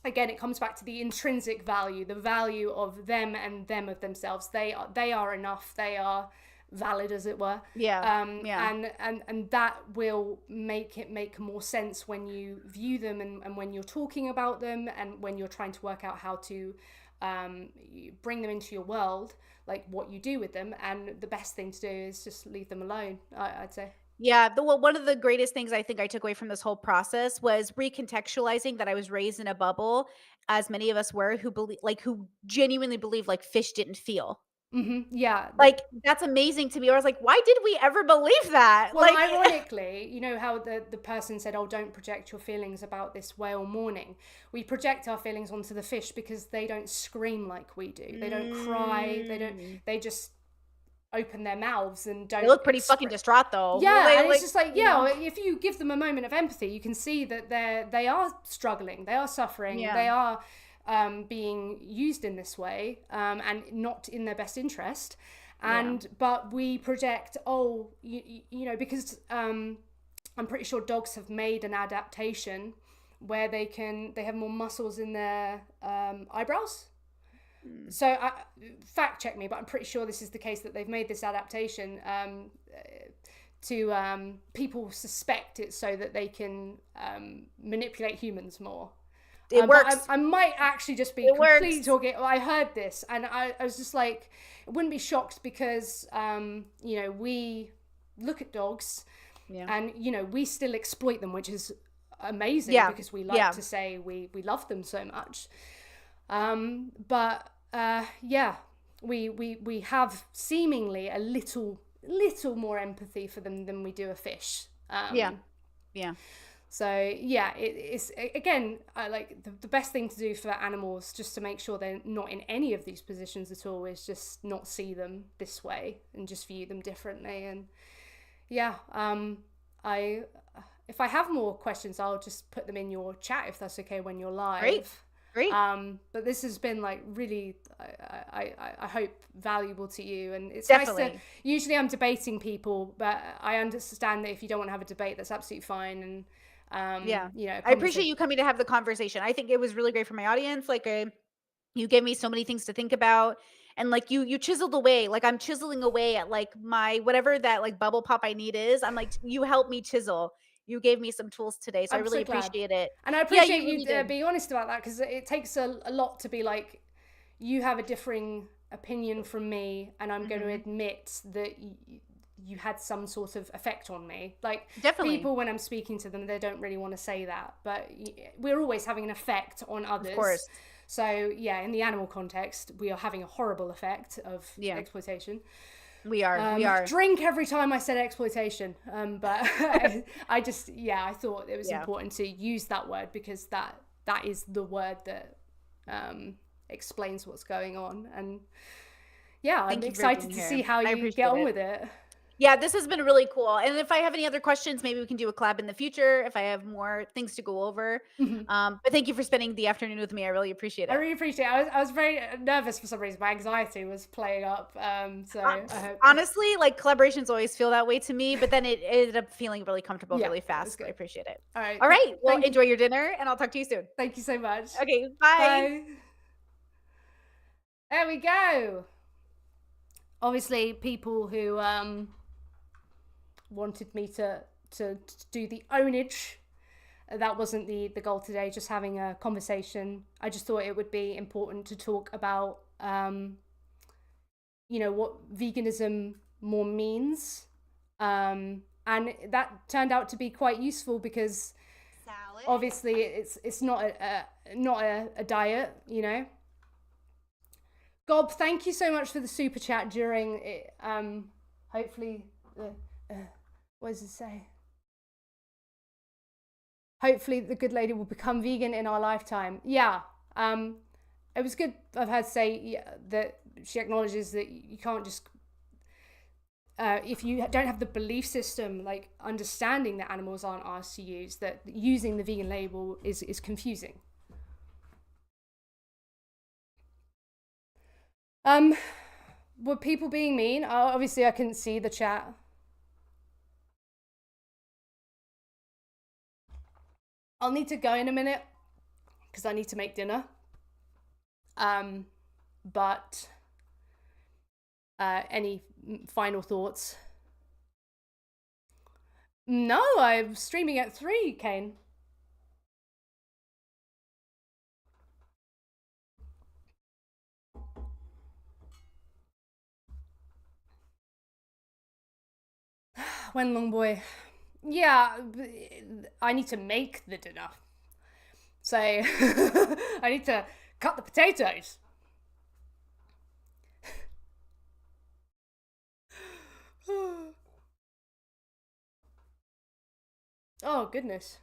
Again, it comes back to the intrinsic value, the value of them and them of themselves. They are enough. They are valid, as it were. Yeah. Yeah. And that will make it make more sense when you view them, and when you're talking about them, and when you're trying to work out how to bring them into your world, like what you do with them. And the best thing to do is just leave them alone, I'd say. Yeah, one of the greatest things I think I took away from this whole process was recontextualizing that I was raised in a bubble, as many of us were, who genuinely believe like fish didn't feel. Yeah. Like that's amazing to me. I was like, why did we ever believe that? Well, Like, ironically, you know how the person said, "Oh, don't project your feelings about this whale mourning." We project our feelings onto the fish because they don't scream like we do. They don't cry. They don't. mm, They just open their mouths and they don't look pretty fucking express. distraught though. Yeah, and it's Like, just like, you know, if you give them a moment of empathy, you can see that they are struggling, they are suffering, yeah, they are being used in this way, and not in their best interest. yeah. But we project, oh, because I'm pretty sure dogs have made an adaptation where they have more muscles in their eyebrows. Mm. So fact check me, but I'm pretty sure this is the case, that they've made this adaptation to people suspect it so that they can manipulate humans more. It But works. I might actually just be It completely works. talking. I heard this, and I was just like, I wouldn't be shocked because, we look at dogs, Yeah. and we still exploit them, which is amazing Yeah. because we like Yeah. to say we love them so much. But yeah, we have seemingly a little more empathy for them than we do a fish. Yeah. Yeah. So yeah, it's again, I like the best thing to do for animals, just to make sure they're not in any of these positions at all, is just not see them this way and just view them differently. And yeah, I if I have more questions, I'll just put them in your chat if that's okay when you're Great. live. Great. But this has been like really, I hope, valuable to you, and it's nice to. Definitely. Usually, I'm debating people, but I understand that if you don't want to have a debate, that's absolutely fine. And Yeah. a I appreciate conversation. you coming to have the conversation. I think it was really great for my audience. Like, you gave me so many things to think about, and like you chiseled away. Like, I'm chiseling away at like my whatever that like bubble pop I need is. I'm like, you helped me chisel. You gave me some tools today, so I I'm really so glad, appreciate it. and I Yeah, appreciate you you really did. being honest about that, because it takes a lot to be like, you have a differing opinion from me, and I'm going to Mhm. admit that you had some sort of effect on me. Like, Definitely. people, when I'm speaking to them, they don't really want to say that, but we're always having an effect on Of others. course. So yeah, in the animal context, we are having a horrible effect of Yeah. exploitation. We are. We are. Drink every time I said exploitation. But I just, yeah, I thought it was Yeah. important to use that word, because that is the word that explains what's going on. And yeah, I'm Thank you for excited being to see here. how I you get appreciate on it. with it. Yeah, this has been really cool. And if I have any other questions, maybe we can do a collab in the future if I have more things to go over. But thank you for spending the afternoon with me. I really appreciate I it. really appreciate it. I was very nervous for some reason. My anxiety was playing up. So Uh, I hope. Honestly, like collaborations always feel that way to me, but then it ended up feeling really comfortable Yeah, really it was fast. So I good. appreciate it. All right. All right. Well, Thank you. enjoy your dinner and I'll talk to you soon. Thank you so much. Okay. Bye. Bye. There we go. Obviously, people who wanted me to do the ownage. That wasn't the goal today, just having a conversation. I just thought it would be important to talk about, what veganism more means. And that turned out to be quite useful, because Salad. obviously it's not a diet. Gob, thank you so much for the super chat during it. Hopefully, what does it say? Hopefully, the good lady will become vegan in our lifetime. Yeah. It was good of her to say that she acknowledges that you can't just. If you don't have the belief system, like understanding that animals aren't ours to use, that using the vegan label is confusing. Were people being mean? Obviously, I couldn't see the chat. I'll need to go in a minute because I need to make dinner. But any final thoughts? No, I'm streaming at 3, Kane. When, long boy? Yeah, I need to make the dinner. So I need to cut the potatoes. Oh, goodness.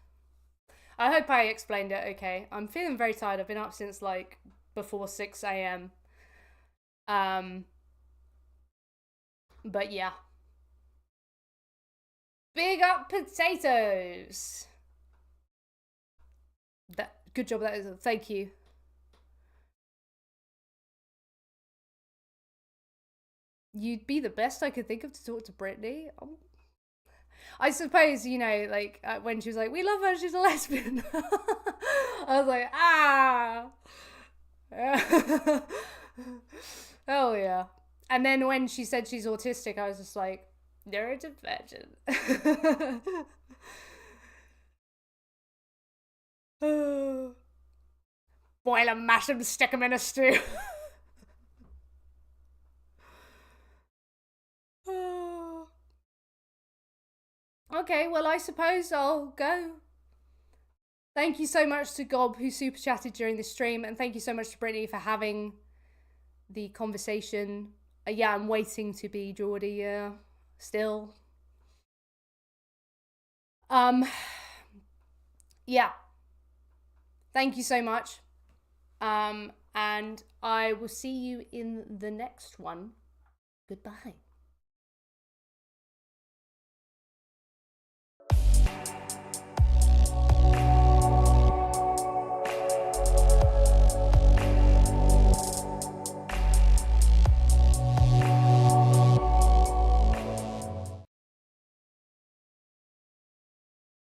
I hope I explained it okay. I'm feeling very tired. I've been up since like before 6 a.m. But yeah. Big up potatoes. Good job, that is. Thank you. You'd be the best I could think of to talk to Brittany. Oh. I suppose, like when she was like, "We love her, she's a lesbian." I was like, ah. Hell yeah. And then when she said she's autistic, I was just like, neurodivergent. boil them, mash them, stick them in a stew. Okay, well, I suppose I'll go. Thank you so much to Gob, who super chatted during the stream, and thank you so much to Brittany for having the conversation. Yeah, I'm waiting to be Geordie, still. Yeah. Thank you so much. And I will see you in the next one. Goodbye.